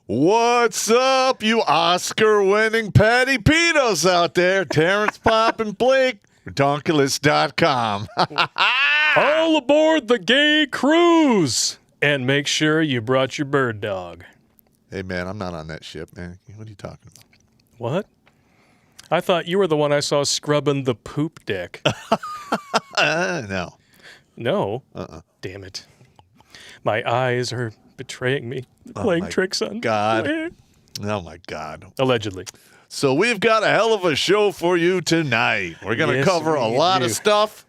What's up, you Oscar-winning Patty Petos out there? Terrence, Popp, and Blake, Redonkulous.com. All aboard the gay cruise! And make sure you brought your bird dog. Hey, man, I'm not on that ship, man. What are you talking about? What? I thought you were the one I saw scrubbing the poop deck. No. No? Damn it. My eyes are betraying me. Playing tricks on God. Blair. Oh, my God. Allegedly. So we've got a hell of a show for you tonight. We're going to cover a lot of stuff,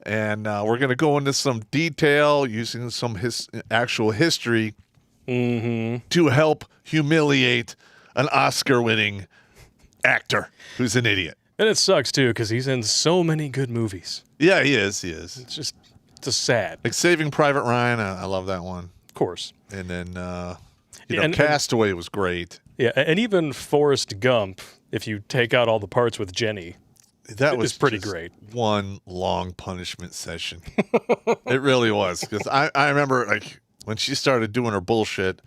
and we're going to go into some detail using some actual history to help humiliate an Oscar-winning actor who's an idiot. And it sucks, too, because he's in so many good movies. Yeah, he is. He is. It's just sad. Like Saving Private Ryan, I love that one. Of course. And then, Castaway was great. Yeah, and even Forrest Gump, if you take out all the parts with Jenny, that was pretty great. One long punishment session. It really was. Because I remember, like, when she started doing her bullshit,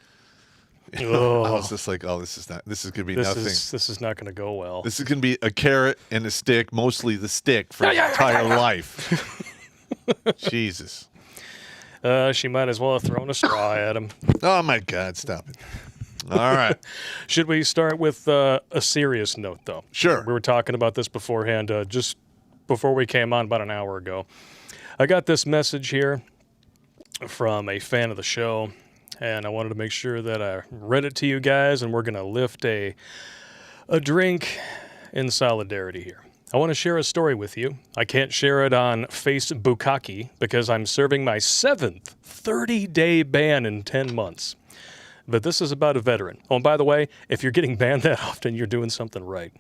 I was just like, oh, this is going to be nothing. This is not going to go well. This is going to be a carrot and a stick, mostly the stick, for his entire life. Jesus. She might as well have thrown a straw at him. Oh, my God, stop it. All right. Should we start with a serious note, though? Sure. We were talking about this beforehand, just before we came on about an hour ago. I got this message here from a fan of the show, and I wanted to make sure that I read it to you guys, and we're going to lift a drink in solidarity here. I want to share a story with you. I can't share it on Facebookaki because I'm serving my 7th 30-day ban in 10 months. But this is about a veteran. Oh, and by the way, if you're getting banned that often, you're doing something right.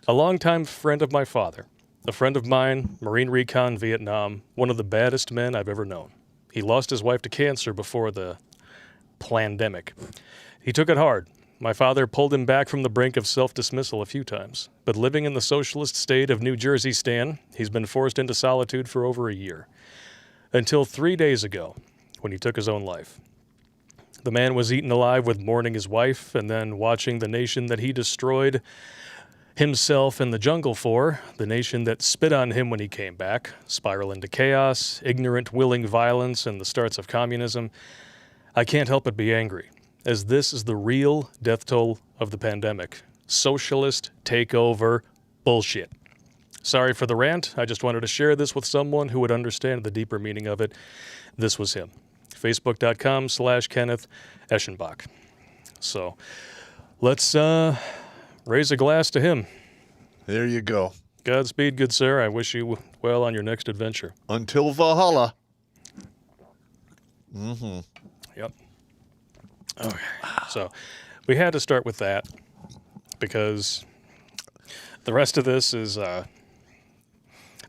A longtime friend of my father, a friend of mine, Marine Recon, Vietnam, one of the baddest men I've ever known. He lost his wife to cancer before the plandemic. He took it hard. My father pulled him back from the brink of self-dismissal a few times. But living in the socialist state of New Jersey, Stan, he's been forced into solitude for over a year. Until 3 days ago, when he took his own life. The man was eaten alive with mourning his wife and then watching the nation that he destroyed himself in the jungle for, the nation that spit on him when he came back, spiral into chaos, ignorant, willing violence, and the starts of communism. I can't help but be angry, as this is the real death toll of the pandemic. Socialist takeover bullshit. Sorry for the rant. I just wanted to share this with someone who would understand the deeper meaning of it. This was him. Facebook.com/Kenneth Eschenbach. So let's raise a glass to him. There you go. Godspeed, good sir. I wish you well on your next adventure. Until Valhalla. Yep. Okay. So we had to start with that because the rest of this is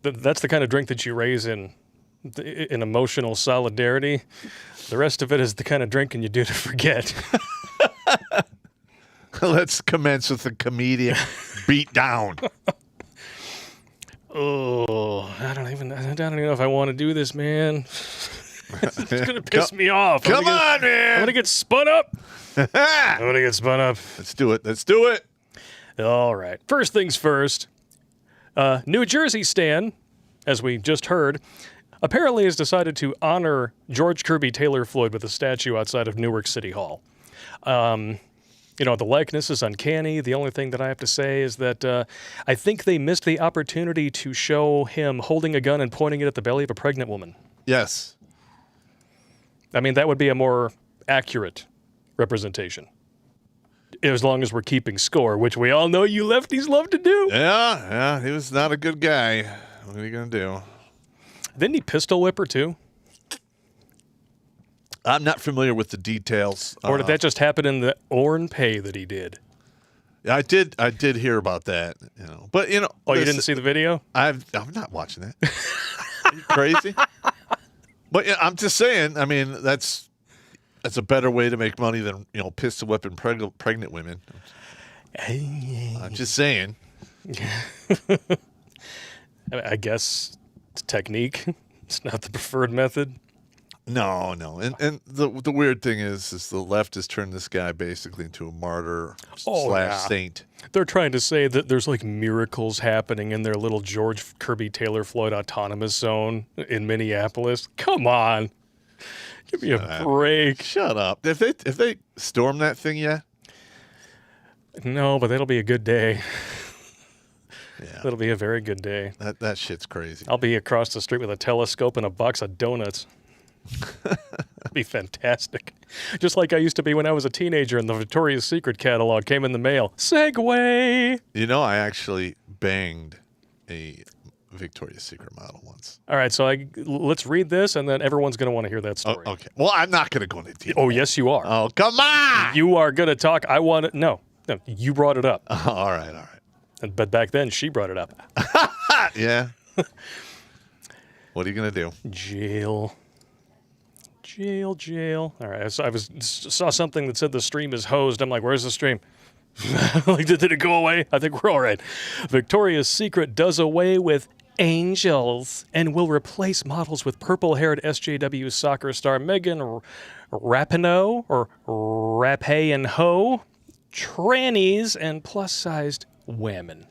that's the kind of drink that you raise in emotional solidarity. The rest of it is the kind of drinking you do to forget. Let's commence with the comedian beat down. Oh, I don't even know if I want to do this, man. It's gonna piss me off. Come on, man. I'm gonna get spun up. Let's do it. All right. First things first. New Jersey Stan, as we just heard, apparently has decided to honor George Kirby Taylor Floyd with a statue outside of Newark City Hall. The likeness is uncanny. The only thing that I have to say is that I think they missed the opportunity to show him holding a gun and pointing it at the belly of a pregnant woman. Yes. I mean, that would be a more accurate representation. As long as we're keeping score, which we all know you lefties love to do. Yeah, he was not a good guy. What are you going to do? Didn't he pistol whip her, too? I'm not familiar with the details. Or did that just happen in the Orn Pay that he did? I did hear about that. But Oh, you didn't see the video? I'm not watching that. Are you crazy? But I'm just saying. I mean, that's a better way to make money than pistol whipping pregnant women. I'm just saying. I guess it's technique. It's not the preferred method. No. And the weird thing is the left has turned this guy basically into a martyr / saint. They're trying to say that there's like miracles happening in their little George Kirby Taylor Floyd autonomous zone in Minneapolis. Come on. Give me a break. Shut up. If they storm that thing yet? No, but that'll be a good day. Yeah. That'll be a very good day. That shit's crazy. I'll be across the street with a telescope and a box of donuts. That'd be fantastic. Just like I used to be when I was a teenager and the Victoria's Secret catalog came in the mail. Segway! You know, I actually banged a Victoria's Secret model once. All right, so let's read this, and then everyone's going to want to hear that story. Oh, okay. Well, I'm not going to go into detail. Oh, yes, you are. Oh, come on! You are going to talk. I want it. No, you brought it up. All right. But back then, she brought it up. Yeah. What are you going to do? Jail. All right, so I saw something that said the stream is hosed. I'm like, where's the stream? Like, did it go away? I think we're all right. Victoria's Secret does away with angels and will replace models with purple-haired SJW soccer star Megan Rapinoe or Rapinoe, trannies, and plus-sized women.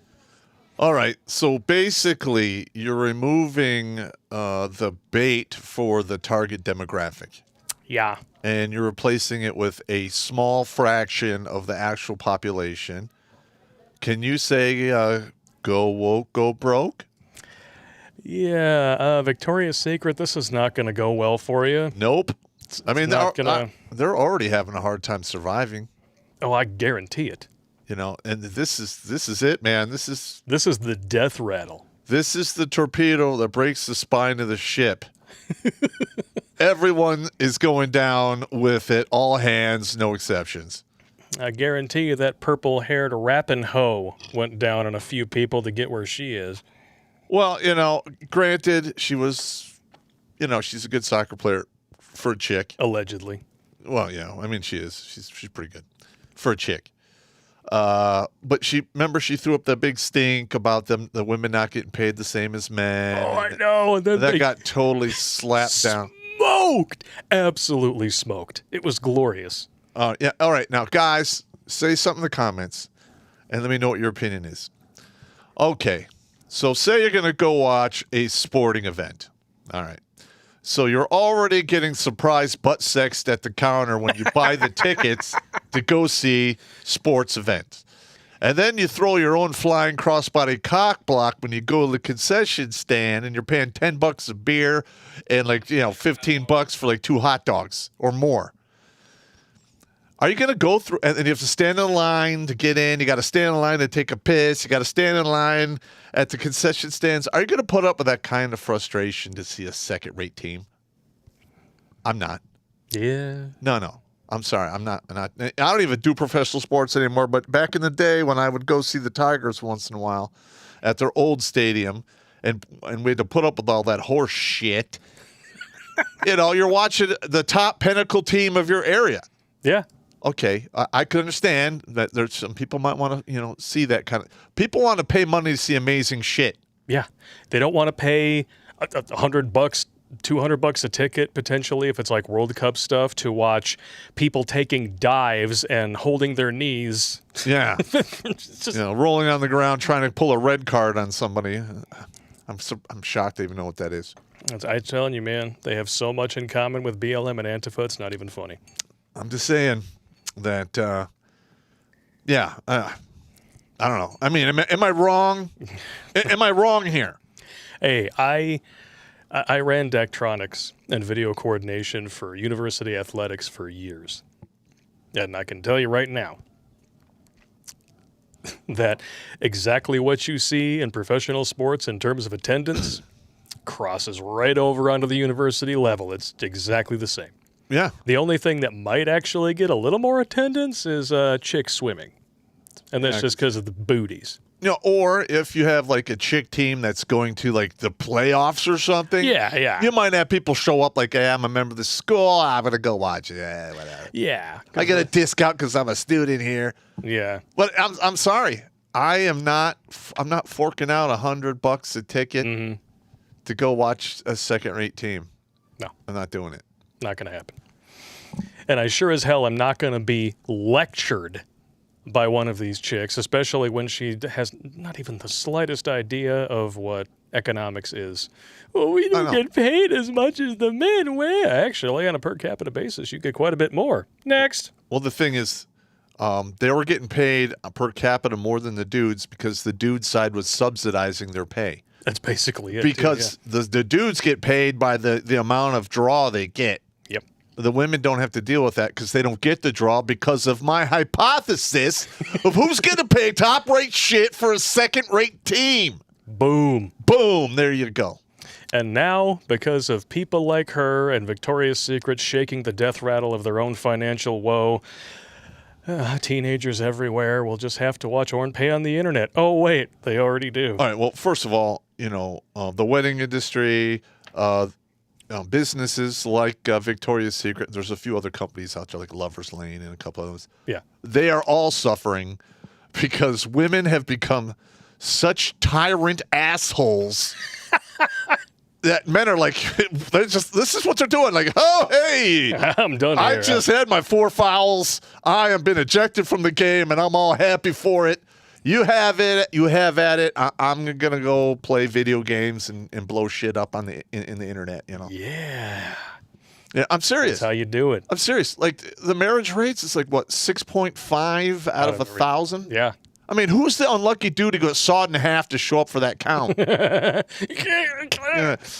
All right. So basically, you're removing the bait for the target demographic. Yeah. And you're replacing it with a small fraction of the actual population. Can you say go woke, go broke? Yeah. Victoria's Secret, this is not going to go well for you. Nope. I mean, they're already having a hard time surviving. Oh, I guarantee it. You know, and this is it, man. This is the death rattle. This is the torpedo that breaks the spine of the ship. Everyone is going down with it, all hands, no exceptions. I guarantee you that purple-haired Rapinoe went down on a few people to get where she is. Well, you know, granted, she was, you know, she's a good soccer player for a chick. Allegedly. Well, yeah, I mean, she is. She's pretty good for a chick. But she threw up that big stink about the women not getting paid the same as men. Oh, I know. And then that got totally slapped down. Smoked. Absolutely smoked. It was glorious. Yeah. All right. Now, guys, say something in the comments and let me know what your opinion is. Okay. So say you're going to go watch a sporting event. All right. So you're already getting surprise butt sexed at the counter when you buy the tickets to go see sports events. And then you throw your own flying crossbody cock block when you go to the concession stand and you're paying $10 a beer and $15 for like 2 hot dogs or more. Are you going to go through and you have to stand in line to get in? You got to stand in line to take a piss. You got to stand in line at the concession stands. Are you going to put up with that kind of frustration to see a second-rate team? I'm not. Yeah. No. I'm sorry. I'm not. I don't even do professional sports anymore. But back in the day when I would go see the Tigers once in a while at their old stadium, and we had to put up with all that horse shit. You're watching the top pinnacle team of your area. Yeah. Okay, I could understand that there's some people might want to, see that kind of. People want to pay money to see amazing shit. Yeah, they don't want to pay $100, $200 a ticket potentially if it's like World Cup stuff to watch people taking dives and holding their knees. Yeah, just, rolling on the ground trying to pull a red card on somebody. I'm shocked they even know what that is. I'm telling you, man, they have so much in common with BLM and Antifa. It's not even funny. I'm just saying. That, I don't know. I mean, am I wrong? Am I wrong here? Hey, I ran Daktronics and video coordination for university athletics for years. And I can tell you right now that exactly what you see in professional sports in terms of attendance crosses right over onto the university level. It's exactly the same. Yeah. The only thing that might actually get a little more attendance is chicks swimming. And that's just because of the booties. Or if you have like a chick team that's going to like the playoffs or something. Yeah. You might have people show up like, hey, I'm a member of the school. I'm going to go watch it. Yeah, whatever. Yeah. I get a discount because I'm a student here. Yeah. But I'm sorry. I'm not forking out $100 a ticket to go watch a second-rate team. No. I'm not doing it. Not going to happen. And I sure as hell am not going to be lectured by one of these chicks, especially when she has not even the slightest idea of what economics is. Well, we don't get paid as much as the men. Well, actually, on a per capita basis, you get quite a bit more. Next. Well, the thing is, they were getting paid per capita more than the dudes because the dude side was subsidizing their pay. That's basically it. Because the dudes get paid by the amount of draw they get. Yep. The women don't have to deal with that because they don't get the draw because of my hypothesis of who's going to pay top-rate shit for a second-rate team. Boom. Boom. There you go. And now, because of people like her and Victoria's Secret shaking the death rattle of their own financial woe, teenagers everywhere will just have to watch Orn Pay on the internet. Oh, wait, they already do. All right, well, first of all, the wedding industry, businesses like Victoria's Secret, there's a few other companies out there like Lover's Lane and a couple of those. Yeah. They are all suffering because women have become such tyrant assholes that men are like, this is what they're doing. Like, oh, hey, I'm done here. I just had my 4 fouls. I have been ejected from the game, and I'm all happy for it. You have it. You have at it. I'm going to go play video games and blow shit up on in the internet, Yeah. Yeah, I'm serious. That's how you do it. I'm serious. Like, the marriage rates is like, what, 6.5 out of 1,000? Yeah. I mean, who's the unlucky dude who got sawed in half to show up for that count?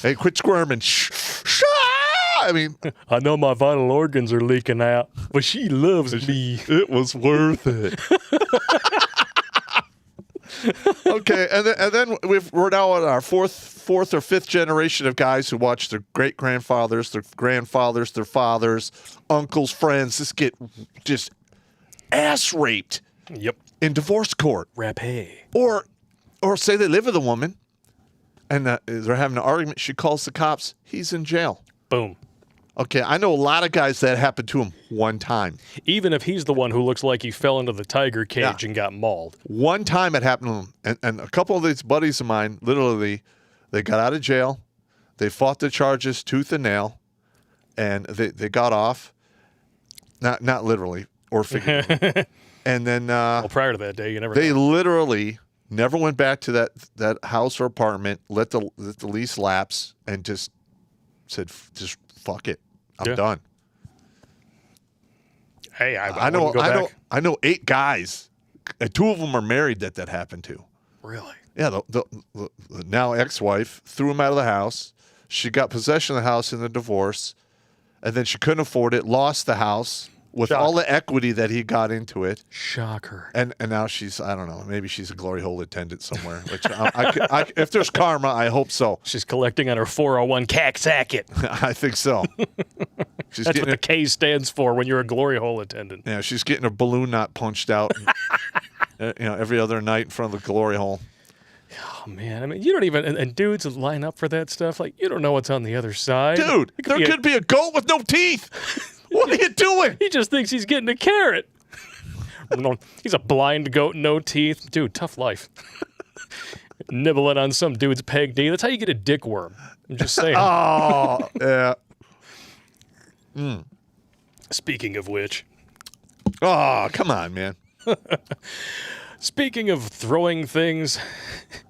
Hey, quit squirming. Shh. I mean, I know my vital organs are leaking out, but she loves me. It was worth it. Okay, and then we're now on our fourth or fifth generation of guys who watch their great-grandfathers, their grandfathers, their fathers, uncles, friends just ass-raped. Yep. In divorce court. Rapé. Or say they live with a woman and they're having an argument. She calls the cops. He's in jail. Boom. Okay, I know a lot of guys that happened to him one time. Even if he's the one who looks like he fell into the tiger cage and got mauled. One time it happened to him. And a couple of these buddies of mine, literally, they got out of jail. They fought the charges tooth and nail. And they got off. Not literally or figuratively. And then prior to that day, you never they know. literally never went back to that house or apartment, let the lease lapse, and just said, just fuck it. I'm done. Hey, I know 8 guys. And 2 of them are married that happened to. Really? Yeah, the now ex-wife threw him out of the house. She got possession of the house in the divorce, and then she couldn't afford it, lost the house. With all the equity that he got into it. Shocker. And now she's, I don't know, maybe she's a glory hole attendant somewhere. Which if there's karma, I hope so. She's collecting on her 401 CAC sacket. I think so. That's what the K stands for when you're a glory hole attendant. Yeah, she's getting her balloon knot punched out every other night in front of the glory hole. Oh, man. I mean, you don't even, and dudes line up for that stuff. Like, you don't know what's on the other side. Dude, there could be a goat with no teeth. What are you doing? He just thinks he's getting a carrot. He's a blind goat, no teeth. Dude, tough life. Nibbling on some dude's peg D. That's how you get a dick worm. I'm just saying. Oh, yeah. Speaking of which. Oh, come on, man. Speaking of throwing things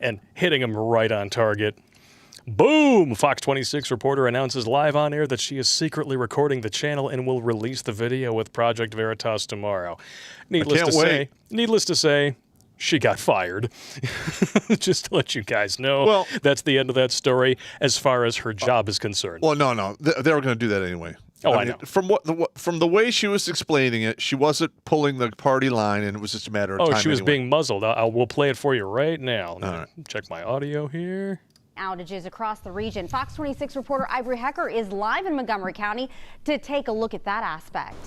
and hitting them right on target. Boom! Fox 26 reporter announces live on air that she is secretly recording the channel and will release the video with Project Veritas tomorrow. Needless to say, she got fired. Just to let you guys know, well, that's the end of that story as far as her job is concerned. Well, no, they were going to do that anyway. I know. From the way she was explaining it, she wasn't pulling the party line, and it was just a matter of time. Oh, she was anyway. being muzzled. We'll play it for you right now. All right. Check my audio here. Outages across the region. Fox 26 reporter Ivory Hecker is live in Montgomery County to take a look at that aspect.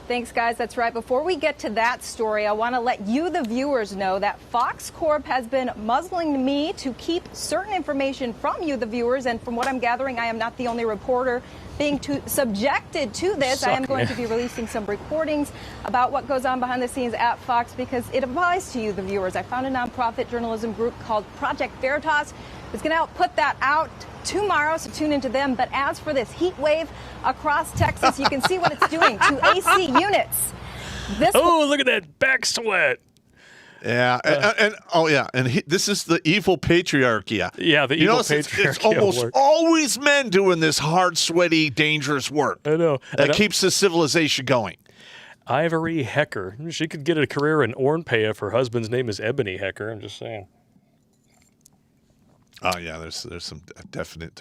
Thanks, guys. That's right. Before we get to that story, I want to let you, the viewers, know that Fox Corp has been muzzling me to keep certain information from you, the viewers. And from what I'm gathering, I am not the only reporter being subjected to this. I am going to be releasing some recordings about what goes on behind the scenes at Fox because it applies to you, the viewers. I found a nonprofit journalism group called Project Veritas. is going to put that out tomorrow, so tune into them. But as for this heat wave across Texas, you can see what it's doing to AC units. Look at that back sweat. Yeah, this is the evil patriarchy. Yeah, the evil patriarchy. It's almost always men doing this hard, sweaty, dangerous work. I know. That keeps the civilization going. Ivory Hecker. She could get a career in Ornpea if her husband's name is Ebony Hecker. I'm just saying. Oh yeah, there's some definite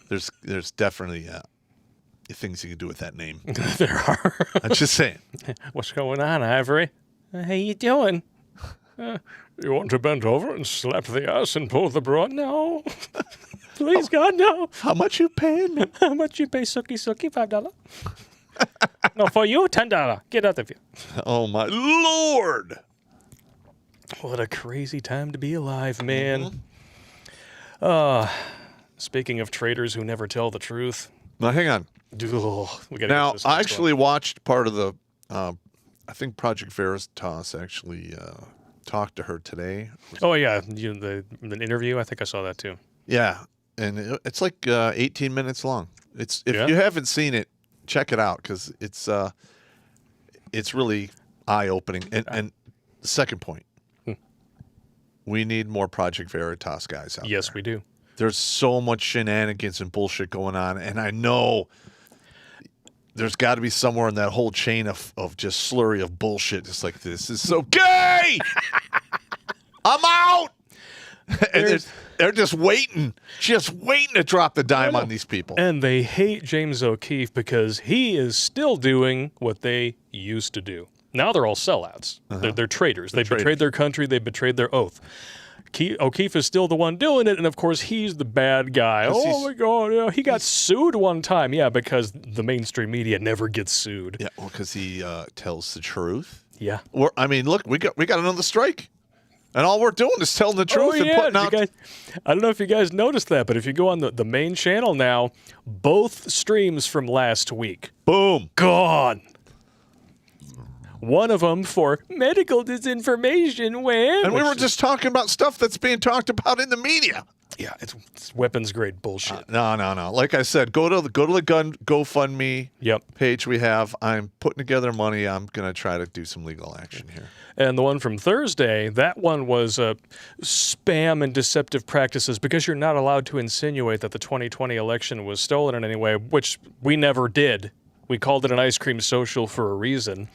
there's definitely things you can do with that name. There are. I'm just saying. What's going on, Ivory? How you doing? You want to bend over and slap the ass and pull the bra? No. Please, God, no. How much you paying me? How much you pay, Suki? $5? No, for you, $10. Get out of here. Oh, my Lord. What a crazy time to be alive, man. Speaking of traitors who never tell the truth. Now, hang on. Now, I actually watched part of the, I think Project Veritas actually talked to her today. Oh, yeah, the interview, I think I saw that too. Yeah, and it's like 18 minutes long. If you haven't seen it, check it out because it's really eye-opening. And the second point, we need more Project Veritas guys out there. Yes, we do. There's so much shenanigans and bullshit going on, and I know there's got to be somewhere in that whole chain of just slurry of bullshit, just like this is so gay. I'm out. And they're just waiting to drop the dime on these people. And they hate James O'Keefe because he is still doing what they used to do. Now they're all sellouts. They're traitors. They betrayed their country. They betrayed their oath. O'Keefe is still the one doing it, and of course he's the bad guy. Oh my God, he got sued one time. Yeah, because the mainstream media never gets sued. Yeah, well, because he tells the truth. Yeah. Look, we got another strike, and all we're doing is telling the truth and putting out. I don't know if you guys noticed that, but if you go on the main channel now, both streams from last week, boom, gone. One of them for medical disinformation. And we were just talking about stuff that's being talked about in the media. Yeah, it's weapons grade bullshit. No. Like I said, go to the GoFundMe page we have. I'm putting together money. I'm going to try to do some legal action here. And the one from Thursday, that one was spam and deceptive practices because you're not allowed to insinuate that the 2020 election was stolen in any way, which we never did. We called it an ice cream social for a reason.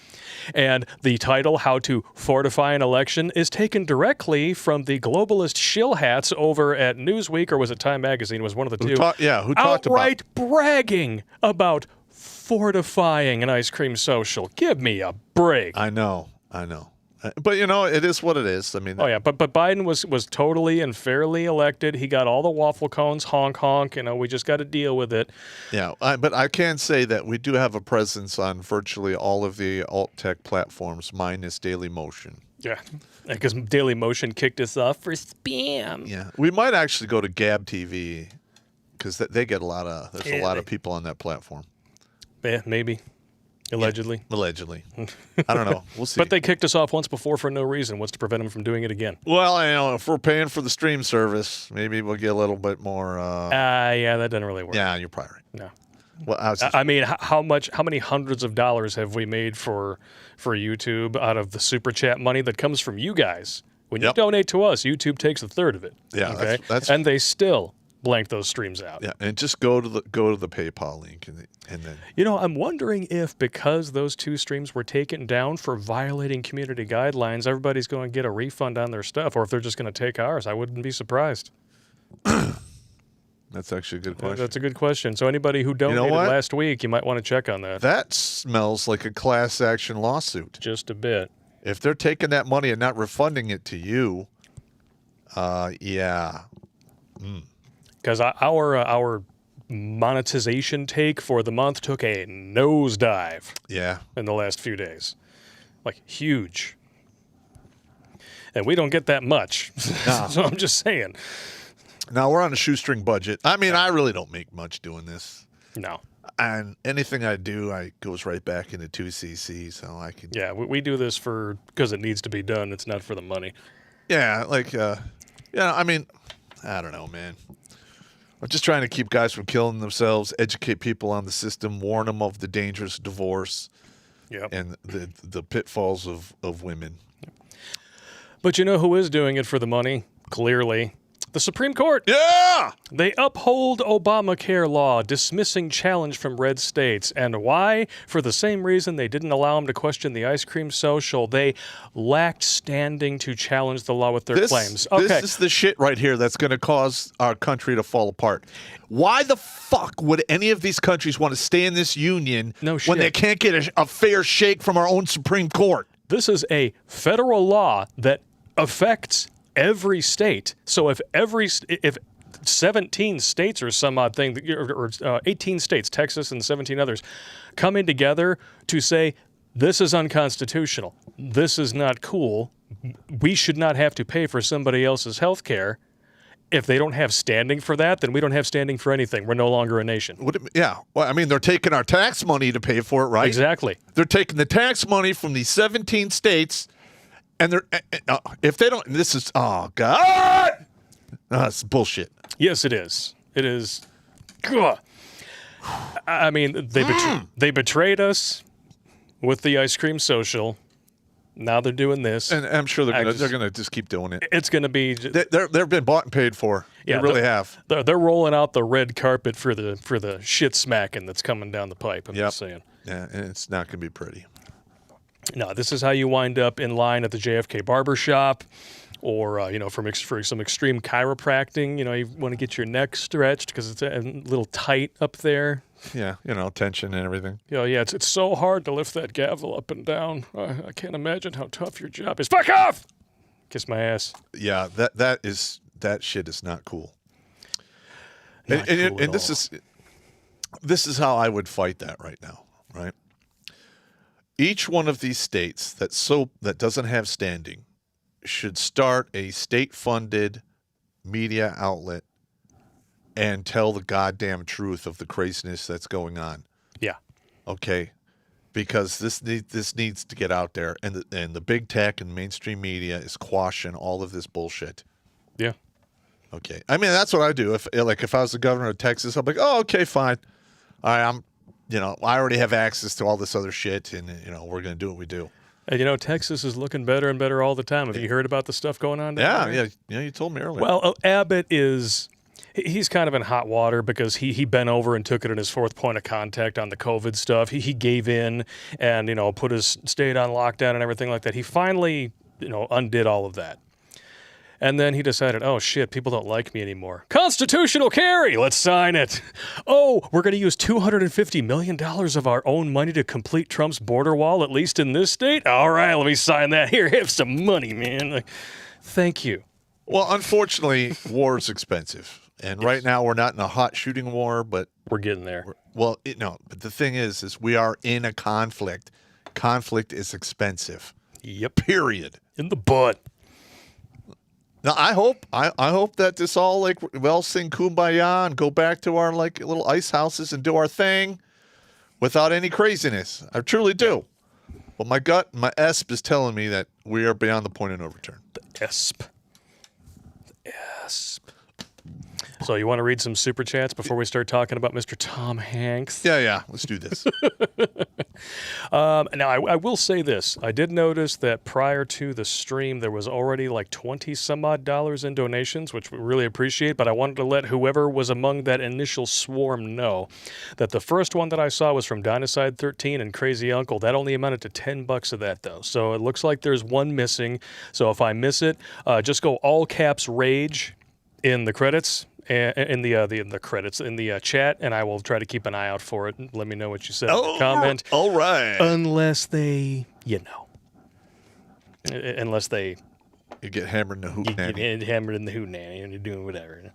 And the title, How to Fortify an Election, is taken directly from the globalist shill hats over at Newsweek, or was it Time Magazine? It was one of the two. Who talked about outright bragging about fortifying an ice cream social. Give me a break. I know. But, it is what it is. I mean, but Biden was totally and fairly elected. He got all the waffle cones, honk, honk. We just got to deal with it. Yeah, but I can say that we do have a presence on virtually all of the alt-tech platforms, minus Daily Motion. Yeah, because Daily Motion kicked us off for spam. Yeah, we might actually go to Gab TV because they get a lot of people on that platform. Yeah, maybe. Allegedly. Yeah, allegedly. I don't know. We'll see. But they kicked us off once before for no reason. What's to prevent them from doing it again? Well, if we're paying for the stream service, maybe we'll get a little bit more. Yeah, that doesn't really work. Yeah, you're probably right. No. Well, I mean, how many hundreds of dollars have we made for YouTube out of the super chat money that comes from you guys? When you donate to us, YouTube takes a third of it. Yeah, okay? that's and they still blank those streams out. Yeah, and just go to the PayPal link and then. I'm wondering if because those two streams were taken down for violating community guidelines, everybody's going to get a refund on their stuff, or if they're just going to take ours. I wouldn't be surprised. That's actually a good question. That's a good question. So anybody who donated last week, you might want to check on that. That smells like a class action lawsuit. Just a bit. If they're taking that money and not refunding it to you, yeah. Because our monetization take for the month took a nosedive. Yeah. In the last few days. Like, huge. And we don't get that much. No. So I'm just saying. Now, we're on a shoestring budget. I mean, I really don't make much doing this. No. And anything I do, goes right back into 2cc, so I can. Yeah, we do this because it needs to be done. It's not for the money. Yeah, I mean, I don't know, man. I'm just trying to keep guys from killing themselves, educate people on the system, warn them of the dangers of divorce and the pitfalls of women. But you know who is doing it for the money? Clearly. The Supreme Court. Yeah! They uphold Obamacare law, dismissing challenge from red states. And why? For the same reason they didn't allow them to question the ice cream social. They lacked standing to challenge the law with their claims. Okay. This is the shit right here that's going to cause our country to fall apart. Why the fuck would any of these countries want to stay in this union when they can't get a fair shake from our own Supreme Court? This is a federal law that affects every state. So if 17 states or some odd thing, or 18 states, Texas and 17 others, coming together to say, this is unconstitutional, this is not cool, we should not have to pay for somebody else's health care. If they don't have standing for that, then we don't have standing for anything. We're no longer a nation. Well, I mean, they're taking our tax money to pay for it, right? Exactly. They're taking the tax money from these 17 states. And they're if they don't, this is God, it's bullshit. Yes, it is. It is. Ugh. I mean, they betrayed us with the ice cream social. Now they're doing this, and I'm sure they're gonna just keep doing it. It's gonna be. They've been bought and paid for. Yeah, they really have. They're rolling out the red carpet for the shit smacking that's coming down the pipe. I'm just saying. Yeah, and it's not gonna be pretty. No, this is how you wind up in line at the JFK barbershop, or for some extreme chiropractic. You want to get your neck stretched because it's a little tight up there. Yeah, tension and everything. Yeah, it's so hard to lift that gavel up and down. I can't imagine how tough your job is. Fuck off! Kiss my ass. Yeah, that shit is not cool. And this is how I would fight that right now, right? Each one of these states that doesn't have standing should start a state-funded media outlet and tell the goddamn truth of the craziness that's going on. Yeah. Okay. Because this needs to get out there, and the big tech and mainstream media is quashing all of this bullshit. Yeah. Okay. I mean, that's what I do. If I was the governor of Texas, I'm like, oh, okay, fine. All right, I already have access to all this other shit, and we're gonna do what we do. And Texas is looking better and better all the time. Have you heard about the stuff going on down there? Yeah. You told me earlier. Well, Abbott he's kind of in hot water because he bent over and took it in his fourth point of contact on the COVID stuff. He gave in and put his state on lockdown and everything like that. He finally undid all of that. And then he decided, oh, shit, people don't like me anymore. Constitutional carry, let's sign it. Oh, we're going to use $250 million of our own money to complete Trump's border wall, at least in this state? All right, let me sign that. Here, have some money, man. Thank you. Well, unfortunately, war is expensive. And right now we're not in a hot shooting war, but... We're getting there. But the thing is we are in a conflict. Conflict is expensive. Yep. Period. In the butt. Now, I hope that this all we'll sing Kumbaya and go back to our little ice houses and do our thing without any craziness. I truly do. But my gut, my ESP is telling me that we are beyond the point of no return. The ESP. So you want to read some super chats before we start talking about Mr. Tom Hanks? Yeah. Let's do this. Now, I will say this. I did notice that prior to the stream, there was already like 20 some odd dollars in donations, which we really appreciate. But I wanted to let whoever was among that initial swarm know that the first one that I saw was from Dynaside 13 and Crazy Uncle. That only amounted to $10 of that, though. So it looks like there's one missing. So if I miss it, just go all caps rage in the credits. In the credits in the chat, and I will try to keep an eye out for it. And let me know what you said in the comment. All right. Unless they, unless they, you get hammered in the hootenanny. You get hammered in the hootenanny, and you're doing whatever. You're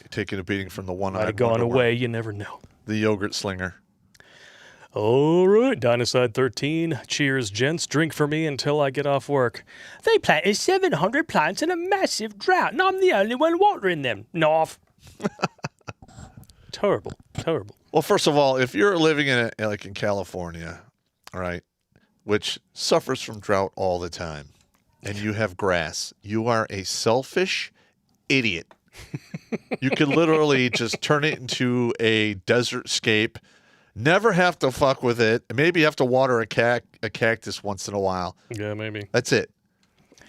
taking a beating from the one-eyed. Might have gone away. You never know. The yogurt slinger. All right, Dynaside 13. Cheers, gents. Drink for me until I get off work. They planted 700 plants in a massive drought, and I'm the only one watering them. North. Terrible. Well, first of all, if you're living in California, all right, which suffers from drought all the time, and you have grass, you are a selfish idiot. You could literally just turn it into a desert scape. Never have to fuck with it. Maybe you have to water a cactus once in a while. Yeah, maybe. That's it.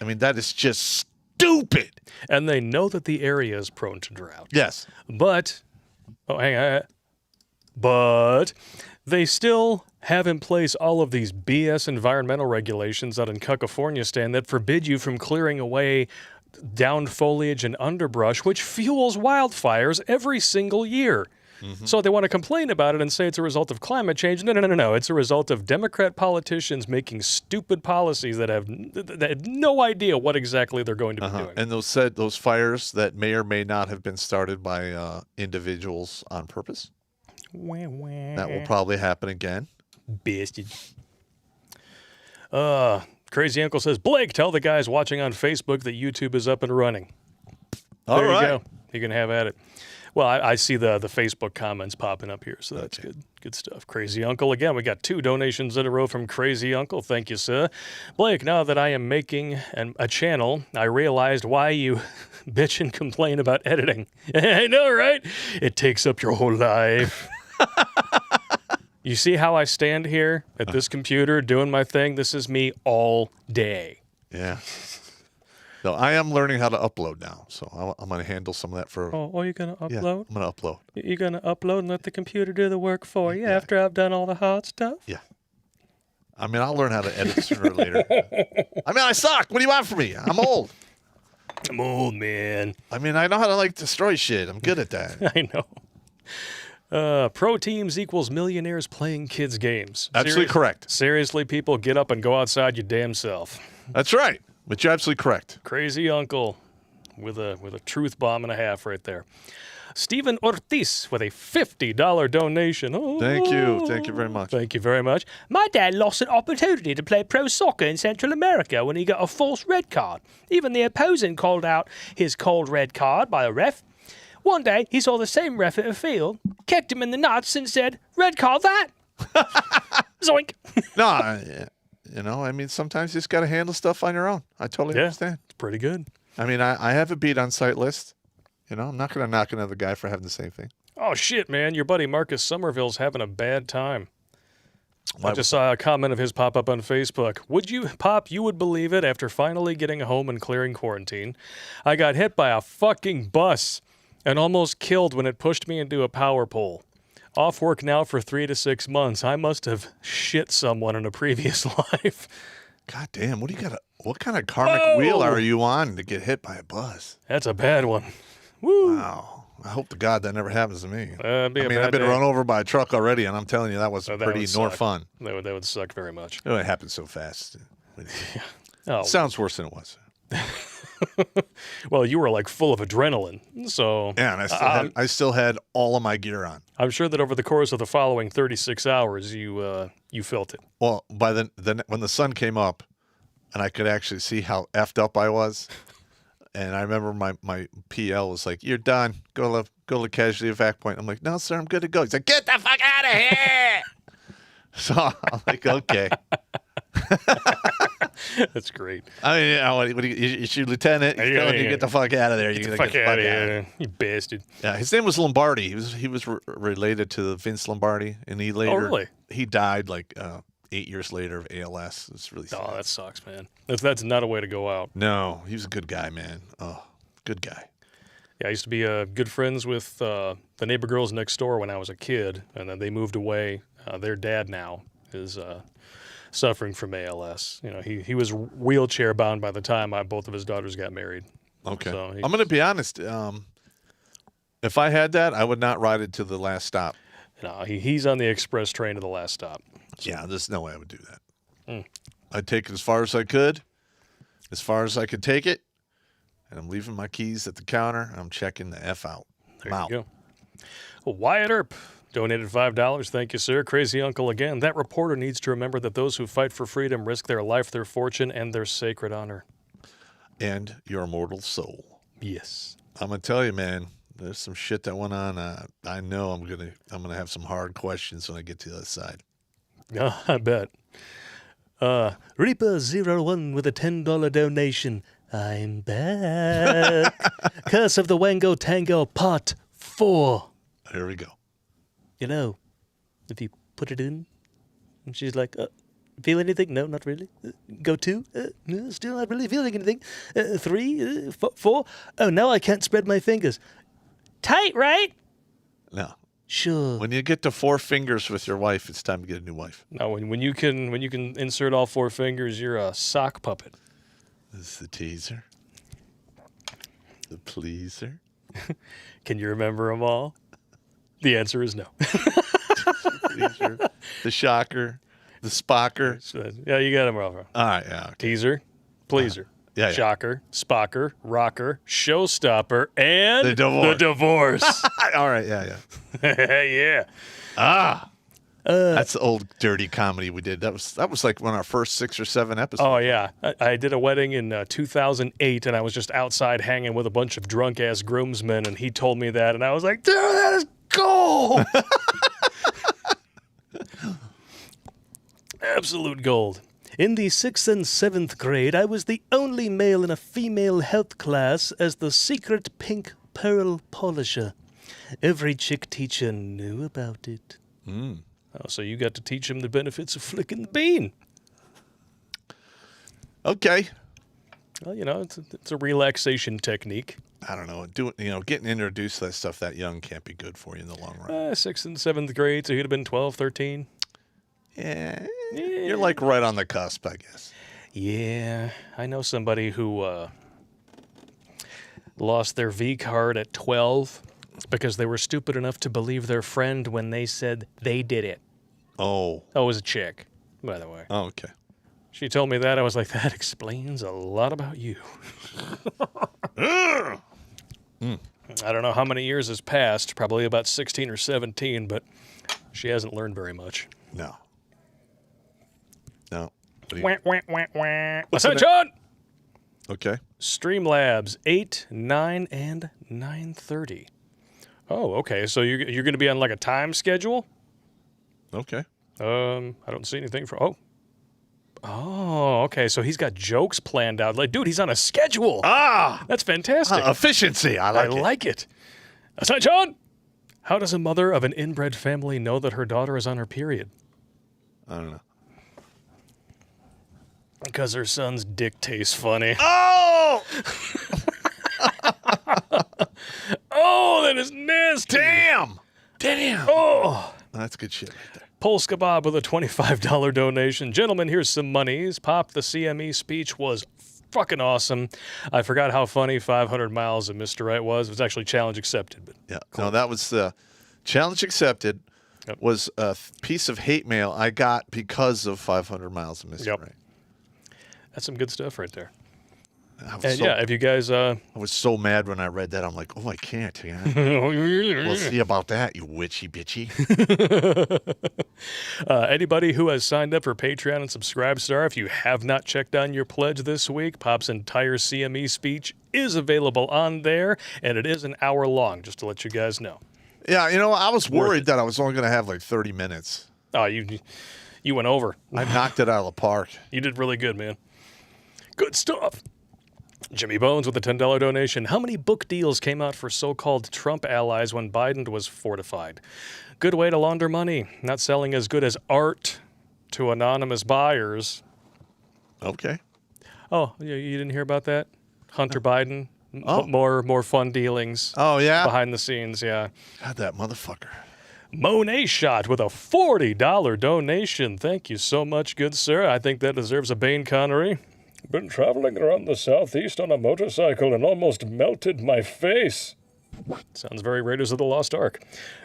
I mean, that is just stupid. And they know that the area is prone to drought. Yes. But, but they still have in place all of these BS environmental regulations out in California that forbid you from clearing away downed foliage and underbrush, which fuels wildfires every single year. So they want to complain about it and say it's a result of climate change. No. It's a result of Democrat politicians making stupid policies that have no idea what exactly they're going to be doing. And those fires that may or may not have been started by individuals on purpose. That will probably happen again. Bastard. Crazy Uncle says, Blake, tell the guys watching on Facebook that YouTube is up and running. All right. There you go. You can have at it. Well, I see the Facebook comments popping up here, so that's good. Good stuff. Crazy Uncle. Again, we got 2 donations in a row from Crazy Uncle. Thank you, sir. Blake, now that I am making a channel, I realized why you bitch and complain about editing. I know, right? It takes up your whole life. You see how I stand here at this computer doing my thing? This is me all day. Yeah. So I am learning how to upload now, so I'm going to handle some of that for... Oh, you're going to upload? Yeah, I'm going to upload. You're going to upload and let the computer do the work for you after I've done all the hard stuff? Yeah. I mean, I'll learn how to edit sooner or later. I mean, I suck. What do you want from me? I'm old. I'm old, man. I mean, I know how to, destroy shit. I'm good at that. I know. Pro teams equals millionaires playing kids' games. Absolutely correct. Seriously, people, get up and go outside your damn self. That's right. But you're absolutely correct. Crazy Uncle with a truth bomb and a half right there. Stephen Ortiz with a $50 donation. Oh, thank you. Thank you very much. Thank you very much. My dad lost an opportunity to play pro soccer in Central America when he got a false red card. Even the opposing called out his cold red card by a ref. One day, he saw the same ref at a field, kicked him in the nuts and said, red card that. Zoink. No, I mean, sometimes you just got to handle stuff on your own. I totally understand. It's pretty good. I mean, I have a beat on site list. I'm not going to knock another guy for having the same thing. Oh, shit, man. Your buddy Marcus Somerville's having a bad time. Why I just saw a comment of his pop up on Facebook. You would believe it, after finally getting home and clearing quarantine, I got hit by a fucking bus and almost killed when it pushed me into a power pole. Off work now for 3 to 6 months. I must have shit someone in a previous life. God damn, what kind of karmic wheel are you on to get hit by a bus? That's a bad one. Woo. Wow. I hope to God that never happens to me. I've been run over by a truck already, and I'm telling you, that was pretty nor fun. That would suck very much. It happened so fast. Oh. It sounds worse than it was. Well, you were full of adrenaline, so yeah, and I still had all of my gear on. I'm sure that over the course of the following 36 hours, you felt it. Well, by when the sun came up, and I could actually see how effed up I was, and I remember my PL was like, "You're done. Go to the casualty evac point." I'm like, "No, sir, I'm good to go." He's like, "Get the fuck out of here!" So I'm like, "Okay." That's great. I mean, you're lieutenant. He's telling you get the fuck out of there. Get the fuck out of here, you bastard. Yeah, his name was Lombardi. He was related to Vince Lombardi, and he later really? He died 8 years later of ALS. It's really sad. Oh, that sucks, man. That's not a way to go out. No, he was a good guy, man. Oh, good guy. Yeah, I used to be good friends with the neighbor girls next door when I was a kid, and then they moved away. Their dad now is suffering from ALS. He was wheelchair bound by the time both of his daughters got married. Okay. So I'm going to be honest. If I had that, I would not ride it to the last stop. No, he's on the express train to the last stop. So. Yeah, there's no way I would do that. I'd take it as far as I could take it, and I'm leaving my keys at the counter, and I'm checking the F out. There you go. Well, Wyatt Earp donated $5. Thank you, sir. Crazy Uncle again. That reporter needs to remember that those who fight for freedom risk their life, their fortune, and their sacred honor. And your immortal soul. Yes. I'm going to tell you, man, there's some shit that went on. I know I'm gonna have some hard questions when I get to the other side. I bet. Reaper01 with a $10 donation. I'm back. Curse of the Wango Tango Part 4. Here we go. You know, if you put it in, and she's like, feel anything? No, not really. Go 2? No, still not really feeling anything. 3? 4? Oh, now I can't spread my fingers. Tight, right? No. Sure. When you get to 4 fingers with your wife, it's time to get a new wife. No, when you can insert all 4 fingers, you're a sock puppet. This is the teaser. The pleaser. Can you remember them all? The answer is no. Pleaser. The shocker. The spocker. Yeah, you got them all. All right, yeah. Okay. Teaser, pleaser, Yeah. shocker, spocker, rocker, showstopper, and The divorce. The divorce. All right, yeah. Yeah. That's the old dirty comedy we did. That was like one of our first 6 or 7 episodes. Oh, yeah. I did a wedding in 2008, and I was just outside hanging with a bunch of drunk-ass groomsmen, and he told me that, and I was like, dude, that is gold! Absolute gold. In the 6th and 7th grade, I was the only male in a female health class as the secret pink pearl polisher. Every chick teacher knew about it. Oh, so you got to teach him the benefits of flicking the bean. Okay. Well, you know, it's a relaxation technique. I don't know. Getting introduced to that stuff that young can't be good for you in the long run. 6th and 7th grade, so he'd have been 12, 13. Yeah. You're like right on the cusp, I guess. Yeah, I know somebody who lost their V card at 12 because they were stupid enough to believe their friend when they said they did it. Oh. Oh, it was a chick, by the way. Oh, okay. She told me that. I was like, that explains a lot about you. I don't know how many years has passed, probably about 16 or 17, but she hasn't learned very much. No. No. Wah, wah, wah, wah. What's Attention! Okay. Streamlabs 8, 9, and 9:30. Oh, okay. So you're going to be on like a time schedule? Okay. I don't see anything for. Oh, okay. So he's got jokes planned out. Like, dude, he's on a schedule. That's fantastic. Efficiency. I like it. Attention! How does a mother of an inbred family know that her daughter is on her period? I don't know. Because her son's dick tastes funny. Oh! Oh, that is nasty. Damn. Oh. That's good shit right there. Polsk Kebab with a $25 donation. Gentlemen, here's some monies. Pop, the CME speech was fucking awesome. I forgot how funny 500 Miles of Mr. Right was. It was actually challenge accepted. But Yeah. Cool. No, that was challenge accepted. Yep. Was a piece of hate mail I got because of 500 Miles of Mr. Yep. Right. that's some good stuff right there. And If you guys... I was so mad when I read that. I'm like, oh, I can't. Yeah. We'll see about that, you witchy bitchy. Anybody who has signed up for Patreon and Subscribestar, if you have not checked on your pledge this week, Pop's entire CME speech is available on there, and it is an hour long, just to let you guys know. Yeah, I was worried that I was only going to have like 30 minutes. Oh, you went over. I knocked it out of the park. You did really good, man. Good stuff. Jimmy Bones with a $10 donation. How many book deals came out for so-called Trump allies when Biden was fortified? Good way to launder money. Not selling as good as art to anonymous buyers. Okay. Oh, you didn't hear about that? Hunter Biden? More fun dealings. Oh, yeah? Behind the scenes, yeah. God, that motherfucker. Monet Shot with a $40 donation. Thank you so much, good sir. I think that deserves a Bane Connery. Been traveling around the southeast on a motorcycle and almost melted my face. Sounds very Raiders of the Lost Ark.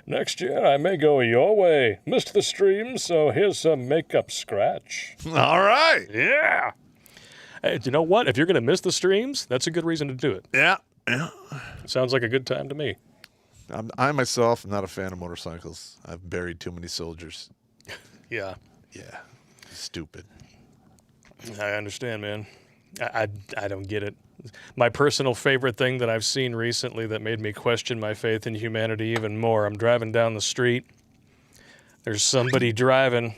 Next year I may go your way. Missed the stream, so here's some makeup scratch. All right. Yeah. Hey, you know what? If you're going to miss the streams, that's a good reason to do it. Yeah. Sounds like a good time to me. I myself am not a fan of motorcycles. I've buried too many soldiers. Yeah. Yeah. Stupid. I understand, man. I don't get it. My personal favorite thing that I've seen recently that made me question my faith in humanity even more, I'm driving down the street. There's somebody driving,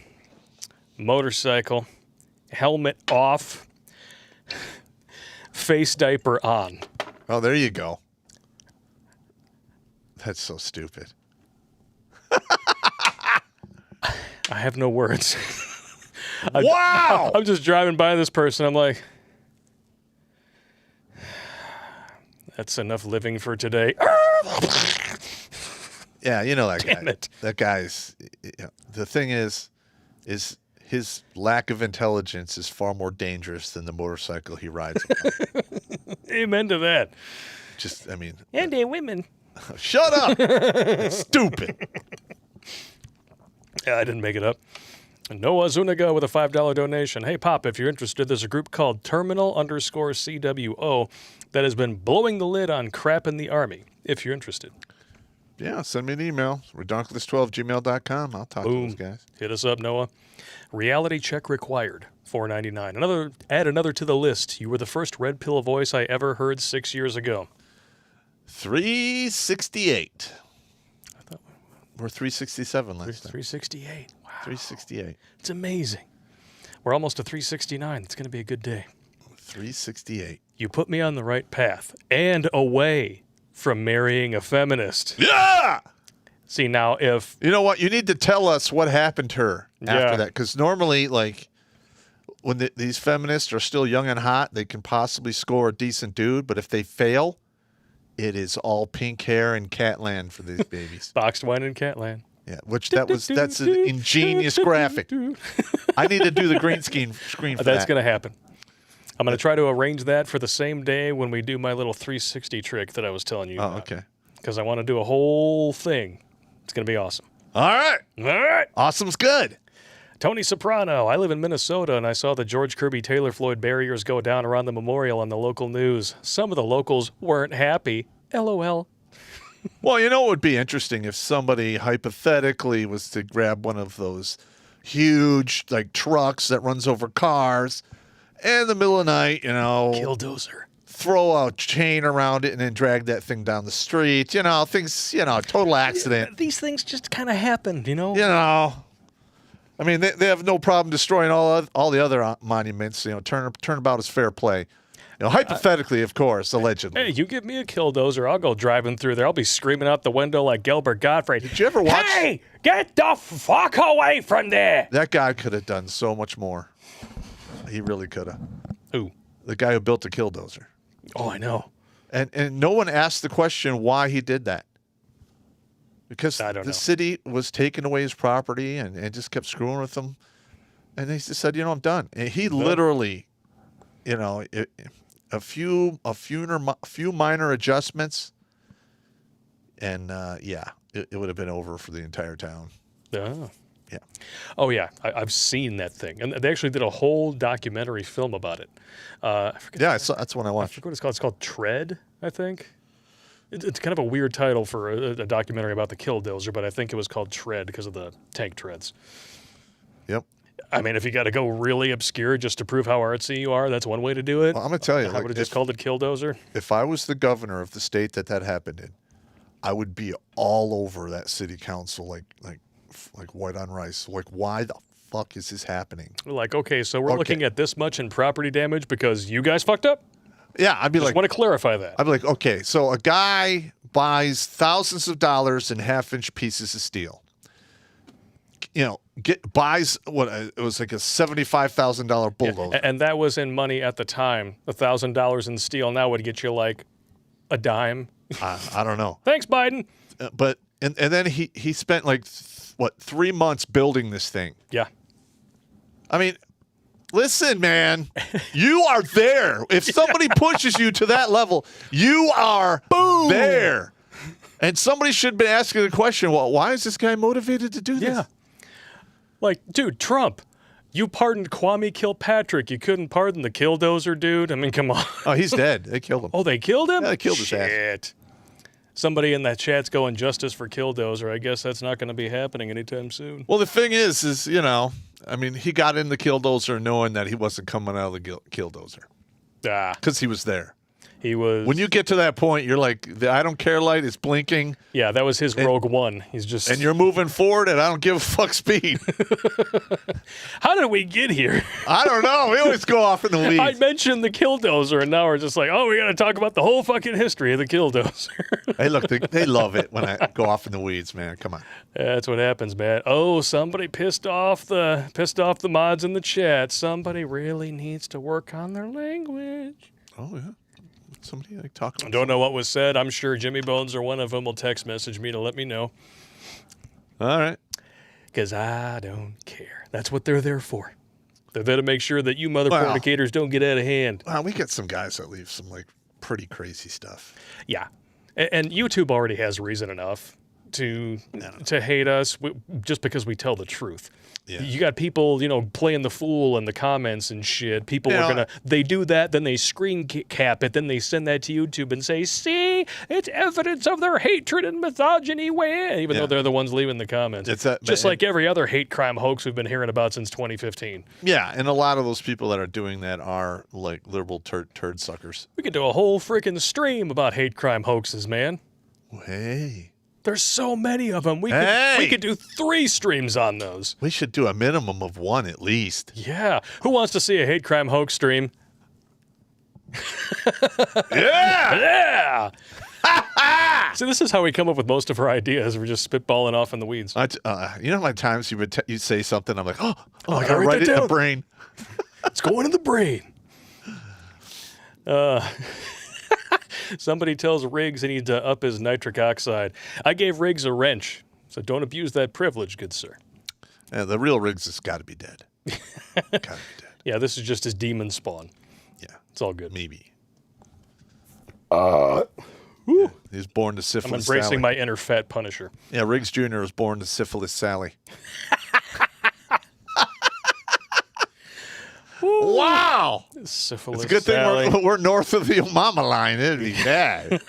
motorcycle, helmet off, face diaper on. Oh, there you go. That's so stupid. I have no words. Wow! I'm just driving by this person. I'm like, that's enough living for today. Yeah, you know that guy. Damn it. That guy's. The thing is his lack of intelligence is far more dangerous than the motorcycle he rides on. Amen to that. Just, I mean. And they're women. Shut up! Stupid. Yeah, I didn't make it up. Noah Zuniga with a $5 donation. Hey, Pop, if you're interested, there's a group called Terminal_CWO that has been blowing the lid on crap in the Army, if you're interested. Yeah, send me an email. redonkulous12@gmail.com. I'll talk to those guys. Hit us up, Noah. Reality check required, $4.99. Add another to the list. You were the first red pill voice I ever heard 6 years ago. 368. We're 367 last time. 368. Wow. 368. It's amazing. We're almost to 369. It's going to be a good day. 368. You put me on the right path and away from marrying a feminist. Yeah! See, now if... You know what? You need to tell us what happened to her after that. Because normally, like, when these feminists are still young and hot, they can possibly score a decent dude. But if they fail, it is all pink hair and Catland for these babies. Boxed wine in Catland. Yeah, that's an ingenious graphic. I need to do the green screen for That's that. going to happen. I'm going to try to arrange that for the same day when we do my little 360 trick that I was telling you about. Oh, okay. Because I want to do a whole thing. It's going to be awesome. All right. All right. Awesome's good. Tony Soprano. I live in Minnesota, and I saw the George Kirby Taylor Floyd barriers go down around the memorial on the local news. Some of the locals weren't happy. LOL. Well, you know what would be interesting if somebody hypothetically was to grab one of those huge like trucks that runs over cars and in the middle of the night, Killdozer. throw a chain around it and then drag that thing down the street. Things, total accident. These things just kind of happen, I mean, they have no problem destroying all the other monuments. Turnabout is fair play. Hypothetically, of course, allegedly. Hey, you give me a Killdozer, I'll go driving through there. I'll be screaming out the window like Gilbert Gottfried. Did you ever watch? Hey, get the fuck away from there! That guy could have done so much more. He really could have. Who? The guy who built the Killdozer. Oh, I know. And no one asked the question why he did that. Because the city was taking away his property and just kept screwing with him. And they just said, I'm done. And he literally, a few minor adjustments, and it would have been over for the entire town. Oh. Yeah. Oh, yeah. I've seen that thing. And they actually did a whole documentary film about it. I forget. That's what I watched. I forget what it's called. It's called Tread, I think. It's kind of a weird title for a documentary about the Killdozer, but I think it was called Tread because of the tank treads. Yep. I mean, if you got to go really obscure just to prove how artsy you are, that's one way to do it. Well, I'm going to tell you. I would have just called it Killdozer. If I was the governor of the state that happened in, I would be all over that city council like white on rice. Like, why the fuck is this happening? Like, okay, so we're looking at this much in property damage because you guys fucked up? Yeah, I'd be just want to clarify that. I'd be like, okay, so a guy buys thousands of dollars in half-inch pieces of steel. Buys it was like a $75,000 bulldozer. Yeah, and that was in money at the time. $1,000 in steel now would get you like a dime. I don't know. Thanks, Biden. But then he spent 3 months building this thing. Yeah. I mean, listen, man, you are there. If somebody pushes you to that level, you are there. And somebody should have been asking the question, well, why is this guy motivated to do this? Yeah. Like, dude, Trump, you pardoned Kwame Kilpatrick. You couldn't pardon the Killdozer, dude? I mean, come on. Oh, he's dead. They killed him. Oh, they killed him? Yeah, they killed his ass. Shit. Somebody in that chat's going justice for Killdozer. I guess that's not going to be happening anytime soon. Well, the thing is, I mean, he got in the Killdozer knowing that he wasn't coming out of the Killdozer. Ah. Because he was there. He was. When you get to that point, you're like, the I don't care light is blinking. Yeah, that was his Rogue One. He's just. And you're moving forward, and I don't give a fuck speed. How did we get here? I don't know. We always go off in the weeds. I mentioned the Killdozer, and now we're just like, oh, we got to talk about the whole fucking history of the Killdozer. Hey, look, they love it when I go off in the weeds, man. Come on. That's what happens, man. Oh, somebody pissed off the mods in the chat. Somebody really needs to work on their language. Oh yeah. Somebody like talking. I don't know what was said. I'm sure Jimmy Bones or one of them will text message me to let me know. All right. Because I don't care. That's what they're there for. They're there to make sure that you mother fornicators don't get out of hand. Well, we get some guys that leave some like pretty crazy stuff. Yeah. And YouTube already has reason enough to hate us just because we tell the truth. Yeah. You got people, playing the fool in the comments and shit. People are they do that, then they screen cap it, then they send that to YouTube and say, see, it's evidence of their hatred and misogyny, even though they're the ones leaving the comments. It's just like every other hate crime hoax we've been hearing about since 2015. Yeah, and a lot of those people that are doing that are like liberal turd suckers. We could do a whole freaking stream about hate crime hoaxes, man. Hey. There's so many of them. We could do 3 streams on those. We should do a minimum of 1 at least. Yeah. Who wants to see a hate crime hoax stream? Yeah! Yeah! See, this is how we come up with most of our ideas. We're just spitballing off in the weeds. You know how many times you'd say something, I'm like, I gotta write it in the brain. It's going in the brain. Somebody tells Riggs he needs to up his nitric oxide. I gave Riggs a wrench, so don't abuse that privilege, good sir. Yeah, the real Riggs has got to be dead. Got to be dead. Yeah, this is just his demon spawn. Yeah. It's all good. Maybe. Yeah, he was born to syphilis. I'm embracing Sally. my inner fat Punisher. Yeah, Riggs Jr. was born to syphilis Sally. Wow! Syphilis. It's a good thing we're north of the Omama line. It'd be bad.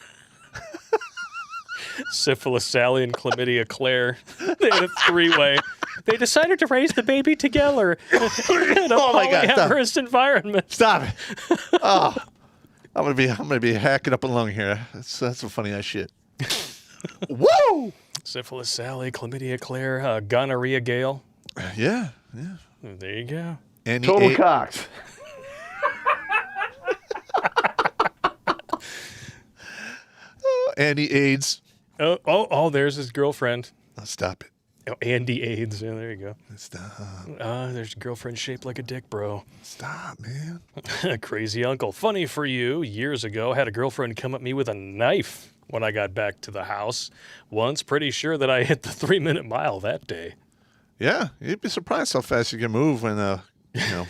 Syphilis Sally and Chlamydia Claire. They had a 3-way. They decided to raise the baby together in a polyamorous environment. Stop it! Oh, I'm gonna be hacking up a lung here. That's some funny ass shit. Woo! Syphilis Sally, Chlamydia Claire, gonorrhea Gail. Yeah. There you go. And Total Cox. Andy AIDS. Oh, there's his girlfriend. Oh, stop it. Oh, Andy AIDS. Yeah, there you go. Stop. There's your girlfriend shaped like a dick, bro. Stop, man. Crazy uncle. Funny for you, years ago, had a girlfriend come at me with a knife when I got back to the house. Once, pretty sure that I hit the 3-minute mile that day. Yeah, you'd be surprised how fast you can move when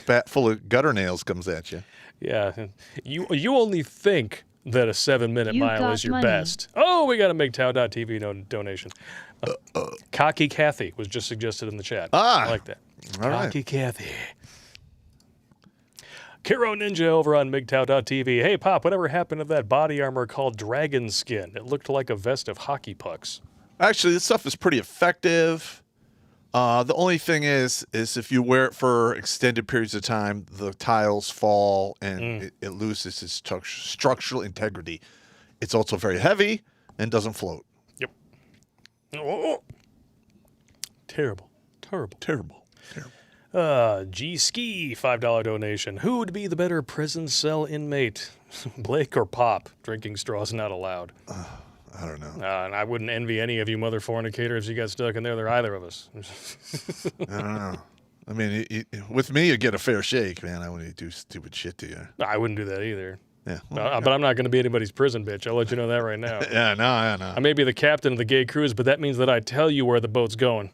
bat full of gutter nails comes at you. Yeah, you only think that a 7-minute mile is your best. Oh, we got a MGTOW.TV donation. Cocky Kathy was just suggested in the chat. I like that. Cocky Kathy. Kiro Ninja over on MGTOW.TV. Hey, Pop, whatever happened to that body armor called Dragon Skin? It looked like a vest of hockey pucks. Actually, this stuff is pretty effective. The only thing is if you wear it for extended periods of time, the tiles fall and it loses its structural integrity. It's also very heavy and doesn't float. Yep. Oh. Terrible. G Ski, $5 donation. Who would be the better prison cell inmate, Blake or Pop? Drinking straws not allowed. I don't know. And I wouldn't envy any of you mother fornicators. You got stuck in there. They're either of us. I don't know. I mean, with me, you get a fair shake, man. I wouldn't do stupid shit to you. I wouldn't do that either. Yeah. But I'm not going to be anybody's prison bitch. I'll let you know that right now. Yeah, no, I know. I may be the captain of the gay cruise, but that means that I tell you where the boat's going.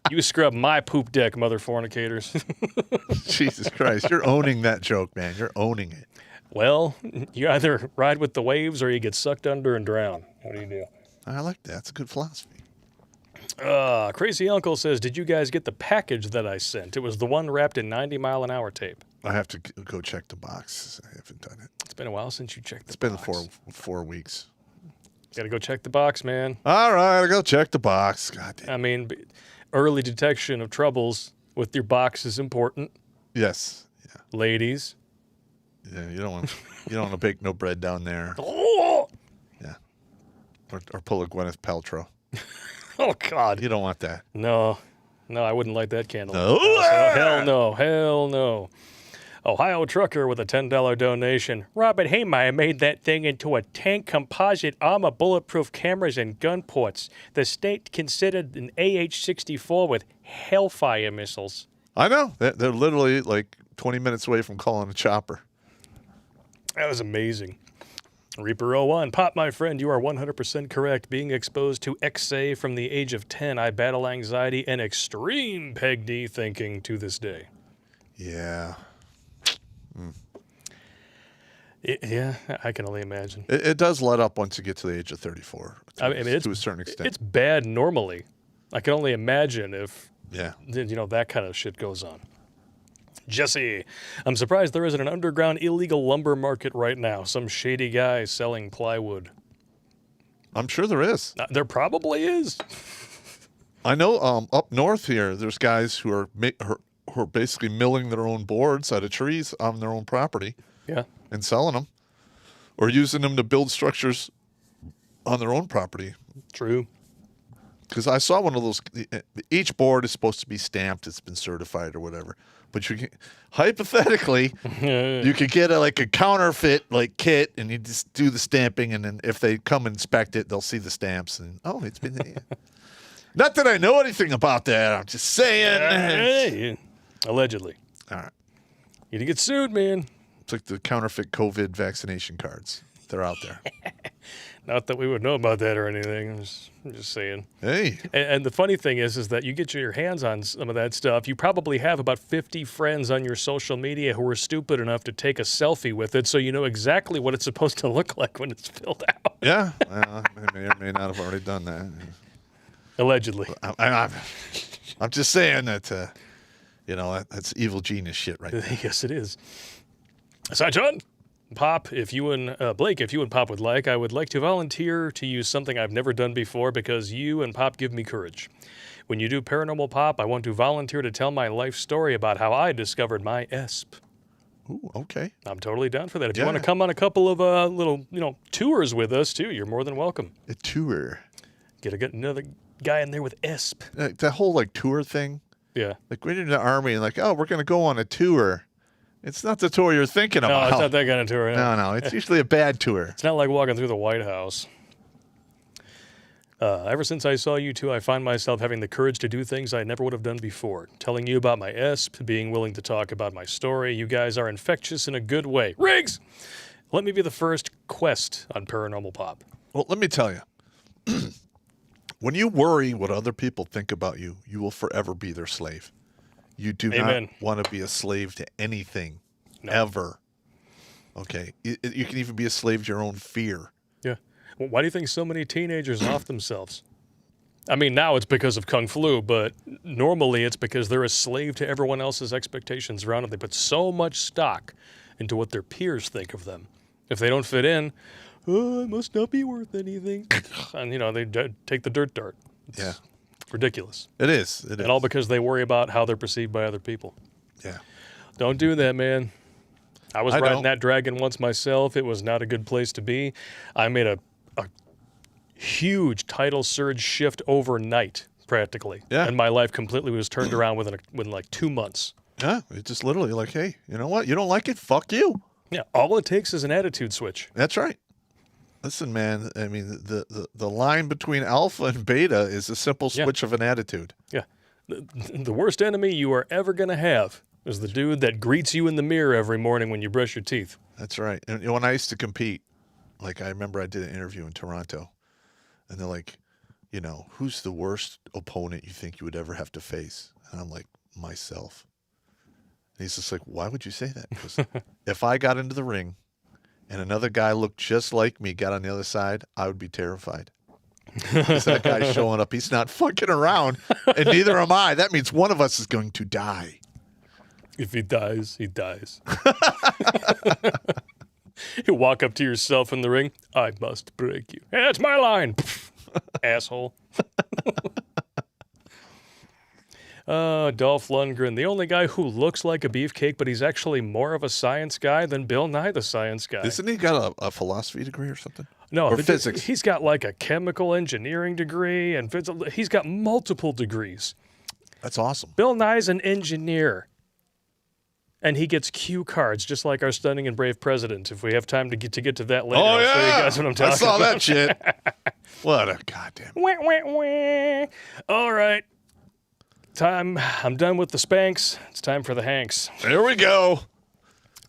You scrub my poop deck, mother fornicators. Jesus Christ. You're owning that joke, man. You're owning it. Well, you either ride with the waves or you get sucked under and drown. What do you do? I like that. That's a good philosophy. Crazy Uncle says, did you guys get the package that I sent? It was the one wrapped in 90-mile-an-hour tape. I have to go check the box. I haven't done it. It's been a while since you checked the box. It's been 4 weeks. Got to go check the box, man. All right, I'll go check the box. God damn. I mean, early detection of troubles with your box is important. Yes. Yeah. Ladies. Yeah, you don't want to bake no bread down there. Oh, Yeah, or pull a Gwyneth Paltrow. oh God. You don't want that. No, I wouldn't light that candle. No. Hell no. Hell no. Ohio trucker with a $10 donation. Robert Haymeyer made that thing into a tank composite armor, bulletproof cameras, and gun ports. The state considered an AH-64 with Hellfire missiles. I know. They're literally like 20 minutes away from calling a chopper. That was amazing. Reaper 01, Pop, my friend, you are 100% correct. Being exposed to XA from the age of 10, I battle anxiety and extreme Peg D thinking to this day. Yeah. Yeah, I can only imagine. It does let up once you get to the age of 34. I mean, it's, to a certain extent. It's bad normally. I can only imagine if, Yeah. that kind of shit goes on. Jesse, I'm surprised there isn't an underground illegal lumber market right now. Some shady guy selling plywood. I'm sure there is. There probably is. I know up north here, there's guys who are basically milling their own boards out of trees on their own property. Yeah. And selling them, or using them to build structures on their own property. True. Because I saw one of those. Each board is supposed to be stamped; it's been certified or whatever. But you can, hypothetically, you could get a counterfeit kit, and you just do the stamping, and then if they come inspect it, they'll see the stamps, and it's been. Not that I know anything about that. I'm just saying. Hey, allegedly. All right. You didn't get sued, man. It's like the counterfeit COVID vaccination cards. They're out there. Not that we would know about that or anything. I'm just saying. Hey. And the funny thing is that you get your hands on some of that stuff. You probably have about 50 friends on your social media who are stupid enough to take a selfie with it, so you know exactly what it's supposed to look like when it's filled out. Yeah. Well, I may or may not have already done that. Allegedly. I'm just saying that, that's evil genius shit right there. Yes, it is. Aside, John, Pop, if you and Blake, if you and Pop would like, I would like to volunteer to use something I've never done before because you and Pop give me courage. When you do Paranormal Pop, I want to volunteer to tell my life story about how I discovered my ESP. Ooh, okay. I'm totally down for that. If you want to come on a couple of little, tours with us too, you're more than welcome. A tour. Get another guy in there with ESP. That whole tour thing. Yeah. Like when you're in the army and we're gonna go on a tour. It's not the tour you're thinking about. No, it's not that kind of tour. No, it's usually a bad tour. It's not like walking through the White House. Ever since I saw you two, I find myself having the courage to do things I never would have done before. Telling you about my ESP, being willing to talk about my story. You guys are infectious in a good way. Riggs! Let me be the first quest on Paranormal Pop. Well, let me tell you. When you worry what other people think about you, you will forever be their slave. You do Amen. not want to be a slave to anything, ever. Okay? You can even be a slave to your own fear. Yeah. Well, why do you think so many teenagers off themselves? I mean, now it's because of Kung Flu, but normally it's because they're a slave to everyone else's expectations around them. They put so much stock into what their peers think of them. If they don't fit in, it must not be worth anything. And, they take the dirt dart. It's ridiculous. It is. And all because they worry about how they're perceived by other people. Yeah. Don't do that, man. I was riding that dragon once myself. It was not a good place to be. I made a huge tidal surge shift overnight, practically. Yeah. And my life completely was turned around within 2 months. Yeah. It's just literally hey, you know what? You don't like it? Fuck you. Yeah. All it takes is an attitude switch. That's right. Listen, man, I mean, the line between alpha and beta is a simple switch of an attitude. Yeah. The worst enemy you are ever going to have is the dude that greets you in the mirror every morning when you brush your teeth. That's right. And when I used to compete, I remember I did an interview in Toronto, and they're like, who's the worst opponent you think you would ever have to face? And I'm like, myself. And he's just like, why would you say that? Because if I got into the ring, and another guy looked just like me got on the other side, I would be terrified. Because that guy's showing up. He's not fucking around, and neither am I. That means one of us is going to die. If he dies, he dies. You walk up to yourself in the ring, I must break you. Hey, that's my line. Asshole. Dolph Lundgren, the only guy who looks like a beefcake, but he's actually more of a science guy than Bill Nye the Science Guy. Isn't he got a philosophy degree or something? No, or physics. He's got like a chemical engineering degree, and he's got multiple degrees. That's awesome. Bill Nye's an engineer. And he gets cue cards, just like our stunning and brave president. If we have time to get to that later, I'll show you guys what I'm talking about. I saw that shit. What a goddamn. Wah, wah, wah. All right. I'm done with the Spanks. It's time for the Hanks. There we go.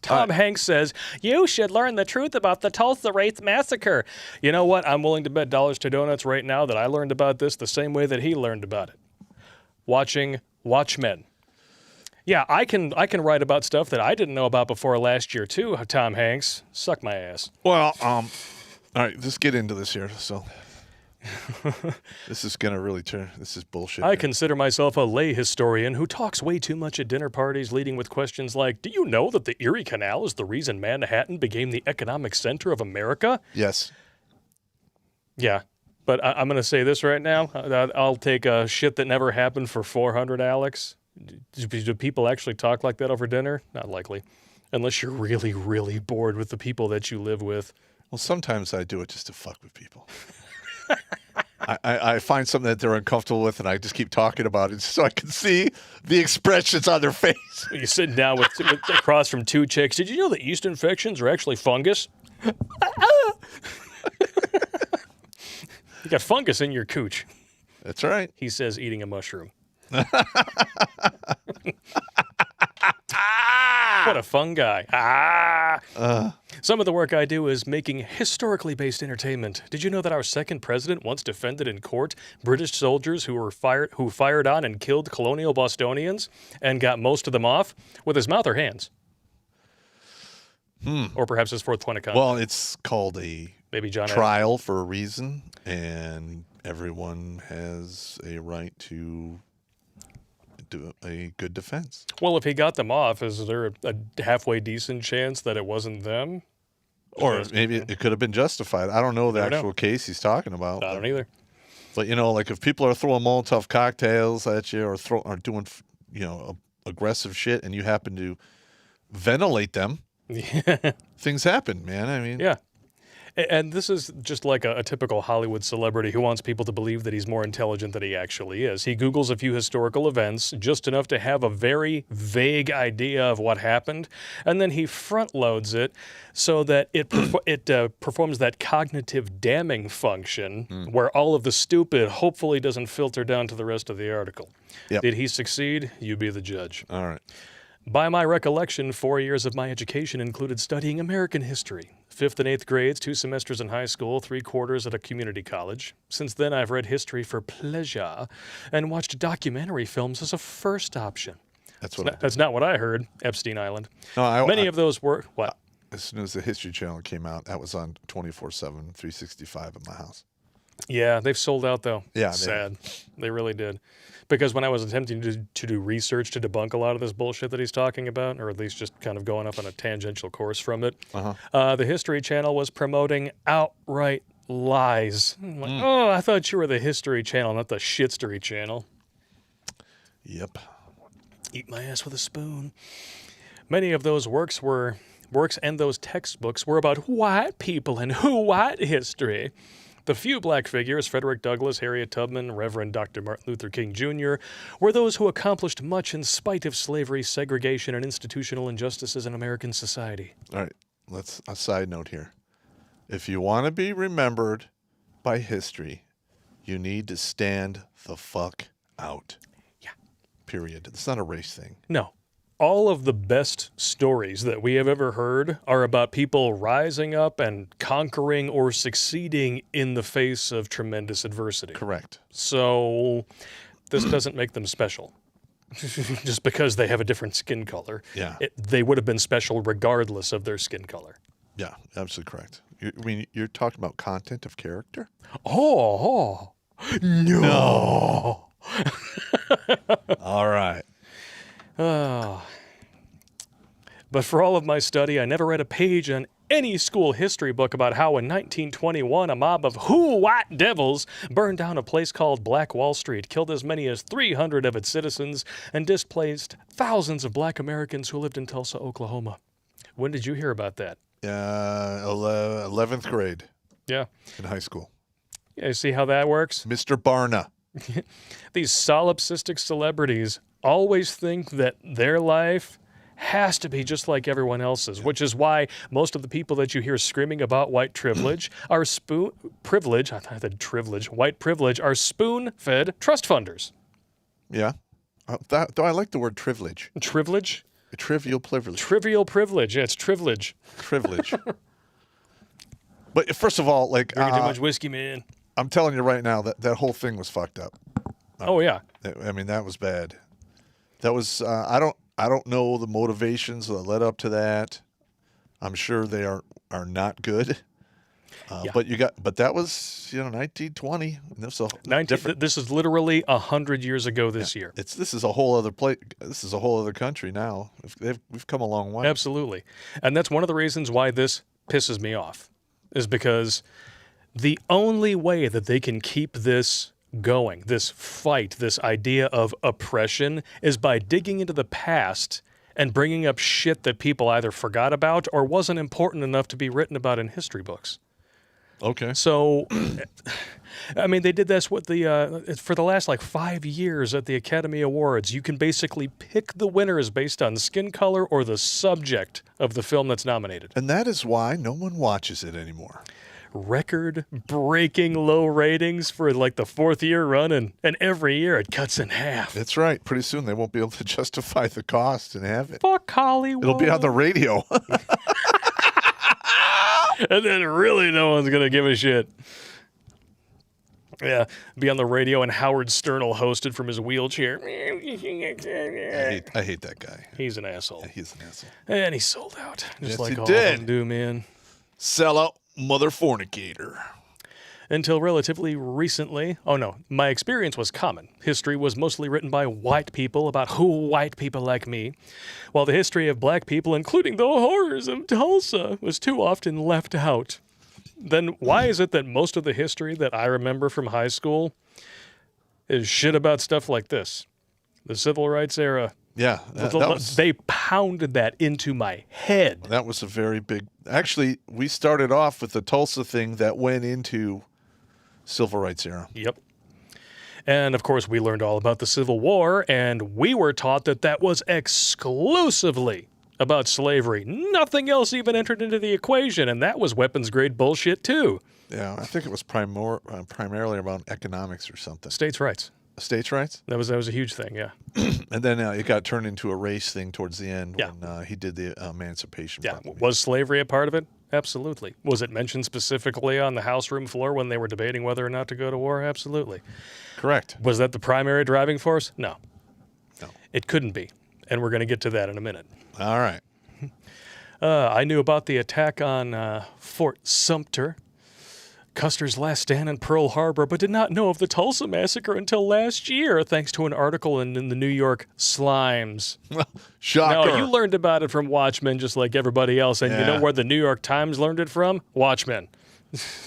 Tom Hanks says, you should learn the truth about the Tulsa Race Massacre. You know what? I'm willing to bet dollars to donuts right now that I learned about this the same way that he learned about it. Watching Watchmen. Yeah, I can write about stuff that I didn't know about before last year too, Tom Hanks. Suck my ass. Well, all right, let's get into this here. So this is going to really turn, this is bullshit. I consider myself a lay historian who talks way too much at dinner parties, leading with questions like, do you know that the Erie Canal is the reason Manhattan became the economic center of America? Yes. Yeah, but I'm going to say this right now. I'll take a shit that never happened for 400, Alex. Do people actually talk like that over dinner? Not likely. Unless you're really, really bored with the people that you live with. Well, sometimes I do it just to fuck with people. I find something that they're uncomfortable with, and I just keep talking about it so I can see the expressions on their face. You're sitting down with across from two chicks. Did you know that yeast infections are actually fungus? You got fungus in your cooch. That's right. He says, eating a mushroom. What a fun guy. Some of the work I do is making historically based entertainment. Did you know that our second president once defended in court British soldiers who fired on and killed colonial Bostonians and got most of them off with his mouth or hands? Or perhaps his fourth point of contact. Well, it's called a Maybe John trial for a reason, and everyone has a right to do a good defense. Well, if he got them off, is there a halfway decent chance that it wasn't them? Or maybe it could have been justified. I don't know the actual case he's talking about. I don't either. But, you know, like if people are throwing Molotov cocktails at you or doing, you know, aggressive shit and you happen to ventilate them, things happen, man. I mean. Yeah. And this is just like a typical Hollywood celebrity who wants people to believe that he's more intelligent than he actually is. He Googles a few historical events, just enough to have a very vague idea of what happened, and then he front-loads it so that it performs that cognitive damming function where all of the stupid hopefully doesn't filter down to the rest of the article. Yep. Did he succeed? You be the judge. All right. By my recollection, 4 years of my education included studying American history. 5th and 8th grades, 2 semesters in high school, 3 quarters at a community college. Since then, I've read history for pleasure and watched documentary films as a first option. That's not what I heard, Epstein Island. No, Many of those were, what? As soon as the History Channel came out, that was on 24/7, 365 at my house. Yeah, they've sold out, though. Yeah. Sad. They really did. Because when I was attempting to do research to debunk a lot of this bullshit that he's talking about, or at least just kind of going up on a tangential course from it, the History Channel was promoting outright lies. I'm like, oh, I thought you were the History Channel, not the Shitstery Channel. Yep. Eat my ass with a spoon. Many of those works and those textbooks were about white people and white history. The few black figures, Frederick Douglass, Harriet Tubman, Reverend Dr. Martin Luther King Jr., were those who accomplished much in spite of slavery, segregation, and institutional injustices in American society. All right, a side note here. If you want to be remembered by history, you need to stand the fuck out. Yeah. Period. It's not a race thing. No. All of the best stories that we have ever heard are about people rising up and conquering or succeeding in the face of tremendous adversity. Correct. So this doesn't make them special. Just because they have a different skin color. Yeah. They would have been special regardless of their skin color. Yeah, absolutely correct. You're talking about content of character? Oh. No. All right. Oh. But for all of my study, I never read a page on any school history book about how in 1921 a mob of white devils burned down a place called Black Wall Street, killed as many as 300 of its citizens, and displaced thousands of black Americans who lived in Tulsa, Oklahoma. When did you hear about that? 11th grade. Yeah. In high school. Yeah, you see how that works? Mr. Barna. These solipsistic celebrities always think that their life has to be just like everyone else's, which is why most of the people that you hear screaming about white privilege are white privilege are spoon-fed trust funders. Yeah. Though I like the word privilege. Privilege? Trivial privilege. Trivial privilege. Yeah, it's privilege. Privilege. But first of all, like... Drinking too much whiskey, man. I'm telling you right now, that whole thing was fucked up. Oh, yeah. I mean, that was bad. That was... I don't know the motivations that led up to that. I'm sure they are not good. Yeah. But that was 1920. This is literally 100 years ago this year. This is a whole other place. This is a whole other country now. We've come a long way. Absolutely, and that's one of the reasons why this pisses me off, is because the only way that they can keep this going, this fight, this idea of oppression, is by digging into the past and bringing up shit that people either forgot about or wasn't important enough to be written about in history books. Okay. So, I mean, they did this with for the last 5 years at the Academy Awards. You can basically pick the winners based on skin color or the subject of the film that's nominated. And that is why no one watches it anymore. Record-breaking low ratings for the fourth year run, and every year it cuts in half. That's right. Pretty soon they won't be able to justify the cost and have it. Fuck Hollywood. It'll be on the radio. And then really no one's going to give a shit. Yeah, be on the radio and Howard Stern will host it from his wheelchair. I hate that guy. He's an asshole. Yeah, he's an asshole. And he sold out. Just yes, like he all did. of them do, man. Sellout mother fornicator. Until relatively recently, my experience was common. History was mostly written by white people about white people like me, while the history of black people, including the horrors of Tulsa, was too often left out. Then why is it that most of the history that I remember from high school is shit about stuff like this? The civil rights era. Yeah. They pounded that into my head. That was a very big... Actually, we started off with the Tulsa thing that went into... Civil rights era. Yep. And, of course, we learned all about the Civil War, and we were taught that was exclusively about slavery. Nothing else even entered into the equation, and that was weapons-grade bullshit, too. Yeah, I think it was primarily about economics or something. States' rights. States' rights? That was a huge thing, yeah. And then it got turned into a race thing towards the end when he did the Emancipation Proclamation. Was slavery a part of it? Absolutely. Was it mentioned specifically on the House room floor when they were debating whether or not to go to war? Absolutely. Correct. Was that the primary driving force? No. No. It couldn't be. And we're going to get to that in a minute. All right. I knew about the attack on Fort Sumter, Custer's last stand in Pearl Harbor, but did not know of the Tulsa massacre until last year, thanks to an article in the New York Slimes. Shocker. No, you learned about it from Watchmen just like everybody else, and you know where the New York Times learned it from? Watchmen.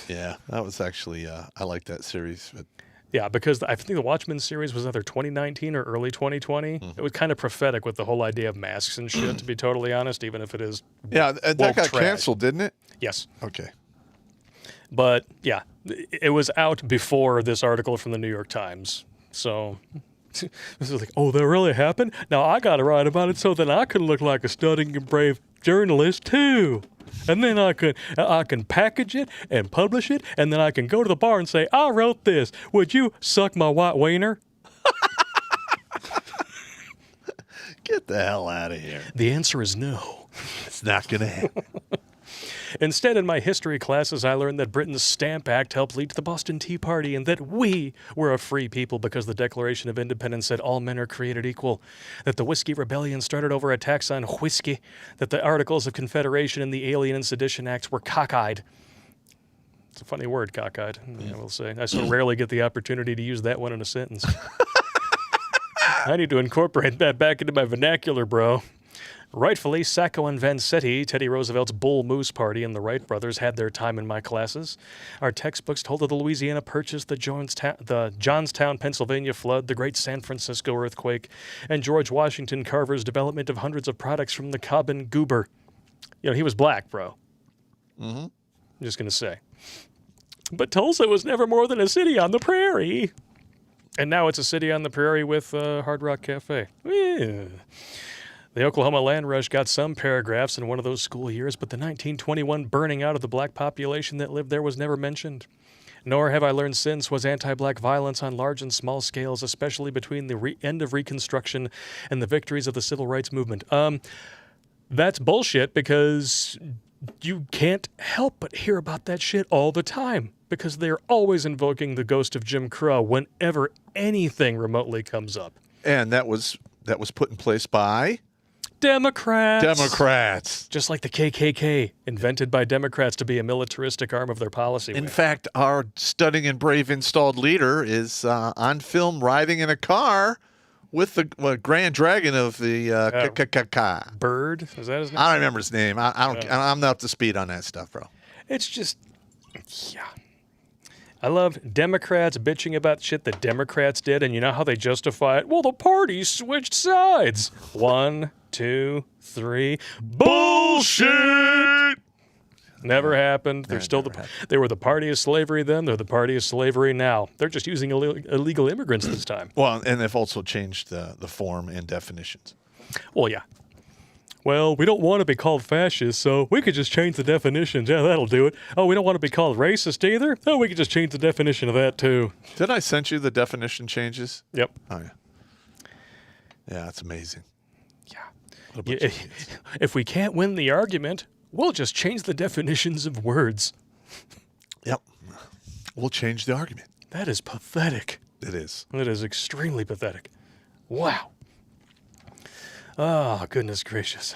Yeah, that was actually, I like that series. But... Yeah, because I think the Watchmen series was either 2019 or early 2020. It was kind of prophetic with the whole idea of masks and shit, to be totally honest, even if it is that got canceled, didn't it? Yes. Okay. But, yeah, it was out before this article from the New York Times. So, this is like, oh, that really happened? Now I got to write about it so that I can look like a studying and brave journalist, too. And then I can package it and publish it, and then I can go to the bar and say, I wrote this. Would you suck my white wiener? Get the hell out of here. The answer is no. It's not going to happen. Instead, in my history classes, I learned that Britain's Stamp Act helped lead to the Boston Tea Party and that we were a free people because the Declaration of Independence said all men are created equal, that the Whiskey Rebellion started over attacks on whiskey, that the Articles of Confederation and the Alien and Sedition Acts were cockeyed. It's a funny word, cockeyed, I will say. I so rarely get the opportunity to use that one in a sentence. I need to incorporate that back into my vernacular, bro. Rightfully, Sacco and Vanzetti, Teddy Roosevelt's Bull Moose Party, and the Wright brothers had their time in my classes. Our textbooks told of the Louisiana Purchase, the Johnstown, Pennsylvania flood, the Great San Francisco earthquake, and George Washington Carver's development of hundreds of products from the Cobbin Goober. You know, he was black, bro. Mm-hmm. I'm just going to say. But Tulsa was never more than a city on the prairie. And now it's a city on the prairie with Hard Rock Cafe. Yeah. The Oklahoma land rush got some paragraphs in one of those school years, but the 1921 burning out of the black population that lived there was never mentioned. Nor have I learned since was anti-black violence on large and small scales, especially between the end of Reconstruction and the victories of the Civil Rights Movement. That's bullshit, because you can't help but hear about that shit all the time, because they're always invoking the ghost of Jim Crow whenever anything remotely comes up. And that was put in place by Democrats. Just like the KKK, invented by Democrats to be a militaristic arm of their policy. In fact, our stunning and brave installed leader is on film riding in a car with the Grand Dragon of the Bird. Is that his name? I don't remember his name. I'm not up to speed on that stuff, bro. It's just, yeah. I love Democrats bitching about shit that Democrats did, and you know how they justify it? Well, the party switched sides. 1, 2, 3. Bullshit! Never happened. They're still they were the party of slavery then. They're the party of slavery now. They're just using illegal immigrants this time. Well, and they've also changed the form and definitions. Well, yeah. Well, we don't want to be called fascist, so we could just change the definitions. Yeah, that'll do it. Oh, we don't want to be called racist either? Oh, we could just change the definition of that, too. Did I send you the definition changes? Yep. Oh, yeah. Yeah, that's amazing. Yeah. If we can't win the argument, we'll just change the definitions of words. Yep. We'll change the argument. That is pathetic. It is. It is extremely pathetic. Wow. Oh, goodness gracious.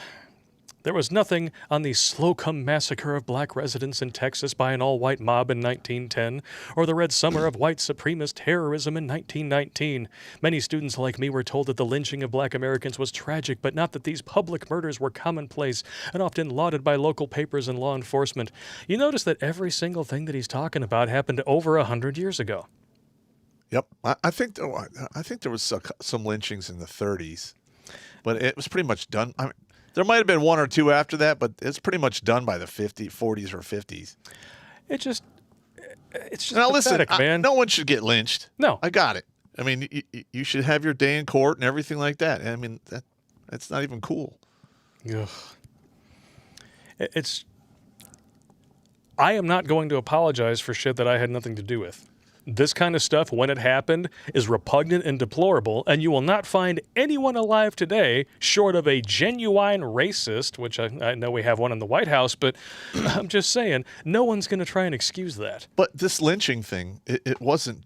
There was nothing on the Slocum massacre of black residents in Texas by an all-white mob in 1910, or the Red Summer of white supremacist terrorism in 1919. Many students like me were told that the lynching of black Americans was tragic, but not that these public murders were commonplace and often lauded by local papers and law enforcement. You notice that every single thing that he's talking about happened over 100 years ago. Yep. I think there was some lynchings in the 30s. But it was pretty much done. I mean, there might have been one or two after that, but it's pretty much done by the 40s or 50s. It's just now, pathetic, listen, man. No one should get lynched. No. I got it. I mean, you should have your day in court and everything like that. I mean, that's not even cool. Ugh. I am not going to apologize for shit that I had nothing to do with. This kind of stuff, when it happened, is repugnant and deplorable, and you will not find anyone alive today, short of a genuine racist, which I know we have one in the White House, but I'm just saying, no one's going to try and excuse that. But this lynching thing, it wasn't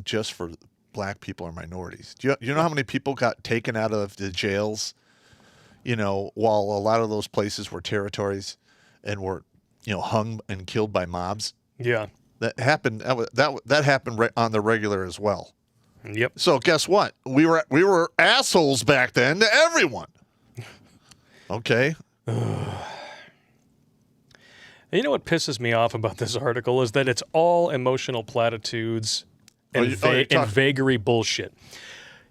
just for black people or minorities. Do you know how many people got taken out of the jails, while a lot of those places were territories and were, hung and killed by mobs? Yeah. That happened. That happened on the regular as well. Yep. So guess what? We were assholes back then to everyone. Okay. You know what pisses me off about this article is that it's all emotional platitudes and vagary bullshit.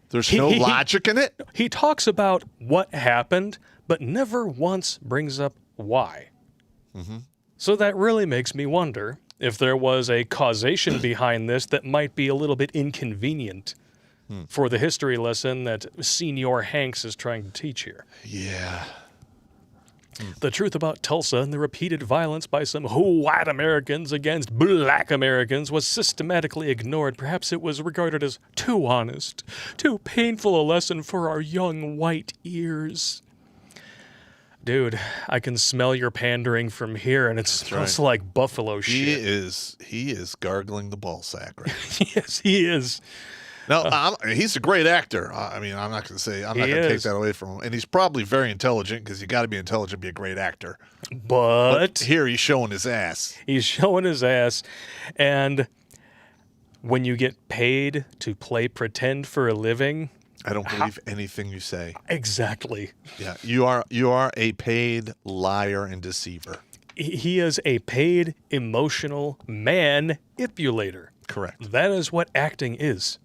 There's no logic in it? He talks about what happened, but never once brings up why. Mm-hmm. So that really makes me wonder if there was a causation behind this that might be a little bit inconvenient for the history lesson that Senior Hanks is trying to teach here. Yeah. The truth about Tulsa and the repeated violence by some white Americans against black Americans was systematically ignored. Perhaps it was regarded as too honest, too painful a lesson for our young white ears. Dude, I can smell your pandering from here, and it smells like buffalo shit. He is gargling the ball sack right now. Yes, he is. No, he's a great actor. I mean, I'm not going to take that away from him. And he's probably very intelligent, because you got to be intelligent to be a great actor. But here he's showing his ass. He's showing his ass. And when you get paid to play pretend for a living, I don't believe anything you say. Exactly. Yeah, you are a paid liar and deceiver. He is a paid emotional manipulator. Correct. That is what acting is.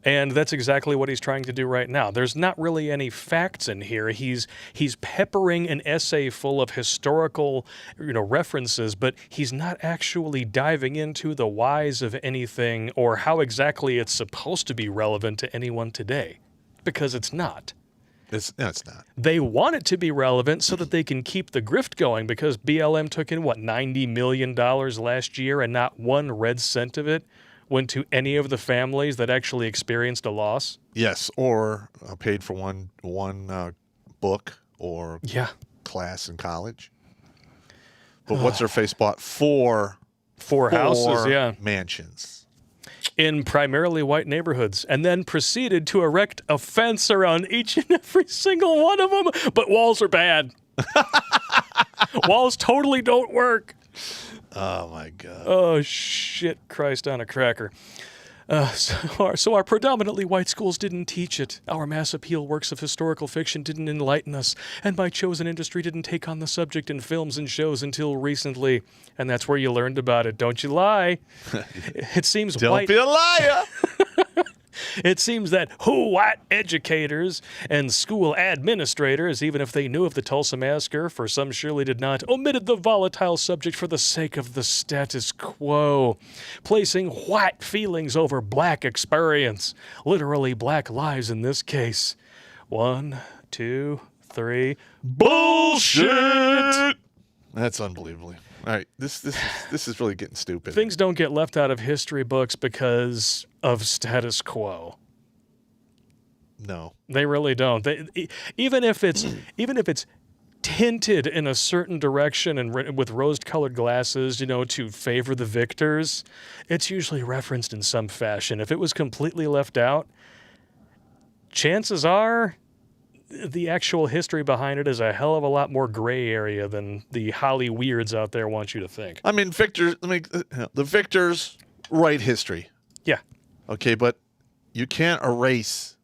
And that's exactly what he's trying to do right now. There's not really any facts in here. He's peppering an essay full of historical, references, but he's not actually diving into the whys of anything or how exactly it's supposed to be relevant to anyone today, because it's not. It's not. They want it to be relevant so that they can keep the grift going, because BLM took in, $90 million last year, and not one red cent of it went to any of the families that actually experienced a loss? Yes, or paid for one book or class in college. But what's her face bought four houses, mansions in primarily white neighborhoods, and then proceeded to erect a fence around each and every single one of them. But walls are bad. Walls totally don't work. Oh, my God. Oh, shit, Christ on a cracker. So our predominantly white schools didn't teach it. Our mass appeal works of historical fiction didn't enlighten us. And my chosen industry didn't take on the subject in films and shows until recently. And that's where you learned about it. Don't you lie. It seems Don't be a liar. It seems that white educators and school administrators, even if they knew of the Tulsa Massacre, for some surely did not, omitted the volatile subject for the sake of the status quo, placing white feelings over black experience, literally black lives in this case. 1, 2, 3, bullshit! That's unbelievable. All right, this is really getting stupid. Things don't get left out of history books because of status quo. No, they really don't. Even if it's tinted in a certain direction and with rose-colored glasses, to favor the victors, it's usually referenced in some fashion. If it was completely left out, chances are the actual history behind it is a hell of a lot more gray area than the Holly weirds out there want you to think. I mean, the victors write history. Yeah. Okay, but you can't erase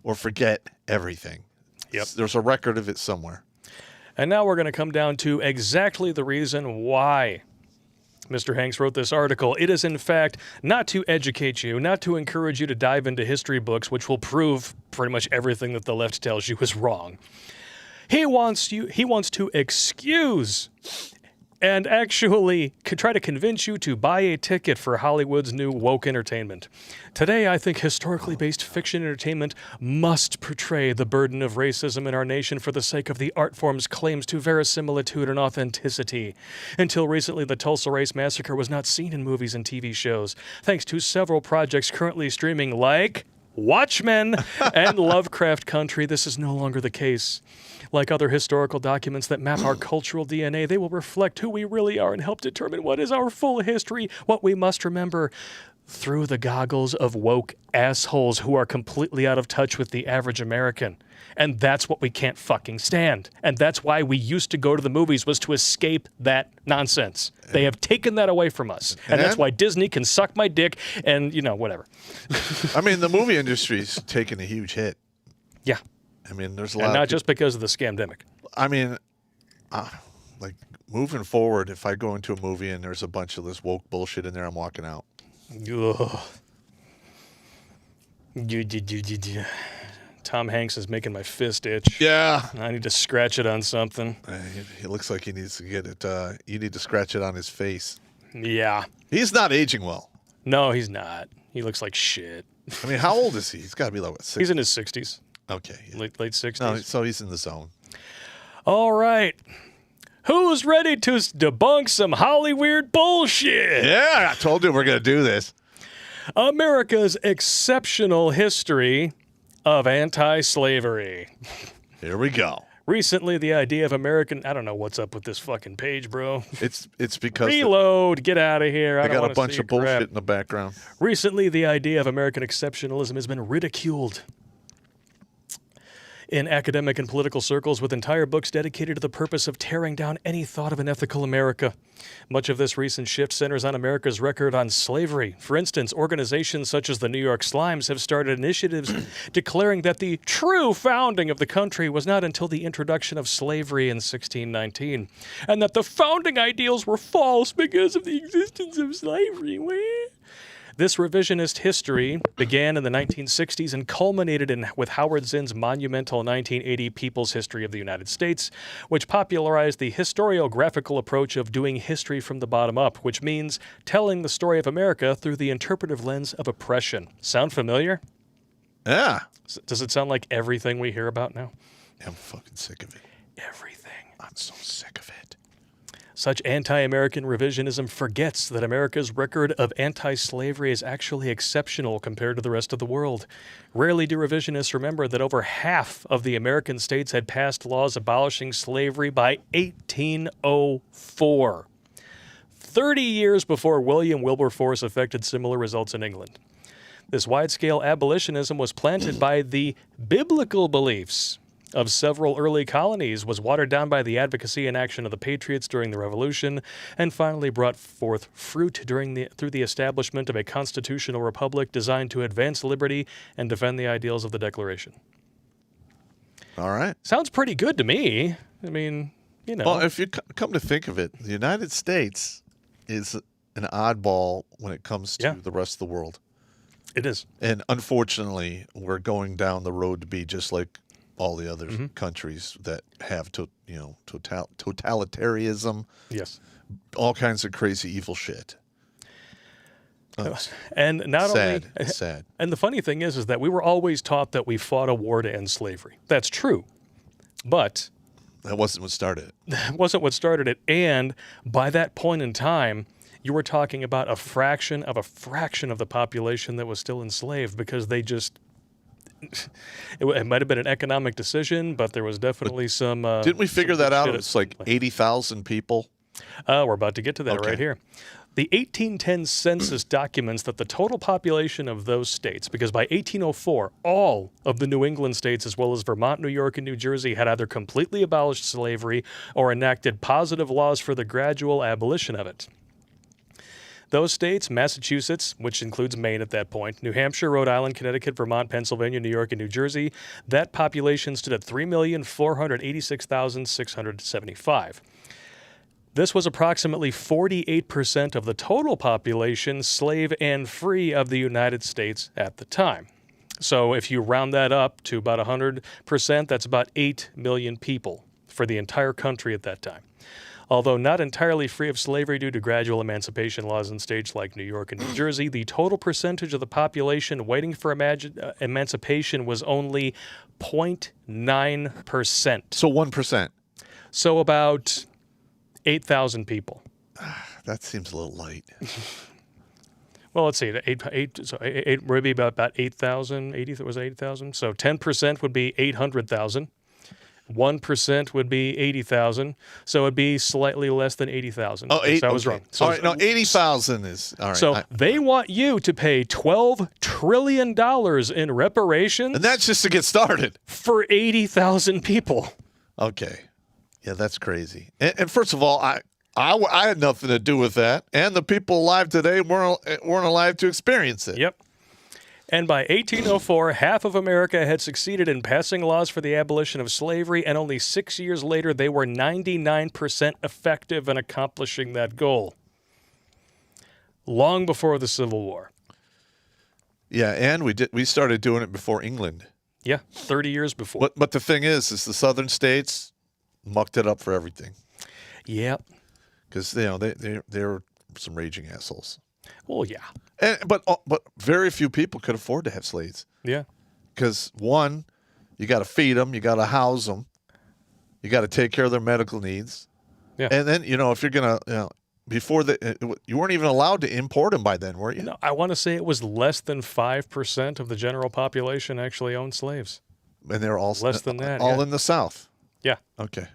or forget everything. Yep. There's a record of it somewhere. And now we're going to come down to exactly the reason why Mr. Hanks wrote this article. It is, in fact, not to educate you, not to encourage you to dive into history books, which will prove pretty much everything that the left tells you is wrong. He wants to excuse and actually try to convince you to buy a ticket for Hollywood's new woke entertainment. Today, I think historically based fiction entertainment must portray the burden of racism in our nation for the sake of the art form's claims to verisimilitude and authenticity. Until recently, the Tulsa Race Massacre was not seen in movies and TV shows, thanks to several projects currently streaming like Watchmen and Lovecraft Country. This is no longer the case. Like other historical documents that map our cultural DNA, they will reflect who we really are and help determine what is our full history, what we must remember, through the goggles of woke assholes who are completely out of touch with the average American. And that's what we can't fucking stand. And that's why we used to go to the movies, was to escape that nonsense. They have taken that away from us. And that's why Disney can suck my dick and, whatever. I mean, the movie industry's taken a huge hit. Yeah. I mean, there's a lot and of not just because of the scamdemic. I mean, like, moving forward, if I go into a movie and there's a bunch of this woke bullshit in there, I'm walking out. Ugh. Tom Hanks is making my fist itch. Yeah. I need to scratch it on something. He looks like he needs to get it. You need to scratch it on his face. Yeah. He's not aging well. No, he's not. He looks like shit. I mean, how old is he? He's got to be like, what, 60? He's in his 60s. Okay. Yeah. Late 60s. No, so he's in the zone. All right. Who's ready to debunk some Hollyweird bullshit? Yeah, I told you we're going to do this. America's exceptional history of anti-slavery. Here we go. Recently, the idea of American... I don't know what's up with this fucking page, bro. It's because... Reload. Get out of here. I got a bunch of bullshit in the background. Recently, the idea of American exceptionalism has been ridiculed. in academic and political circles with entire books dedicated to the purpose of tearing down any thought of an ethical America. Much of this recent shift centers on America's record on slavery. For instance, organizations such as the New York Slimes have started initiatives declaring that the true founding of the country was not until the introduction of slavery in 1619, and that the founding ideals were false because of the existence of slavery. This revisionist history began in the 1960s and culminated with Howard Zinn's monumental 1980 People's History of the United States, which popularized the historiographical approach of doing history from the bottom up, which means telling the story of America through the interpretive lens of oppression. Sound familiar? Yeah. Does it sound like everything we hear about now? I'm fucking sick of it. Everything. I'm so sick of it. Such anti-American revisionism forgets that America's record of anti-slavery is actually exceptional compared to the rest of the world. Rarely do revisionists remember that over half of the American states had passed laws abolishing slavery by 1804. 30 years before William Wilberforce effected similar results in England. This wide-scale abolitionism was planted by the biblical beliefs of several early colonies, was watered down by the advocacy and action of the Patriots during the Revolution, and finally brought forth fruit through the establishment of a constitutional republic designed to advance liberty and defend the ideals of the Declaration. All right. Sounds pretty good to me. I mean, you know. Well, if you come to think of it, the United States is an oddball when it comes to the rest of the world. It is. And unfortunately, we're going down the road to be just like all the other countries that have totalitarianism. Yes. All kinds of crazy evil shit. And not sad. only Sad. And the funny thing is that we were always taught that we fought a war to end slavery. That's true. But that wasn't what started it. That wasn't what started it. And by that point in time, you were talking about a fraction of the population that was still enslaved because they just it might have been an economic decision, but there was definitely some. Didn't we figure that out? It's like 80,000 people. We're about to get to that right here. The 1810 census documents that the total population of those states, because by 1804, all of the New England states, as well as Vermont, New York, and New Jersey, had either completely abolished slavery or enacted positive laws for the gradual abolition of it. Those states, Massachusetts, which includes Maine at that point, New Hampshire, Rhode Island, Connecticut, Vermont, Pennsylvania, New York, and New Jersey, that population stood at 3,486,675. This was approximately 48% of the total population, slave and free, of the United States at the time. So if you round that up to about 100%, that's about 8 million people for the entire country at that time. Although not entirely free of slavery due to gradual emancipation laws in states like New York and New Jersey, the total percentage of the population waiting for emancipation was only 0.9%. So 1%. So about 8,000 people. That seems a little light. Well, let's see. Eight would be about 8,000. 80 was 8,000. So 10% would be 800,000. 1% would be 80,000, so it'd be slightly less than 80,000. Oh, so I was wrong. So, all right, no, 80,000 is all right. So they want you to pay $12 trillion in reparations, and that's just to get started for 80,000 people. Okay, yeah, that's crazy. And first of all, I had nothing to do with that, and the people alive today weren't alive to experience it. Yep. And by 1804, half of America had succeeded in passing laws for the abolition of slavery, and only 6 years later, they were 99% effective in accomplishing that goal. Long before the Civil War. Yeah, and we started doing it before England. Yeah, 30 years before. But the thing is the southern states mucked it up for everything. Yep. Because they're some raging assholes. Well, yeah. But very few people could afford to have slaves. Yeah. Because one, you got to feed them, you got to house them, you got to take care of their medical needs. Yeah. And then if you're gonna, before you weren't even allowed to import them by then, were you? No, I want to say it was less than 5% of the general population actually owned slaves. And they're all less than that. All in the South. Yeah. Okay.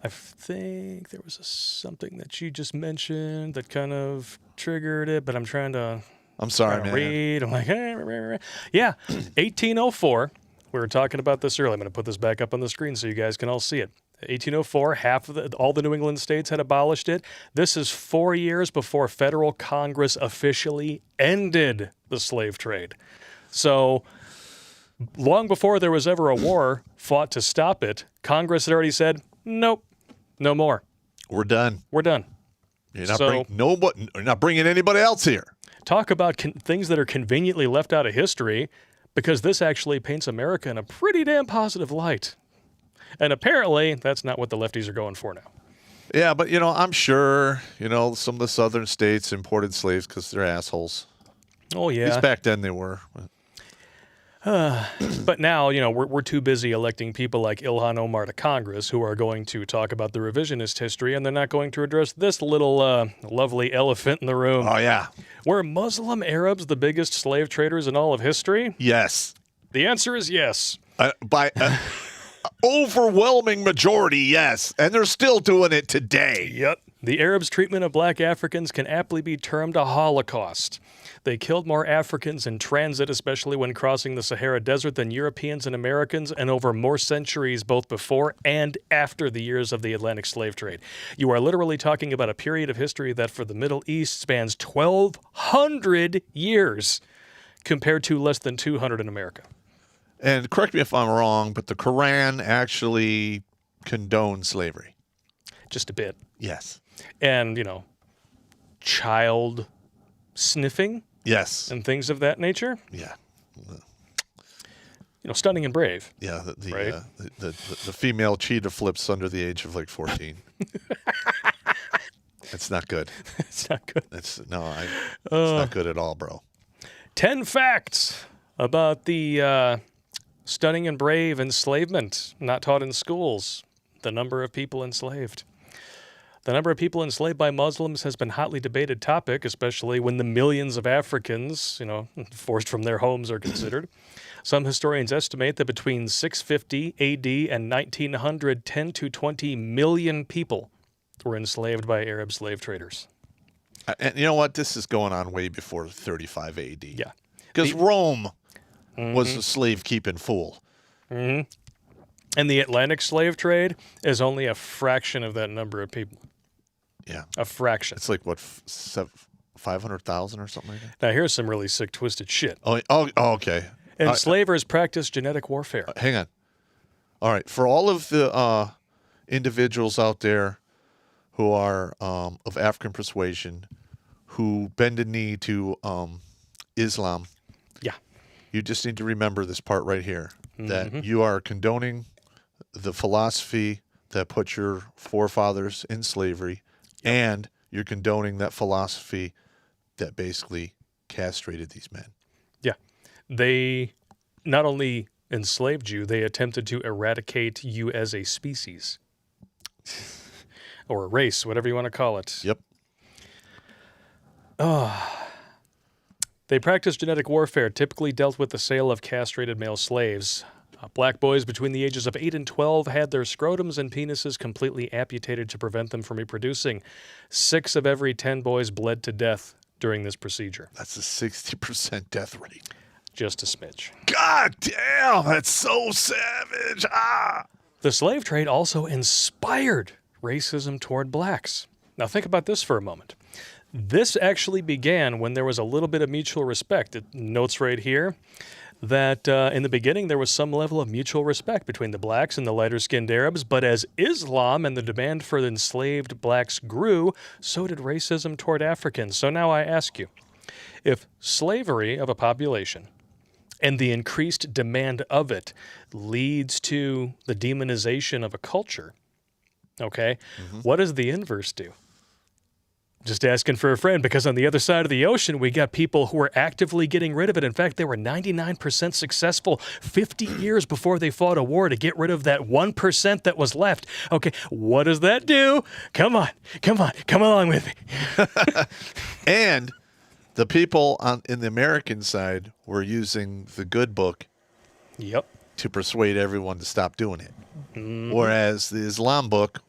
I think there was something that you just mentioned that kind of triggered it, but I'm trying to. I'm sorry, man. Read. I'm like, yeah, 1804. We were talking about this earlier. I'm going to put this back up on the screen so you guys can all see it. 1804, all the New England states had abolished it. This is 4 years before federal Congress officially ended the slave trade. So long before there was ever a war fought to stop it, Congress had already said, nope, no more. We're done. We're done. You're not bringing anybody else here. Talk about things that are conveniently left out of history, because this actually paints America in a pretty damn positive light. And apparently, that's not what the lefties are going for now. Yeah, but, I'm sure, some of the southern states imported slaves because they're assholes. Oh, yeah. At least back then they were. But now, we're too busy electing people like Ilhan Omar to Congress who are going to talk about the revisionist history, and they're not going to address this little lovely elephant in the room. Oh, yeah. Were Muslim Arabs the biggest slave traders in all of history? Yes. The answer is yes. By overwhelming majority, yes. And they're still doing it today. Yep. The Arabs' treatment of black Africans can aptly be termed a Holocaust. They killed more Africans in transit, especially when crossing the Sahara Desert, than Europeans and Americans, and over more centuries both before and after the years of the Atlantic slave trade. You are literally talking about a period of history that for the Middle East spans 1,200 years compared to less than 200 in America. And correct me if I'm wrong, but the Quran actually condones slavery. Just a bit. Yes. And, child sniffing. Yes. And things of that nature. Yeah. Stunning and brave. Yeah. Right? The female cheetah flips under the age of 14. It's not good. It's not good. It's not good at all, bro. 10 facts about the stunning and brave enslavement not taught in schools. The number of people enslaved. The number of people enslaved by Muslims has been a hotly debated topic, especially when the millions of Africans, forced from their homes are considered. Some historians estimate that between 650 AD and 1900, 10 to 20 million people were enslaved by Arab slave traders. And you know what? This is going on way before 35 AD. Yeah. Because Rome was a slave-keeping fool. Mm-hmm. And the Atlantic slave trade is only a fraction of that number of people. Yeah. A fraction. It's like, what, 500,000 or something like that? Now, here's some really sick, twisted shit. Oh okay. Enslavers practice genetic warfare. Hang on. All right. For all of the individuals out there who are of African persuasion, who bend a knee to Islam, yeah, you just need to remember this part right here, that you are condoning the philosophy that put your forefathers in slavery, and you're condoning that philosophy that basically castrated these men. Yeah. They not only enslaved you, they attempted to eradicate you as a species. Or a race, whatever you want to call it. Yep. They practiced genetic warfare, typically dealt with the sale of castrated male slaves. Black boys between the ages of 8 and 12 had their scrotums and penises completely amputated to prevent them from reproducing. 6 of every 10 boys bled to death during this procedure. That's a 60% death rate. Just a smidge. God damn, that's so savage. The slave trade also inspired racism toward blacks. Now think about this for a moment. This actually began when there was a little bit of mutual respect. It notes right here that in the beginning there was some level of mutual respect between the blacks and the lighter-skinned Arabs, but as Islam and the demand for the enslaved blacks grew, so did racism toward Africans. So now I ask you, if slavery of a population and the increased demand of it leads to the demonization of a culture, okay, what does the inverse do? Just asking for a friend, because on the other side of the ocean, we got people who are actively getting rid of it. In fact, they were 99% successful 50 years before they fought a war to get rid of that 1% that was left. Okay, what does that do? Come on, come along with me. And the people in the American side were using the good book to persuade everyone to stop doing it. Whereas the Islam book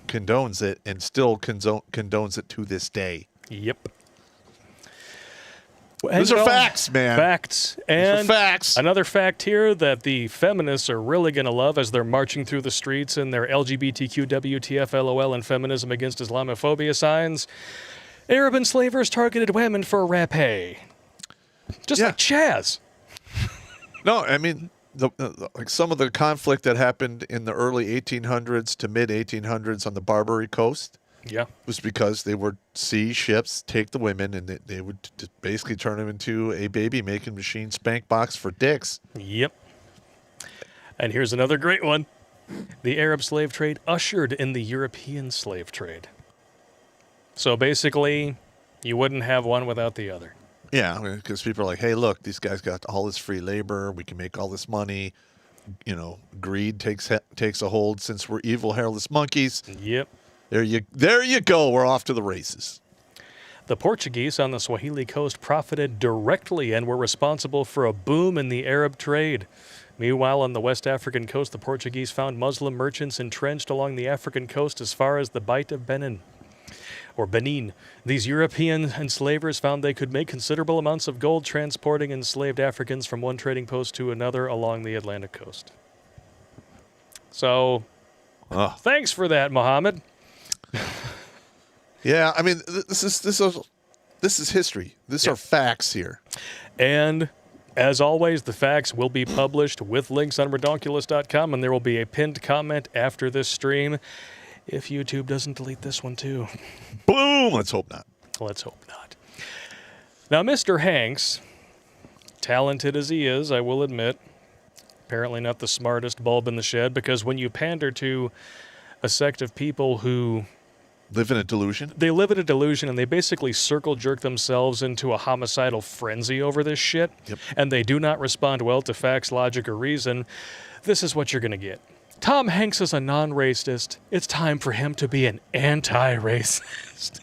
condones it and still condones it to this day. Yep. Those are facts, man. Facts. And facts. Another fact here that the feminists are really going to love as they're marching through the streets in their LGBTQ, WTF, LOL, and feminism against Islamophobia signs. Arab enslavers targeted women for rapé. Just like Chaz. No, I mean, like some of the conflict that happened in the early 1800s to mid 1800s on the Barbary Coast. Yeah. Was because they would see ships take the women and they would basically turn them into a baby-making machine spank box for dicks. Yep. And here's another great one. The Arab slave trade ushered in the European slave trade. So basically, you wouldn't have one without the other. Yeah, because people are like, hey, look, these guys got all this free labor. We can make all this money. You know, greed takes a hold since we're evil, hairless monkeys. Yep. There you go. We're off to the races. The Portuguese on the Swahili coast profited directly and were responsible for a boom in the Arab trade. Meanwhile, on the West African coast, the Portuguese found Muslim merchants entrenched along the African coast as far as the Bight of Benin. These European enslavers found they could make considerable amounts of gold transporting enslaved Africans from one trading post to another along the Atlantic coast. So, thanks for that, Mohammed. Yeah, I mean, this is history. These are facts here. And as always, the facts will be published with links on redonkulous.com, and there will be a pinned comment after this stream if YouTube doesn't delete this one too. Boom! Let's hope not. Let's hope not. Now, Mr. Hanks, talented as he is, I will admit, apparently not the smartest bulb in the shed, because when you pander to a sect of people who live in a delusion. They live in a delusion, and they basically circle jerk themselves into a homicidal frenzy over this shit. Yep. And they do not respond well to facts, logic, or reason. This is what you're going to get. Tom Hanks is a non-racist. It's time for him to be an anti-racist.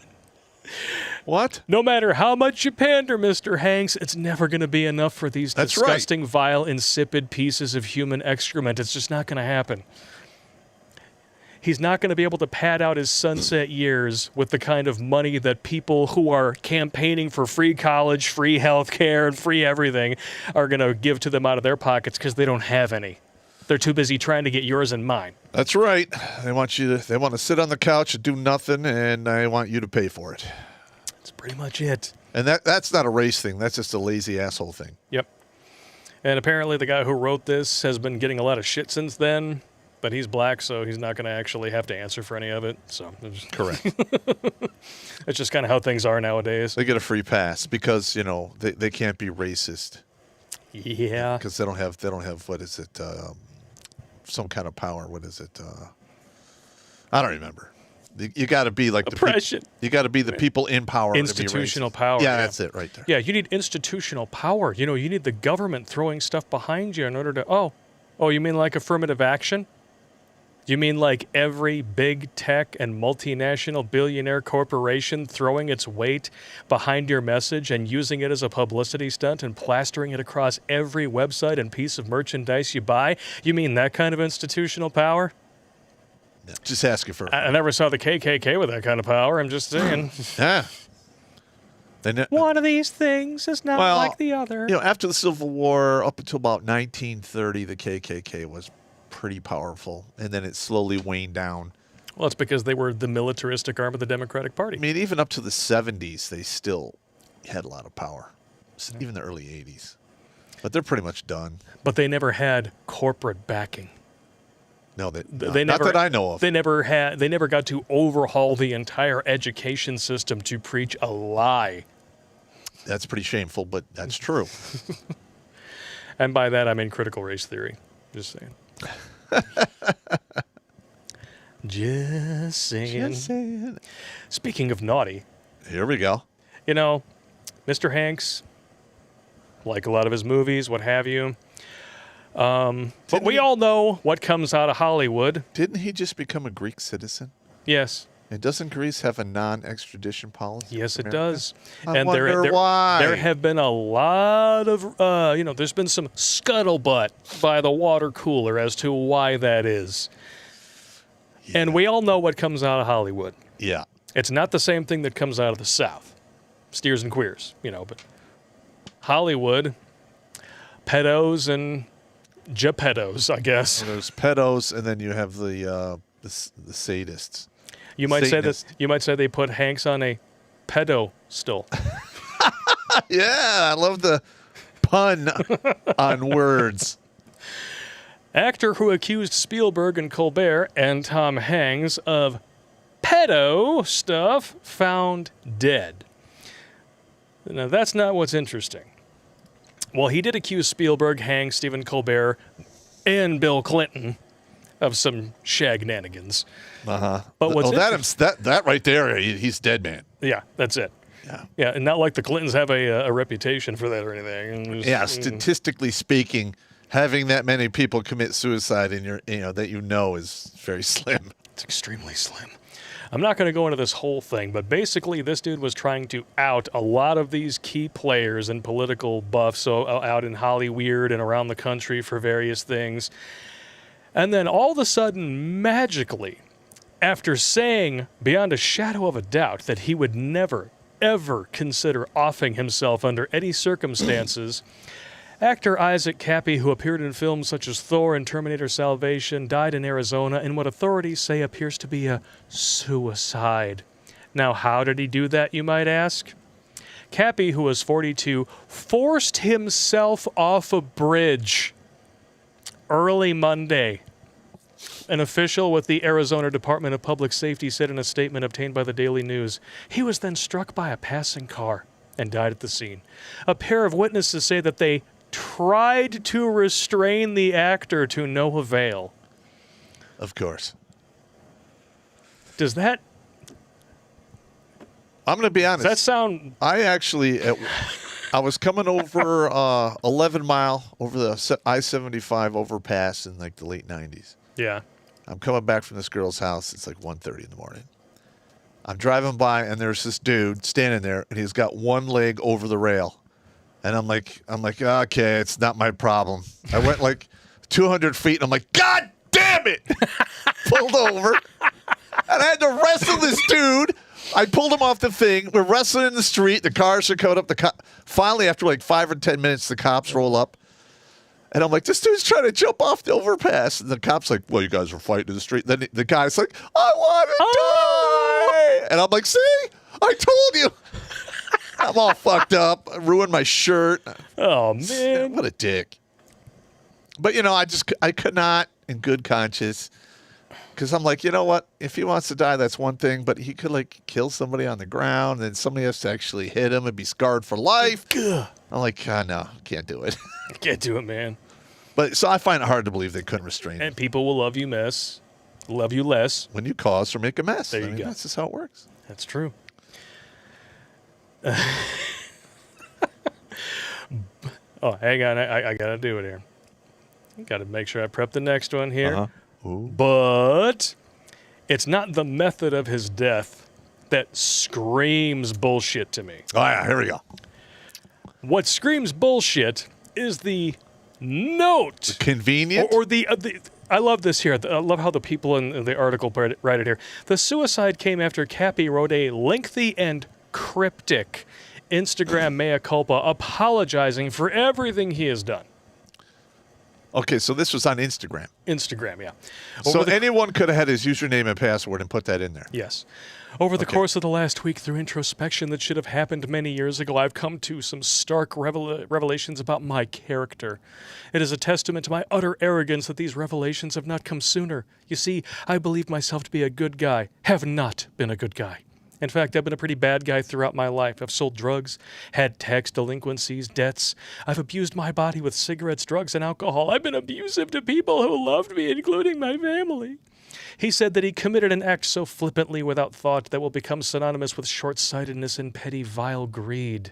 What? No matter how much you pander, Mr. Hanks, it's never going to be enough for these disgusting, vile, insipid pieces of human excrement. It's just not going to happen. He's not going to be able to pad out his sunset years with the kind of money that people who are campaigning for free college, free health care, and free everything are going to give to them out of their pockets because they don't have any. They're too busy trying to get yours and mine. That's right. They want to sit on the couch and do nothing, and they want you to pay for it. That's pretty much it. And that's not a race thing. That's just a lazy asshole thing. Yep. And apparently the guy who wrote this has been getting a lot of shit since then. But he's black, so he's not going to actually have to answer for any of it. So correct. It's just kind of how things are nowadays. They get a free pass because they can't be racist. Yeah. Because they don't have what is it? Some kind of power. What is it? I don't remember. You got to be like oppression. You got to be the people in power. Institutional power. Yeah, that's it right there. Yeah, you need institutional power. You need the government throwing stuff behind you in order to. Oh, you mean like affirmative action? You mean like every big tech and multinational billionaire corporation throwing its weight behind your message and using it as a publicity stunt and plastering it across every website and piece of merchandise you buy? You mean that kind of institutional power? Yeah, just asking for. I never saw the KKK with that kind of power. I'm just saying. Yeah. One of these things is not like the other. After the Civil War, up until about 1930, the KKK was pretty powerful, and then it slowly waned down. Well, it's because they were the militaristic arm of the Democratic Party. I mean, even up to the 70s, they still had a lot of power, even the early 80s. But they're pretty much done. But they never had corporate backing. No, not never, that I know of. They never got to overhaul the entire education system to preach a lie. That's pretty shameful, but that's true. And by that, I mean critical race theory. Just saying. Just saying. Speaking of naughty. Here we go. Mr. Hanks, like a lot of his movies, what have you. But we all know what comes out of Hollywood. Didn't he just become a Greek citizen? Yes. And doesn't Greece have a non-extradition policy? Yes, it does. I wonder why. There have been a lot of, there's been some scuttlebutt by the water cooler as to why that is. Yeah. And we all know what comes out of Hollywood. Yeah. It's not the same thing that comes out of the South. Steers and queers, but Hollywood, pedos and Gepedos, I guess. So there's pedos, and then you have the sadists. You might Satanists. say that. You might say they put Hanks on a pedo stool. Yeah, I love the pun on words. Actor who accused Spielberg and Colbert and Tom Hanks of pedo stuff found dead. Now, that's not what's interesting. Well, he did accuse Spielberg, Hanks, Stephen Colbert, and Bill Clinton of some shagnanigans. Uh-huh. But what's that right there, he's dead man. Yeah, that's it. Yeah, and not like the Clintons have a reputation for that or anything. Yeah, statistically speaking, having that many people commit suicide in your, that is very slim. It's extremely slim. I'm not going to go into this whole thing, but basically this dude was trying to out a lot of these key players and political buffs out in Hollywood and around the country for various things. And then all of a sudden, magically, after saying beyond a shadow of a doubt that he would never, ever consider offing himself under any circumstances, actor Isaac Cappy, who appeared in films such as Thor and Terminator Salvation, died in Arizona in what authorities say appears to be a suicide. Now, how did he do that, you might ask? Cappy, who was 42, forced himself off a bridge early Monday. An official with the Arizona Department of Public Safety said in a statement obtained by the Daily News, he was then struck by a passing car and died at the scene. A pair of witnesses say that they tried to restrain the actor to no avail. Of course. Does that... I'm going to be honest. Does that sound... I was coming over 11 Mile over the I-75 overpass in like the late 90s. Yeah. I'm coming back from this girl's house. It's like 1:30 in the morning. I'm driving by, and there's this dude standing there, and he's got one leg over the rail. And I'm like, okay, it's not my problem. I went like 200 feet, and I'm like, God damn it! Pulled over, and I had to wrestle this dude. I pulled him off the thing. We're wrestling in the street. The cars are coming up. Finally, after like 5 or 10 minutes, the cops roll up. And I'm like, this dude's trying to jump off the overpass. And the cop's like, well, you guys were fighting in the street. Then the guy's like, I want to die. And I'm like, see? I told you. I'm all fucked up. I ruined my shirt. Oh, man. What a dick. But, I could not, in good conscience, because I'm like, you know what? If he wants to die, that's one thing. But he could, kill somebody on the ground, and then somebody has to actually hit him and be scarred for life. I'm like, no, can't do it. Can't do it, man. But so I find it hard to believe they couldn't restrain him. And people will love you less. When you cause or make a mess. There you go. That's just how it works. That's true. Oh, hang on. I got to do it here. Got to make sure I prep the next one here. Uh-huh. Ooh. But it's not the method of his death that screams bullshit to me. Oh, yeah, here we go. What screams bullshit is the note. Convenient? Or the I love this here. I love how the people in the article write it here. The suicide came after Cappy wrote a lengthy and cryptic Instagram mea culpa apologizing for everything he has done. Okay, so this was on Instagram. Instagram, yeah. So anyone could have had his username and password and put that in there. Yes. Over the course of the last week, through introspection that should have happened many years ago, I've come to some stark revelations about my character. It is a testament to my utter arrogance that these revelations have not come sooner. You see, I believe myself to be a good guy, have not been a good guy. In fact, I've been a pretty bad guy throughout my life. I've sold drugs, had tax delinquencies, debts. I've abused my body with cigarettes, drugs, and alcohol. I've been abusive to people who loved me, including my family. He said that he committed an act so flippantly without thought that will become synonymous with short-sightedness and petty, vile greed.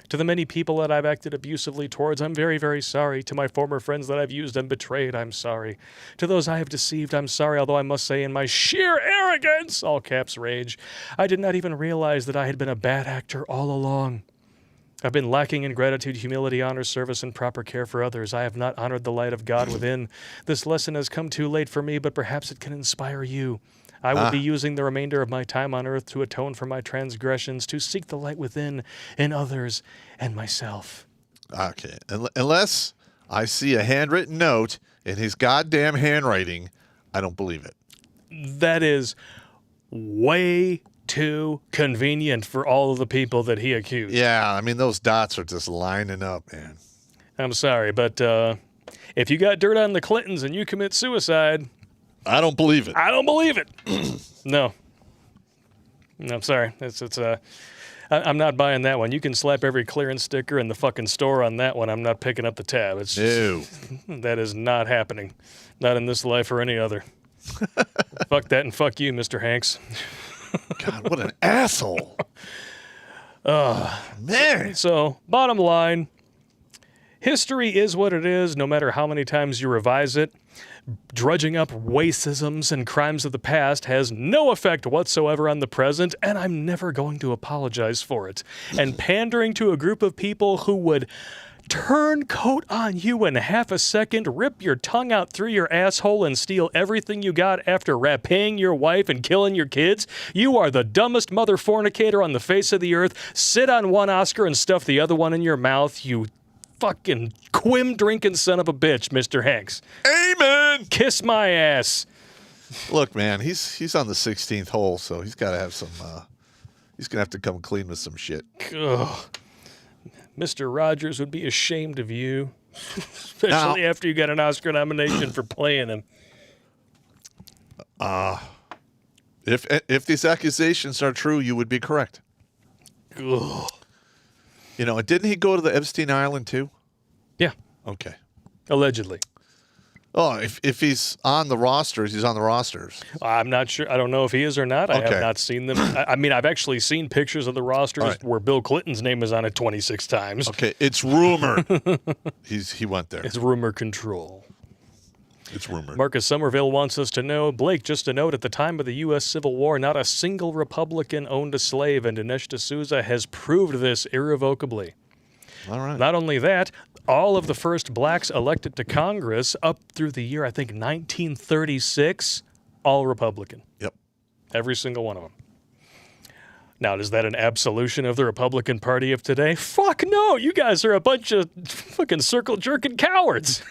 To the many people that I've acted abusively towards, I'm very, very sorry. To my former friends that I've used and betrayed, I'm sorry. To those I have deceived, I'm sorry, although I must say in my sheer arrogance, all caps rage, I did not even realize that I had been a bad actor all along. I've been lacking in gratitude, humility, honor, service, and proper care for others. I have not honored the light of God within. This lesson has come too late for me, but perhaps it can inspire you. I will be using the remainder of my time on earth to atone for my transgressions, to seek the light within in others and myself. Okay. Unless I see a handwritten note in his goddamn handwriting, I don't believe it. That is way too convenient for all of the people that he accused. Yeah, I mean, those dots are just lining up, man. I'm sorry, but if you got dirt on the Clintons and you commit suicide... I don't believe it. I don't believe it. No, I'm sorry. I'm not buying that one. You can slap every clearance sticker in the fucking store on that one. I'm not picking up the tab. It's just, that is not happening. Not in this life or any other. Fuck that and fuck you, Mr. Hanks. God, what an asshole. Man. So, bottom line, history is what it is, no matter how many times you revise it. Drudging up racisms and crimes of the past has no effect whatsoever on the present, and I'm never going to apologize for it. And pandering to a group of people who would turncoat on you in half a second, rip your tongue out through your asshole, and steal everything you got after raping your wife and killing your kids, you are the dumbest mother fornicator on the face of the earth. Sit on one Oscar and stuff the other one in your mouth, you fucking quim-drinking son of a bitch, Mr. Hanks. Amen. Kiss my ass. Look, man, he's on the 16th hole, so he's got to have some. He's gonna have to come clean with some shit. Ugh. Mr. Rogers would be ashamed of you, especially after you got an Oscar nomination for playing him. If these accusations are true, you would be correct. Ugh. You know, didn't he go to the Epstein Island too? Yeah, Okay. allegedly. Oh, if he's on the rosters, he's on the rosters. I'm not sure. I don't know if he is or not. I Okay. have not seen them. I mean, I've actually seen pictures of the rosters All right. where Bill Clinton's name is on it 26 times. Okay, it's rumored. He went there. It's rumor control. It's rumored. Marcus Somerville wants us to know, Blake, just a note, at the time of the U.S. Civil War, not a single Republican owned a slave, and Dinesh D'Souza has proved this irrevocably. All right. Not only that, all of the first blacks elected to Congress up through the year, I think, 1936, all Republican. Yep. Every single one of them. Now, is that an absolution of the Republican Party of today? Fuck no! You guys are a bunch of fucking circle-jerking cowards.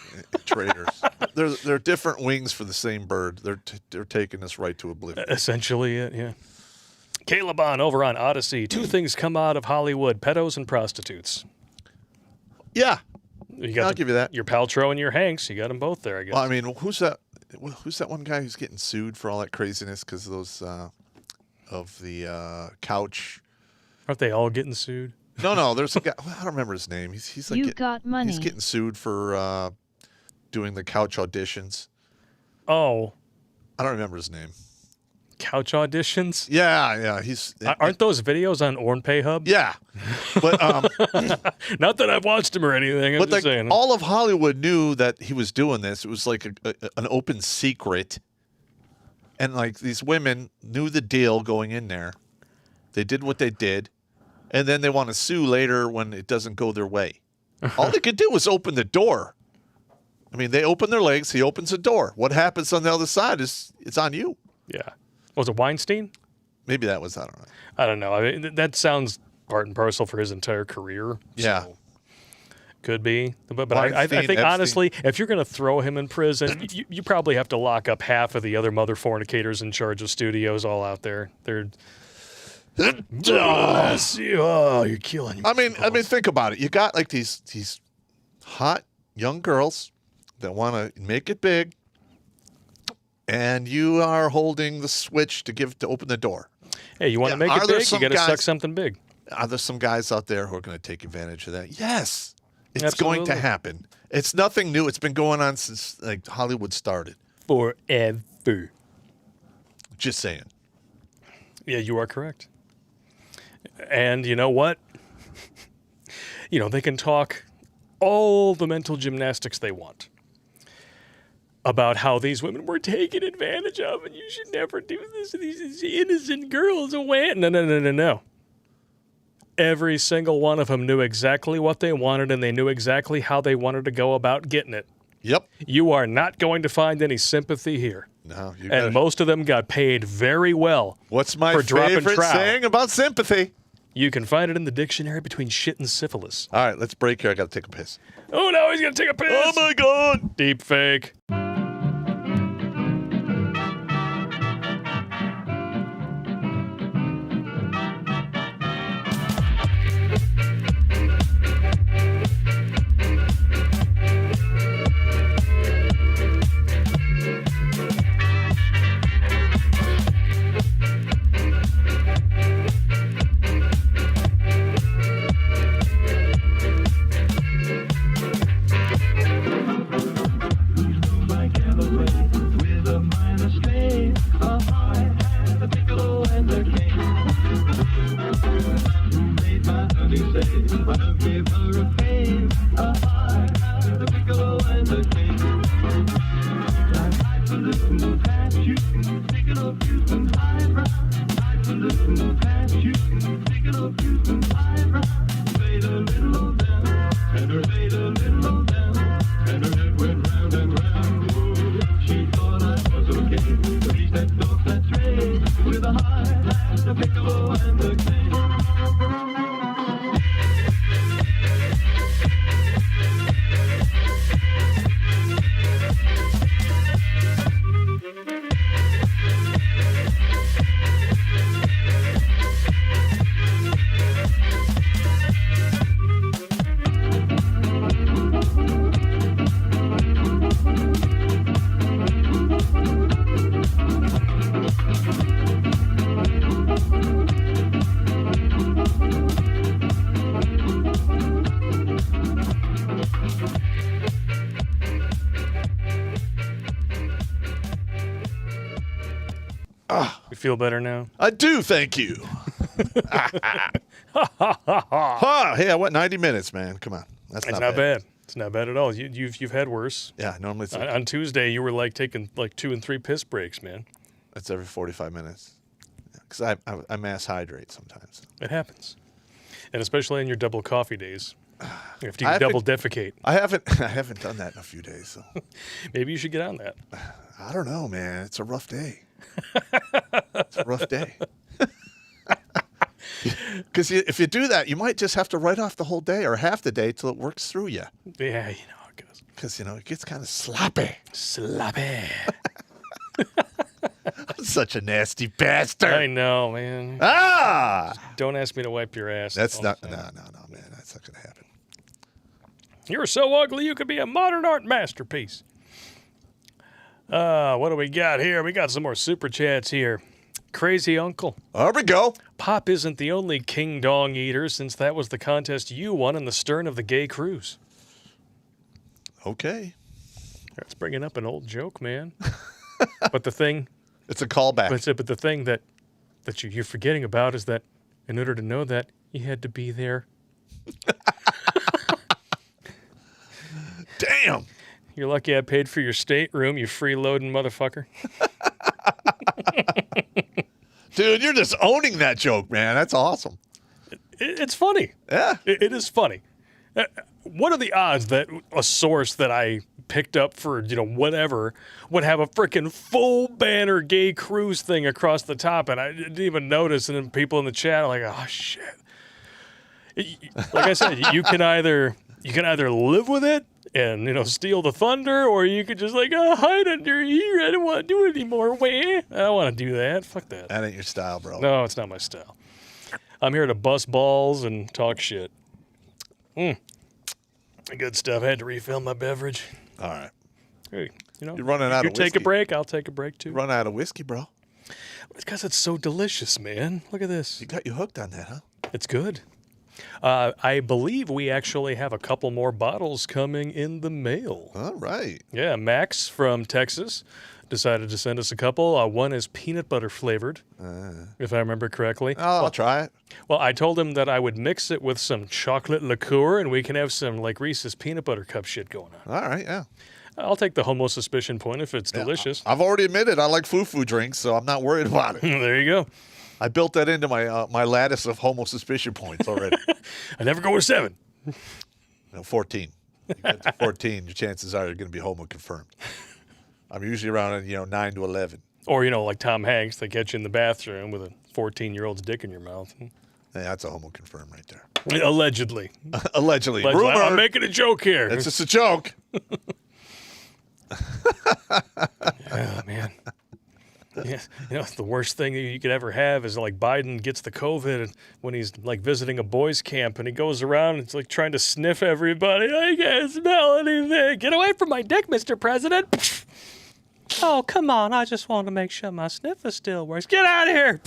Traitors. They're different wings for the same bird. They're taking us right to oblivion. Essentially it, yeah. Caleb on over on Odyssey. Two things come out of Hollywood, pedos and prostitutes. Yeah. You got I'll give you that. Your Paltrow and your Hanks. You got them both there, I guess. Well, I mean, who's that? Who's that one guy who's getting sued for all that craziness because of those of the couch? Aren't they all getting sued? No. There's a guy. I don't remember his name. He's like got money. He's getting sued for doing the couch auditions. Oh, I don't remember his name. couch auditions? Yeah. Aren't those videos on OrnPay Hub? Yeah, but Not that I've watched them or anything. I'm but just like saying. all of Hollywood knew that he was doing this. It was like an open secret, and like these women knew the deal going in there. They did what they did, and then they want to sue later when it doesn't go their way. All they could do was open the door. I mean, they open their legs. He opens the door. What happens on the other side is it's on you. Yeah. Was it Weinstein? Maybe that was, I don't know. I don't know. I mean, that sounds part and parcel for his entire career. Yeah. So could be. But I think, Epstein. honestly, if you're going to throw him in prison, you probably have to lock up half of the other mother fornicators in charge of studios all out there. They're... Oh, you're killing me. I mean, think about it. You got like these hot young girls that want to make it big, and you are holding the switch to open the door. Hey, you want to make it big? You got to suck something big. Are there some guys out there who are going to take advantage of that? Yes, it's Absolutely. going to happen. It's nothing new. It's been going on since like Hollywood started. Forever. Just saying. Yeah, you are correct. And you know what? They can talk all the mental gymnastics they want about how these women were taken advantage of and you should never do this to these innocent girls. No. Every single one of them knew exactly what they wanted, and they knew exactly how they wanted to go about getting it. Yep. You are not going to find any sympathy here. No. And most of them got paid very well. What's my for dropping favorite trout. saying about sympathy? You can find it in the dictionary between shit and syphilis. All right, let's break here. I got to take a piss. Oh, no, he's going to take a piss. Oh, my God. Deep fake. You feel better now? I do, thank you. Hey, I went 90 minutes, man. Come on. That's It's not not bad. bad. It's not bad at all. You've had worse. Yeah, normally it's On Tuesday, you were like taking like 2 and 3 piss breaks, man. it's every 45 minutes. Because I mass hydrate sometimes. It happens. And especially in your double coffee days. After you I double defecate. I haven't done that in a few days, so Maybe you should get on that. I don't know, man. It's a rough day. It's a rough day. Because if you do that, you might just have to write off the whole day or half the day till it works through you. Yeah, you know how it goes. Because, it gets kind of sloppy. Sloppy. I'm such a nasty bastard. I know, man. Ah! Don't ask me to wipe your ass. That's all not, the no, time. man. That's not going to happen. You're so ugly you could be a modern art masterpiece. What do we got here? We got some more super chats here. Crazy Uncle. There we go. Pop isn't the only king dong eater, since that was the contest you won in the stern of the gay cruise. Okay. That's bringing up an old joke, man. But the thing, It's a callback. but the thing that you're forgetting about is that in order to know that, you had to be there. Damn. You're lucky I paid for your stateroom, you freeloading motherfucker. Dude, you're just owning that joke, man. That's awesome. It's funny. Yeah. It is funny. What are the odds that a source that I picked up for, whatever, would have a freaking full banner gay cruise thing across the top, and I didn't even notice, and then people in the chat are like, oh, shit. Like I said, you can either live with it and, steal the thunder, or you could just hide under here. I don't want to do it anymore. I don't want to do that. Fuck that. That ain't your style, bro. No, it's not my style. I'm here to bust balls and talk shit. Good stuff. I had to refill my beverage. All right. Hey, You're running out you of take a whiskey. break, I'll take a break too. Run out of whiskey, bro. It's because it's so delicious, man. Look at this. You got you hooked on that, huh? It's good. I believe we actually have a couple more bottles coming in the mail. All right. Yeah, Max from Texas decided to send us a couple. One is peanut butter flavored, if I remember correctly. I'll try it. Well, I told him that I would mix it with some chocolate liqueur, and we can have some Reese's peanut butter cup shit going on. All right, yeah. I'll take the homo suspicion point if it's delicious. I've already admitted I like foo-foo drinks, so I'm not worried about it. There you go. I built that into my my lattice of homo suspicion points already. I never go with 7. 14. You get to 14, your chances are you're going to be homo confirmed. I'm usually around 9 to 11. Or, like Tom Hanks, they get you in the bathroom with a 14-year-old's dick in your mouth. Hey, that's a homo confirmed right there. Allegedly. Allegedly. Allegedly. Rumor. I'm making a joke here. It's just a joke. Oh, man. Yeah, the worst thing that you could ever have is like Biden gets the COVID when he's like visiting a boys' camp and he goes around and it's like trying to sniff everybody. I can't smell anything. Get away from my dick, Mr. President. Oh, come on. I just want to make sure my sniffer still works. Get out of here.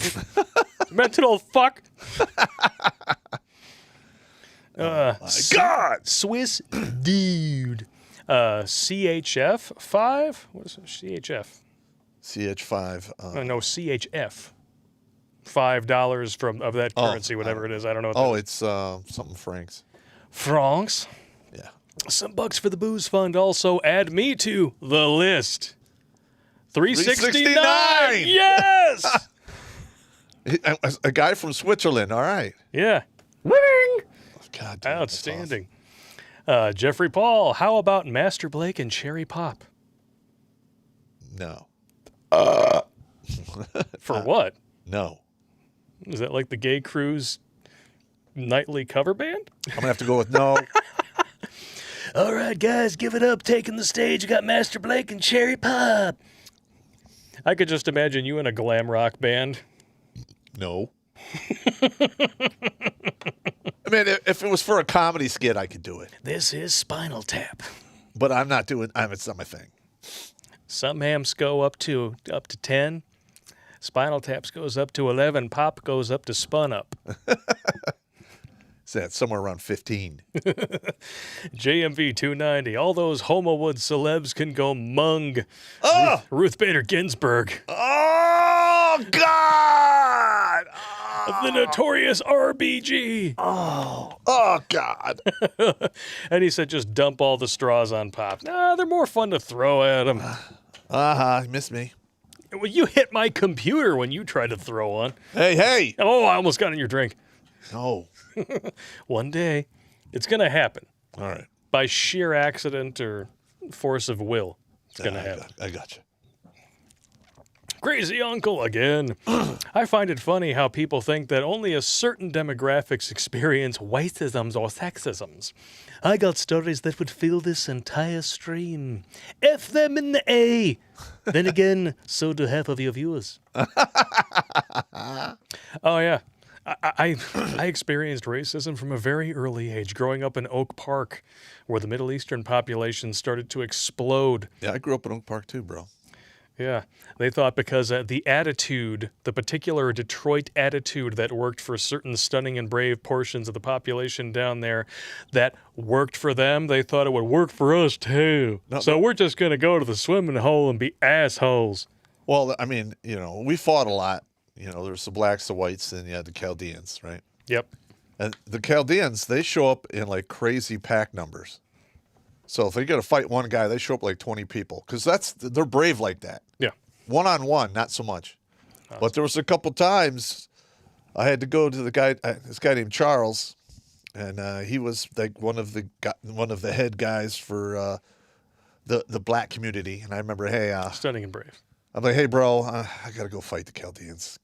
Mental old fuck. My God. Swiss dude. CHF 5? What is it? CHF? CH5. No, CHF. $5 of that currency, whatever it is. I don't know what that is. It's something Franks. Francs. Yeah. Some bucks for the booze fund. Also, add me to the list. 369. Yes. A guy from Switzerland. All right. Yeah. God damn, Outstanding. Jeffrey Paul, how about Master Blake and Cherry Pop? No. For what? No. Is that like the Gay Cruise nightly cover band? I'm going to have to go with no. All right, guys, give it up. Taking the stage, you got Master Blake and Cherry Pop. I could just imagine you in a glam rock band. No. I mean, if it was for a comedy skit, I could do it. This is Spinal Tap. But I'm not doing. It's not my thing. Some hams go up to 10. Spinal Taps goes up to 11. Pop goes up to Spun Up. So that's somewhere around 15. JMV 290. All those Homowood celebs can go mung. Oh! Ruth Bader Ginsburg. Oh, God! The notorious RBG. Oh, God. And he said just dump all the straws on Pop. Nah, they're more fun to throw at him. You missed me. Well, you hit my computer when you tried to throw one. Hey. Oh, I almost got in your drink. No. One day, it's going to happen. All right. By sheer accident or force of will. It's going to happen. I got you. Crazy uncle again. I find it funny how people think that only a certain demographics experience whiteisms or sexisms. I got stories that would fill this entire stream. F them in the A. Then again, so do half of your viewers. Oh, yeah. I experienced racism from a very early age, growing up in Oak Park, where the Middle Eastern population started to explode. Yeah, I grew up in Oak Park too, bro. Yeah, they thought because the attitude, the particular Detroit attitude that worked for certain stunning and brave portions of the population down there, that worked for them, they thought it would work for us too. So we're just going to go to the swimming hole and be assholes. Well, I mean, we fought a lot. There's the blacks, the whites, and you had the Chaldeans, right? Yep. And the Chaldeans, they show up in like crazy pack numbers. So if they got to fight one guy, they show up like 20 people because they're brave like that. Yeah. One-on-one, not so much. But there was a couple times I had to go to this guy named Charles, and he was like one of the head guys for the black community. And I remember, hey, Stunning and brave. I'm like, hey, bro, I got to go fight the Chaldeans.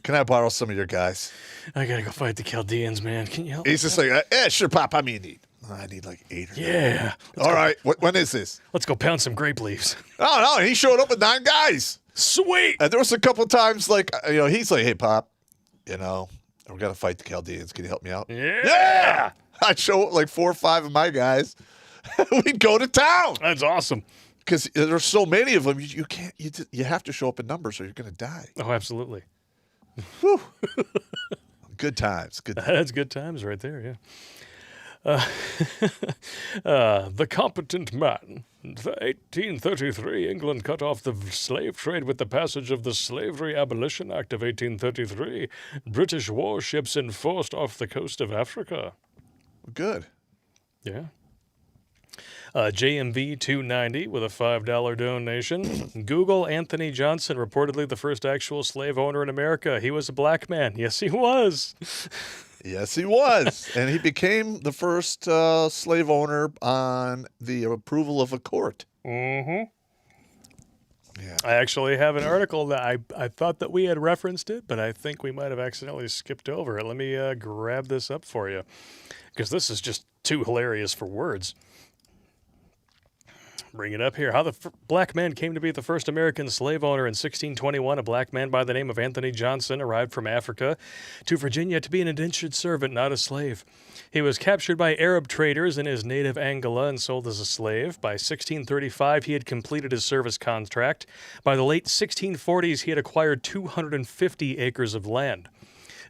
Can I borrow some of your guys? I got to go fight the Chaldeans, man. Can you help me? He's just like, yeah, sure, Pop. How many you need? I need like 8 or 9. Yeah. All right. When is this? Let's go pound some grape leaves. Oh, no. He showed up with 9 guys. Sweet. And there was a couple of times like, he's like, hey, Pop, we're going to fight the Chaldeans. Can you help me out? Yeah. I'd show up like 4 or 5 of my guys. We'd go to town. That's awesome. Because there's so many of them. You can't, you have to show up in numbers or you're going to die. Oh, absolutely. Whew. Good times. Good times. That's good times right there, yeah. The competent man. In 1833, England cut off the slave trade with the passage of the Slavery Abolition Act of 1833. British warships enforced off the coast of Africa. Good. Yeah. JMV 290 with a $5 donation. Google Anthony Johnson, reportedly the first actual slave owner in America. He was a black man. Yes, he was. Yes, he was. And he became the first slave owner on the approval of a court. Mm-hmm. Yeah. I actually have an article that I thought that we had referenced it, but I think we might have accidentally skipped over it. Let me grab this up for you, because this is just too hilarious for words. Bring it up here. How the black man came to be the first American slave owner in 1621. A black man by the name of Anthony Johnson arrived from Africa to Virginia to be an indentured servant, not a slave. He was captured by Arab traders in his native Angola and sold as a slave. By 1635, he had completed his service contract. By the late 1640s, he had acquired 250 acres of land.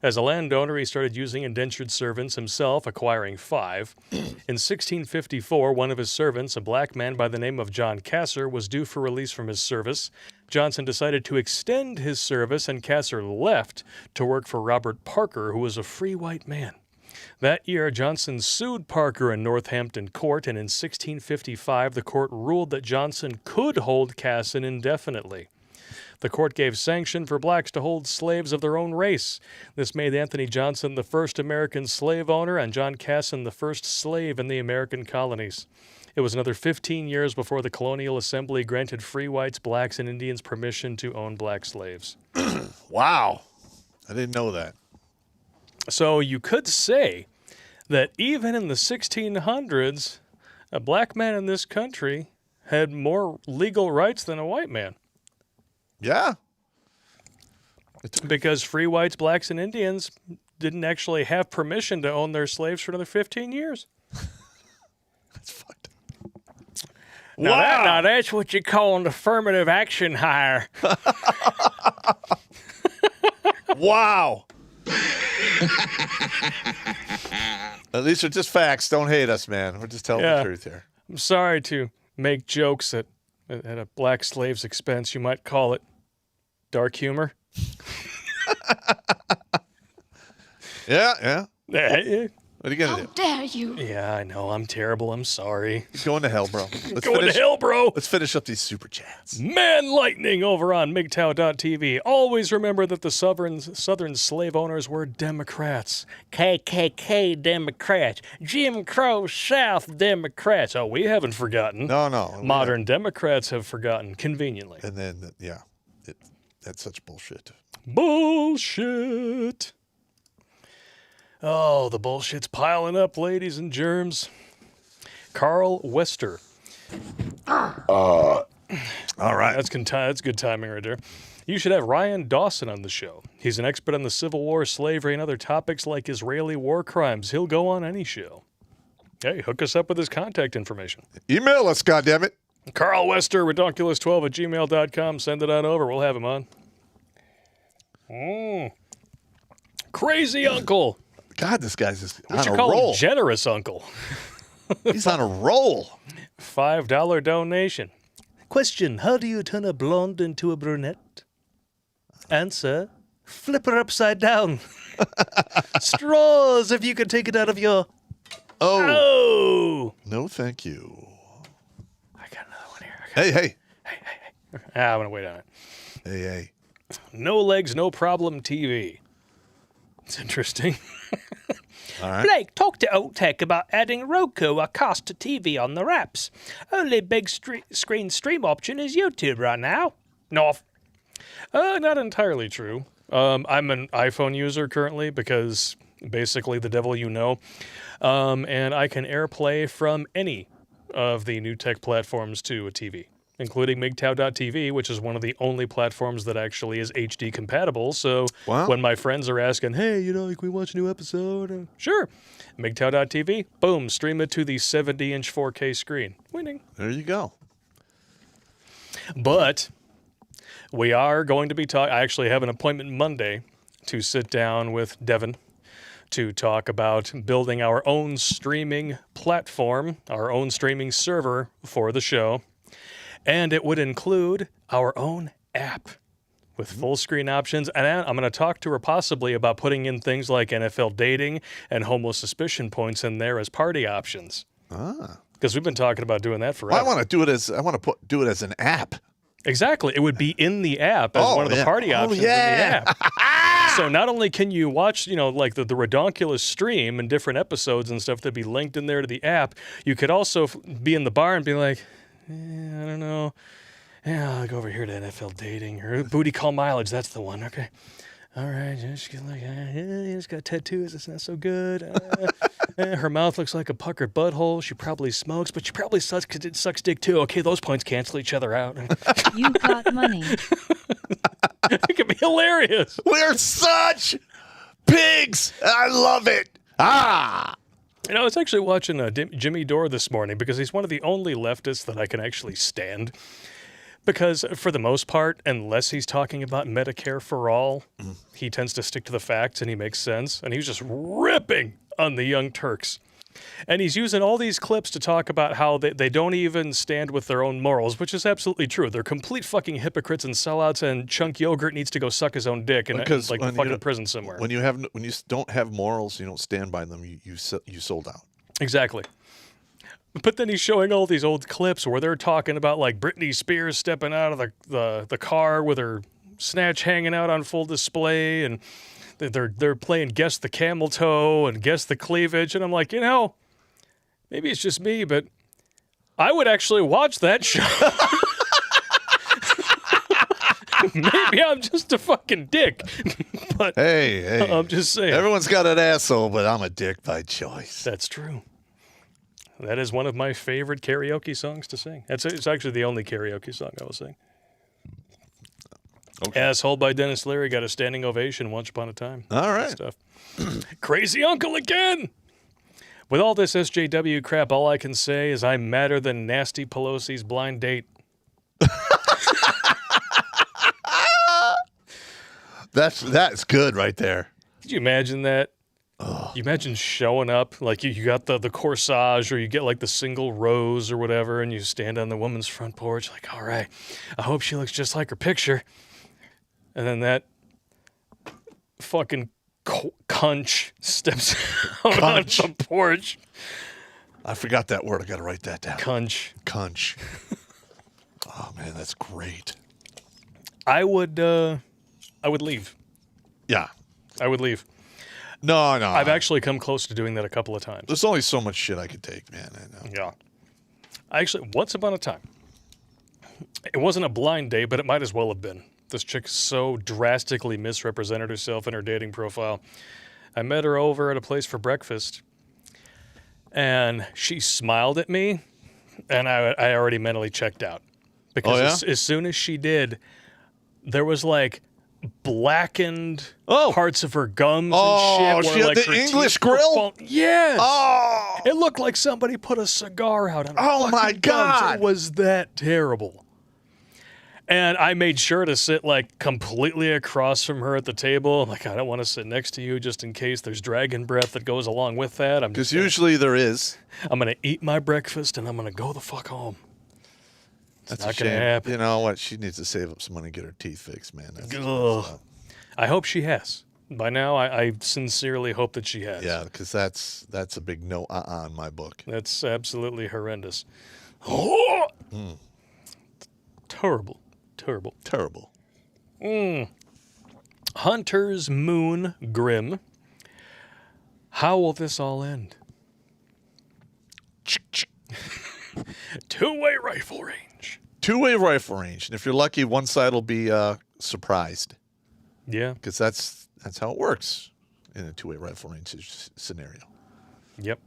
As a landowner, he started using indentured servants himself, acquiring 5. In 1654, one of his servants, a black man by the name of John Kasser, was due for release from his service. Johnson decided to extend his service, and Kasser left to work for Robert Parker, who was a free white man. That year, Johnson sued Parker in Northampton Court, and in 1655, the court ruled that Johnson could hold Kasson indefinitely. The court gave sanction for blacks to hold slaves of their own race. This made Anthony Johnson the first American slave owner and John Kasson the first slave in the American colonies. It was another 15 years before the Colonial Assembly granted free whites, blacks, and Indians permission to own black slaves. Wow. I didn't know that. So you could say that even in the 1600s, a black man in this country had more legal rights than a white man. Yeah. Because free whites, blacks, and Indians didn't actually have permission to own their slaves for another 15 years. That's fucked up. Now that's what you call an affirmative action hire. Wow. These are just facts. Don't hate us, man. We're just telling the truth here. I'm sorry to make jokes at a black slave's expense. You might call it dark humor. Yeah. What are you going to do? How dare you? Yeah, I know. I'm terrible. I'm sorry. Going to hell, bro. Going to hell, bro. Let's finish up these super chats. Man Lightning over on MGTOW.tv. Always remember that the southern slave owners were Democrats. KKK Democrats. Jim Crow South Democrats. Oh, we haven't forgotten. No. Modern Democrats have forgotten, conveniently. And then, that's such bullshit. Bullshit. Oh, the bullshit's piling up, ladies and germs. Carl Wester. All right. That's good timing right there. You should have Ryan Dawson on the show. He's an expert on the Civil War, slavery, and other topics like Israeli war crimes. He'll go on any show. Hey, hook us up with his contact information. Email us, goddammit. Carl Wester, redonkulous12@gmail.com. Send it on over. We'll have him on. Crazy uncle. God, this guy's just What you on a call roll. him? Generous uncle. He's on a roll. $5 donation. Question: how do you turn a blonde into a brunette? Answer: flip her upside down. Straws, if you could take it out of your... Oh! No, thank you. I got another one here. Hey. I'm going to wait on it. Hey. No legs, no problem TV. It's interesting. All right. Blake, talk to Old Tech about adding Roku or Cast to TV on the wraps. Only big screen stream option is YouTube right now. No. Not entirely true. I'm an iPhone user currently because basically the devil you know. And I can AirPlay from any of the new tech platforms to a TV, including MGTOW.tv, which is one of the only platforms that actually is HD compatible. So when my friends are asking, hey, can we watch a new episode? Sure. MGTOW.tv, boom, stream it to the 70-inch 4K screen. Winning. There you go. But we are going to be talking. I actually have an appointment Monday to sit down with Devin to talk about building our own streaming platform, our own streaming server for the show. And it would include our own app with full screen options. And I'm going to talk to her possibly about putting in things like NFL dating and homo suspicion points in there as party options. Because we've been talking about doing that forever. Well, I want to do it as an app. Exactly. It would be in the app as one of the party options in the app. So not only can you watch, like the Redonkulous stream and different episodes and stuff that'd be linked in there to the app, you could also be in the bar and be like, I don't know. Yeah, I'll go over here to NFL dating or booty call mileage. That's the one. Okay. All right. She's like, she's got tattoos. It's not so good. Her mouth looks like a puckered butthole. She probably smokes, but she probably sucks dick too. Okay, those points cancel each other out. You got money. It could be hilarious. We're such pigs. I love it. Ah. You know, I was actually watching Jimmy Dore this morning because he's one of the only leftists that I can actually stand. Because for the most part, unless he's talking about Medicare for all, he tends to stick to the facts and he makes sense. And he was just ripping on the Young Turks. And he's using all these clips to talk about how they don't even stand with their own morals, which is absolutely true. They're complete fucking hypocrites and sellouts, and Chunk Yogurt needs to go suck his own dick in like a fucking prison somewhere. When you don't have morals, you don't stand by them. You sold out. Exactly. But then he's showing all these old clips where they're talking about like Britney Spears stepping out of the car with her snatch hanging out on full display, and they're playing Guess the Camel Toe and Guess the Cleavage, and I'm like, maybe it's just me, but I would actually watch that show. Maybe I'm just a fucking dick. But hey, I'm just saying. Everyone's got an asshole, but I'm a dick by choice. That's true. That is one of my favorite karaoke songs to sing. It's actually the only karaoke song I will sing. Okay. Asshole by Dennis Leary got a standing ovation once upon a time. All right. Stuff. Crazy uncle again. With all this SJW crap, all I can say is I'm madder than Nasty Pelosi's blind date. That's good right there. Could you imagine that? You imagine showing up, like you got the corsage, or you get like the single rose or whatever, and you stand on the woman's front porch like, all right, I hope she looks just like her picture. And then that fucking cunch steps out on the porch. I forgot that word. I got to write that down. Cunch. Oh, man, that's great. I would leave. Yeah. I would leave. No. I've actually come close to doing that a couple of times. There's only so much shit I could take, man. I know. Yeah. Actually, once upon a time, it wasn't a blind date, but it might as well have been. This chick so drastically misrepresented herself in her dating profile. I met her over at a place for breakfast, and she smiled at me, and I already mentally checked out. Because as soon as she did, there was like blackened parts of her gums and shit. She had like the English grill? Yes. Oh. It looked like somebody put a cigar out on her Oh, my fucking gums. God. It was that terrible. And I made sure to sit like completely across from her at the table. I'm like, I don't want to sit next to you just in case there's dragon breath that goes along with that. Because usually there is. I'm going to eat my breakfast and I'm going to go the fuck home. That's not a shame. gonna happen. You know what? She needs to save up some money and get her teeth fixed, man. I hope she has. By now, I sincerely hope that she has. Yeah, because that's a big no in my book. That's absolutely horrendous. Terrible. Hunter's Moon Grim. How will this all end? Two-way rifle range. Two-way rifle range. And if you're lucky, one side will be surprised. Yeah. Because that's how it works in a two-way rifle range scenario. Yep.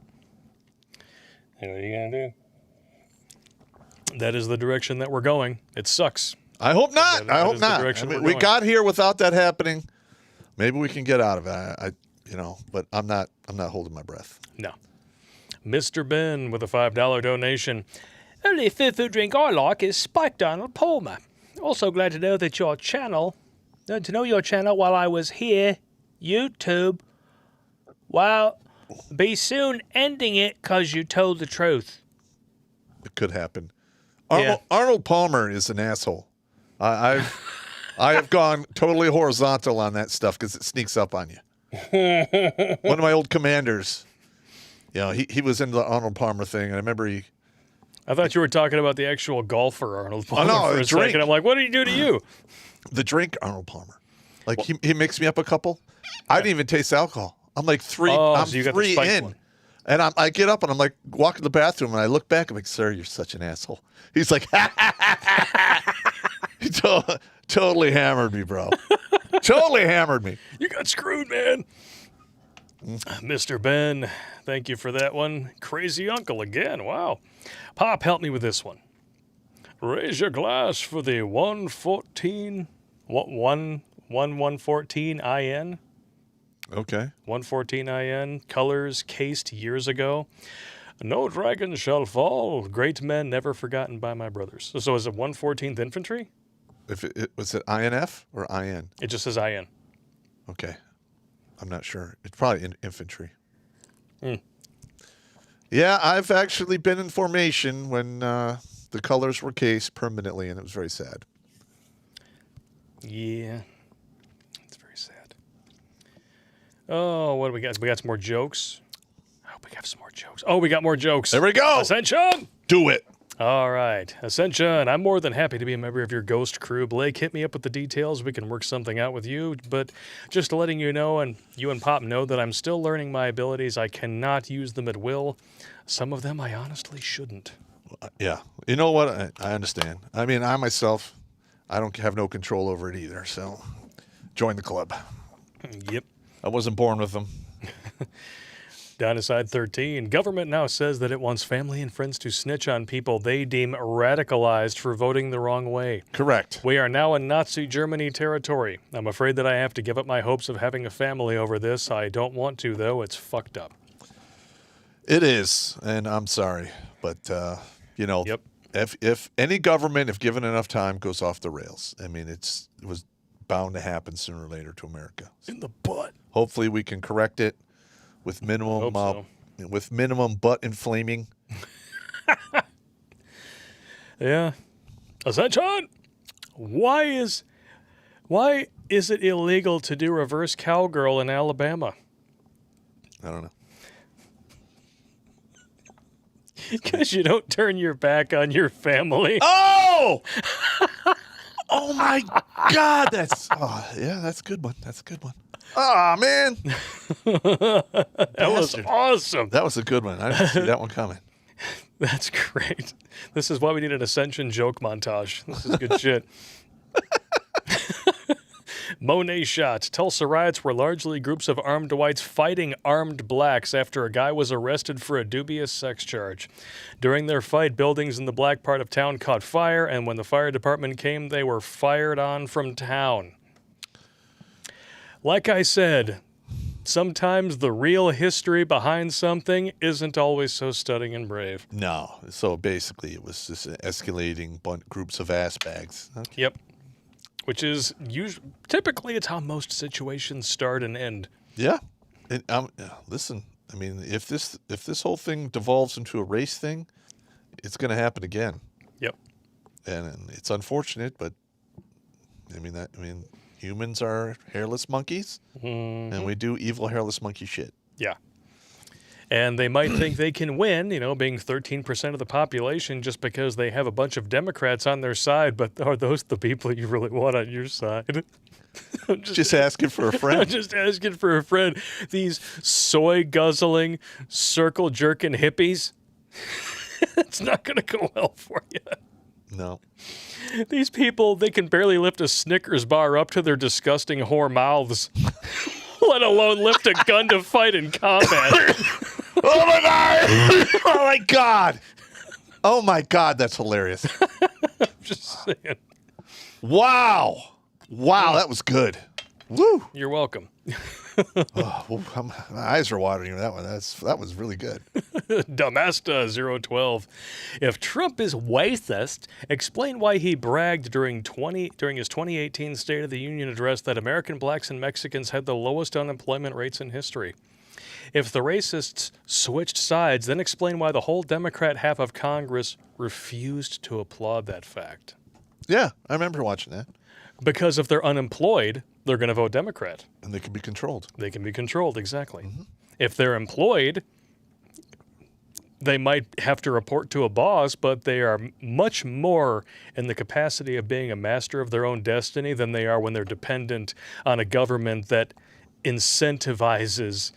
And what are you going to do? That is the direction that we're going. It sucks. I hope not. I hope not. I mean, we got here without that happening. Maybe we can get out of it. But I'm not holding my breath. No. Mr. Ben with a $5 donation. Only foo-foo drink I like is Spiked Arnold Palmer. Also glad to know that your channel while I was here, YouTube, be soon ending it because you told the truth. It could happen. Arnold Palmer is an asshole. I have gone totally horizontal on that stuff because it sneaks up on you. One of my old commanders, he was into the Arnold Palmer thing, and I remember I thought you were talking about the actual golfer Arnold Palmer for a drink. second. I'm like, what did he do to you? The drink Arnold Palmer. Like, he mixed me up a couple. I didn't even taste alcohol. I'm like three in. One. And I get up and I'm like, walk to the bathroom and I look back. I'm like, sir, you're such an asshole. He's like, ha, ha, ha, ha. He totally hammered me, bro. Totally hammered me. You got screwed, man. Mr. Ben, thank you for that one. Crazy Uncle again. Wow. Pop, help me with this one. Raise your glass for the 114 IN. Okay. 114 IN. Colors cased years ago. No dragon shall fall. Great men never forgotten by my brothers. So is it 114th Infantry? Was it INF or IN? It just says IN. Okay. I'm not sure. It's probably in infantry. Hmm. Yeah, I've actually been in formation when the colors were cased permanently, and it was very sad. Yeah. It's very sad. Oh, what do we got? We got some more jokes. I hope we have some more jokes. Oh, we got more jokes. There we go. Ascension! Do it. All right. Ascension, I'm more than happy to be a member of your ghost crew. Blake, hit me up with the details. We can work something out with you. But just letting you know, and you and Pop know, that I'm still learning my abilities. I cannot use them at will. Some of them I honestly shouldn't. Yeah. You know what? I understand. I mean, I myself, I don't have no control over it either. So join the club. Yep. I wasn't born with them. Downside 13. Government now says that it wants family and friends to snitch on people they deem radicalized for voting the wrong way. Correct. We are now in Nazi Germany territory. I'm afraid that I have to give up my hopes of having a family over this. I don't want to, though. It's fucked up. It is, and I'm sorry. But, you know, Yep. if any government, if given enough time, goes off the rails, I mean, it was bound to happen sooner or later to America. In the butt. Hopefully we can correct it with minimum butt inflaming. Yeah. Ascension! Why is it illegal to do reverse cowgirl in Alabama? I don't know. Because you don't turn your back on your family. Oh! Oh my God! That's a good one. That's a good one. Ah, man. That was awesome. That was a good one. I didn't see that one coming. That's great. This is why we need an Ascension joke montage. This is good shit. Monet shot. Tulsa riots were largely groups of armed whites fighting armed blacks after a guy was arrested for a dubious sex charge. During their fight, buildings in the black part of town caught fire, and when the fire department came, they were fired on from town. Like I said, sometimes the real history behind something isn't always so stunning and brave. No. So basically, it was just escalating groups of ass bags. Okay. Yep. Which is typically it's how most situations start and end. Yeah. And, listen, I mean, if this whole thing devolves into a race thing, it's going to happen again. Yep. And it's unfortunate, but I mean, humans are hairless monkeys, and we do evil hairless monkey shit. Yeah. And they might think they can win, being 13% of the population just because they have a bunch of Democrats on their side, but are those the people you really want on your side? just asking for a friend. Just asking for a friend. These soy-guzzling, circle-jerking hippies, it's not going to go well for you. No. These people, they can barely lift a Snickers bar up to their disgusting whore mouths, let alone lift a gun to fight in combat. Oh, my God! Oh, my God! Oh, my God, that's hilarious. Just saying. Wow. Wow, that was good. Woo. You're welcome. My eyes are watering. That one. That was really good. Damasta012. If Trump is racist, explain why he bragged during his 2018 State of the Union address that American blacks and Mexicans had the lowest unemployment rates in history. If the racists switched sides, then explain why the whole Democrat half of Congress refused to applaud that fact. Yeah, I remember watching that. Because if they're unemployed, they're going to vote Democrat. And they can be controlled. They can be controlled, exactly. Mm-hmm. If they're employed, they might have to report to a boss, but they are much more in the capacity of being a master of their own destiny than they are when they're dependent on a government that incentivizes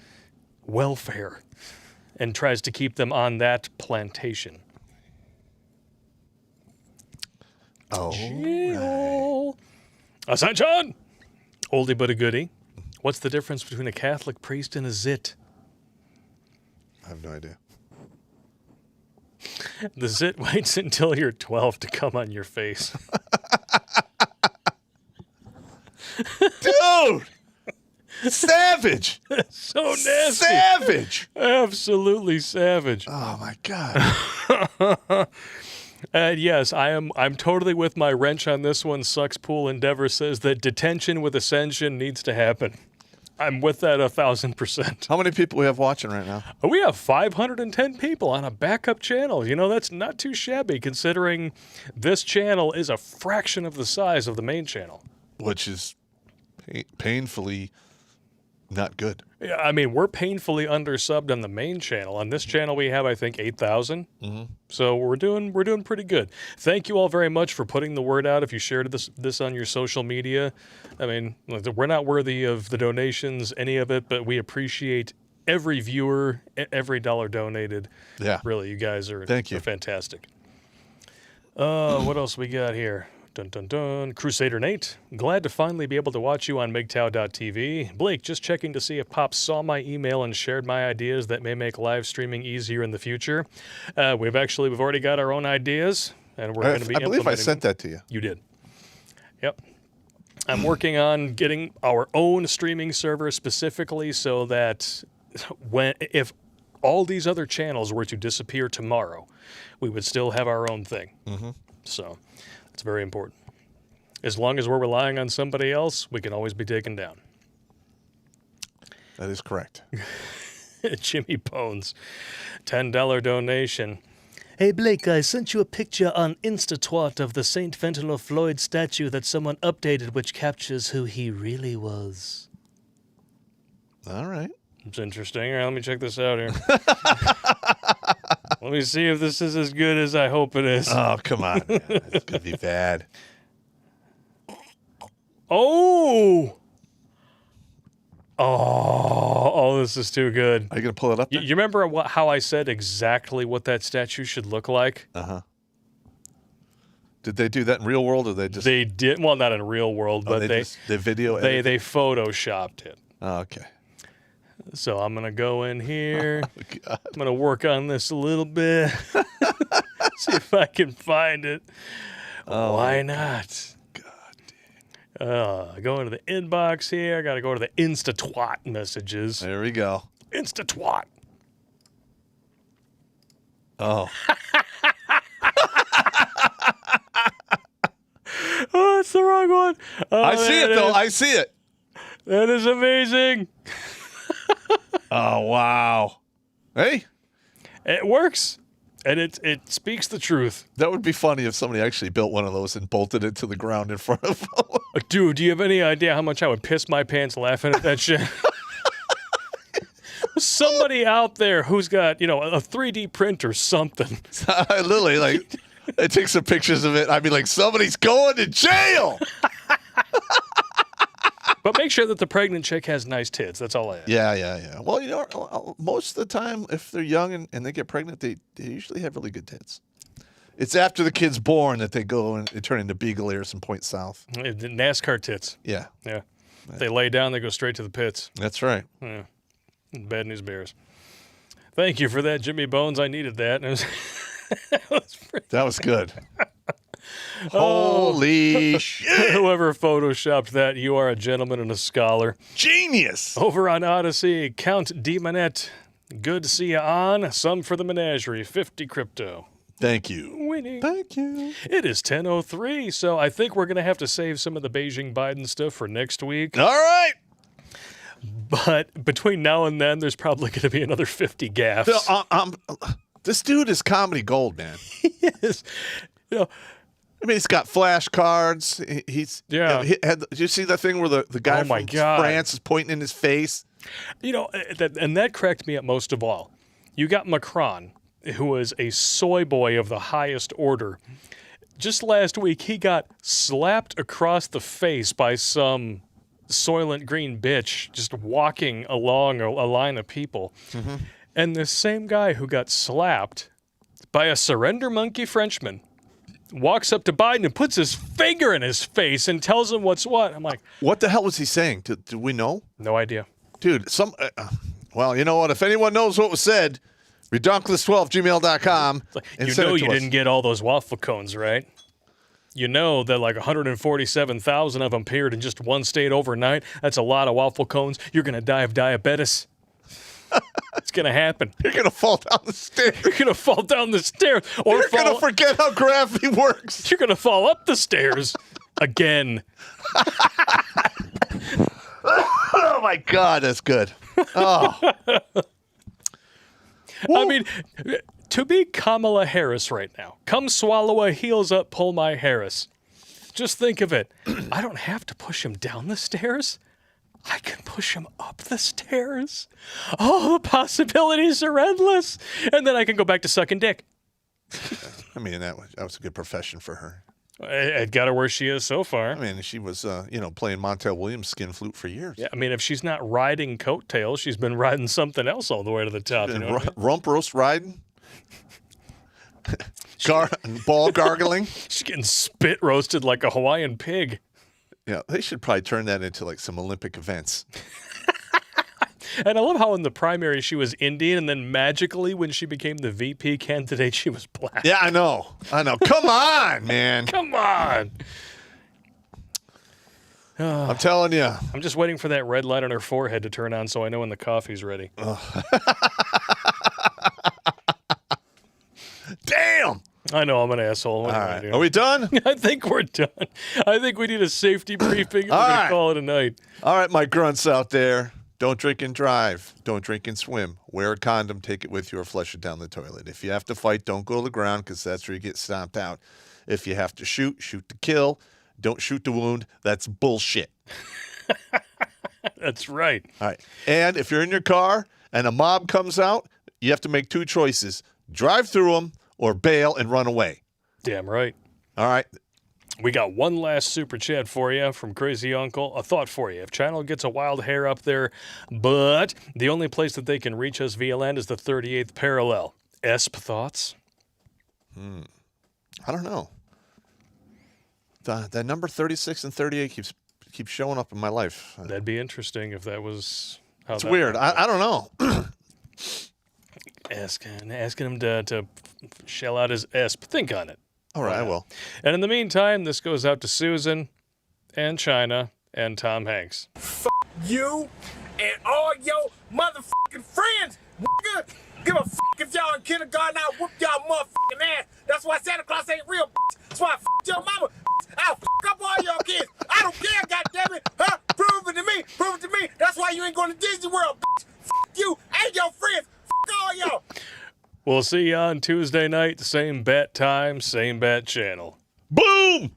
welfare and tries to keep them on that plantation. Oh, Chill. Ascension! Oldie but a goodie. What's the difference between a Catholic priest and a zit? I have no idea. The zit waits until you're 12 to come on your face. Dude! Savage! So nasty. Savage! Absolutely savage. Oh, my God. And yes, I'm totally with my wrench on this one. Sucks Pool Endeavor says that detention with Ascension needs to happen. I'm with that 1,000%. How many people we have watching right now? We have 510 people on a backup channel. You know, that's not too shabby considering this channel is a fraction of the size of the main channel. Which is painfully not good. Yeah, I mean, we're painfully undersubbed on the main channel. On this channel, we have, I think, 8,000. Mm-hmm. So we're doing pretty good. Thank you all very much for putting the word out. If you shared this on your social media, I mean, we're not worthy of the donations, any of it, but we appreciate every viewer, every dollar donated. Yeah, really, you guys are fantastic. What else we got here? Dun, dun, dun. Crusader Nate, glad to finally be able to watch you on MGTOW.tv. Blake, just checking to see if Pop saw my email and shared my ideas that may make live streaming easier in the future. We've already got our own ideas, and we're going to be implementing. I believe I sent that to you. You did. Yep. I'm working on getting our own streaming server specifically so that if all these other channels were to disappear tomorrow, we would still have our own thing. Mm-hmm. So it's very important. As long as we're relying on somebody else, we can always be taken down. That is correct. Jimmy Bones, $10 donation. Hey, Blake, I sent you a picture on InstaTwat of the St. Fentanyl Floyd statue that someone updated, which captures who he really was. All right. It's interesting. All right, let me check this out here. Let me see if this is as good as I hope it is. Oh, come on, man. It's going to be bad. Oh, this is too good. Are you going to pull it up there? You remember how I said exactly what that statue should look like? Uh-huh. Did they do that in real world, or they just... They did. Well, not in real world, but they photoshopped it. Oh, okay. So I'm going to go in here. Oh, God. I'm going to work on this a little bit. See if I can find it. Oh, why not? Go into the inbox here. I got to go to the InstaTwat messages. There we go. InstaTwat. Oh. Oh, it's the wrong one. Oh, I see it, though. I see it. That is amazing. Oh, wow. Hey. It works. And it speaks the truth. That would be funny if somebody actually built one of those and bolted it to the ground in front of them. Dude, do you have any idea how much I would piss my pants laughing at that shit? Somebody out there who's got, a 3D print or something. Literally, I take some pictures of it. I'd be like, somebody's going to jail. But make sure that the pregnant chick has nice tits. That's all I ask. Yeah. Well, most of the time, if they're young and they get pregnant, they usually have really good tits. It's after the kid's born that they go and they turn into beagle ears and point south. NASCAR tits. Yeah. Yeah. If they lay down, they go straight to the pits. That's right. Yeah. Bad news bears. Thank you for that, Jimmy Bones. I needed that. That was good. Holy shit. Whoever photoshopped that, you are a gentleman and a scholar. Genius. Over on Odyssey, Count Demonette. Good to see you on. Some for the menagerie. 50 crypto. Thank you. Winning. Thank you. It is 10:03, so I think we're going to have to save some of the Beijing Biden stuff for next week. All right. But between now and then, there's probably going to be another 50 gaffes. This dude is comedy gold, man. He is. I mean, he's got flashcards. Did you see that thing where the guy from France is pointing in his face? And that cracked me up most of all. You got Macron, who is a soy boy of the highest order. Just last week, he got slapped across the face by some Soylent Green bitch just walking along a line of people. Mm-hmm. And this same guy who got slapped by a surrender monkey Frenchman walks up to Biden and puts his finger in his face and tells him what's what. I'm like, what the hell was he saying? Do we know? no idea. Dude, well, you know what? If anyone knows what was said, redonkulous12gmail.com. Like, you know you didn't get all those waffle cones, right? You know that like 147,000 of them appeared in just one state overnight. That's a lot of waffle cones. You're going to die of diabetes. It's going to happen. You're going to fall down the stairs. You're going to fall down the stairs. Or You're going to forget how gravity works. You're going to fall up the stairs again. Oh, my God. That's good. Oh. I mean, to be Kamala Harris right now, come swallow a heels up, pull my Harris. Just think of it. I don't have to push him down the stairs. I can push him up the stairs. Oh, the possibilities are endless. And then I can go back to sucking dick. I mean, that was a good profession for her. It got her where she is so far. I mean, she was, playing Montel Williams' skin flute for years. Yeah, I mean, if she's not riding coattails, she's been riding something else all the way to the top. You know what I mean? Rump roast riding? Ball gargling? She's getting spit roasted like a Hawaiian pig. Yeah, they should probably turn that into like some Olympic events. And I love how in the primary she was Indian, and then magically when she became the VP candidate, she was black. Yeah, I know. Come on, man. Come on. I'm telling you. I'm just waiting for that red light on her forehead to turn on so I know when the coffee's ready. Damn. I know, I'm an asshole. What All am I right. doing? Are we done? I think we're done. I think we need a safety briefing. And we're going to call it a night. All right, my grunts out there. Don't drink and drive. Don't drink and swim. Wear a condom. Take it with you or flush it down the toilet. If you have to fight, don't go to the ground because that's where you get stomped out. If you have to shoot, shoot to kill. Don't shoot to wound. That's bullshit. That's right. All right. And if you're in your car and a mob comes out, you have to make two choices. Drive through them or bail and run away. Damn right. All right. We got one last super chat for you from Crazy Uncle. A thought for you. If Channel gets a wild hair up there, but the only place that they can reach us via land is the 38th parallel. Esp thoughts? I don't know. That number 36 and 38 keeps showing up in my life. That'd be interesting if that was how It's that weird. happened. I don't know. Asking him to shell out his esp. Think on it. All right, I will. And in the meantime, this goes out to Susan and China and Tom Hanks. You and all your motherfucking friends, nigga. Give a fuck if y'all in kindergarten, I'll whoop y'all motherfucking ass. That's why Santa Claus ain't real, bitch. That's why I fucked your mama. I'll fuck up all your kids. I don't care, goddammit. Huh? Prove it to me. Prove it to me. That's why you ain't going to Disney World, bitch. Fuck you and your friends. Fuck all y'all. We'll see you on Tuesday night, same bat time, same bat channel. Boom!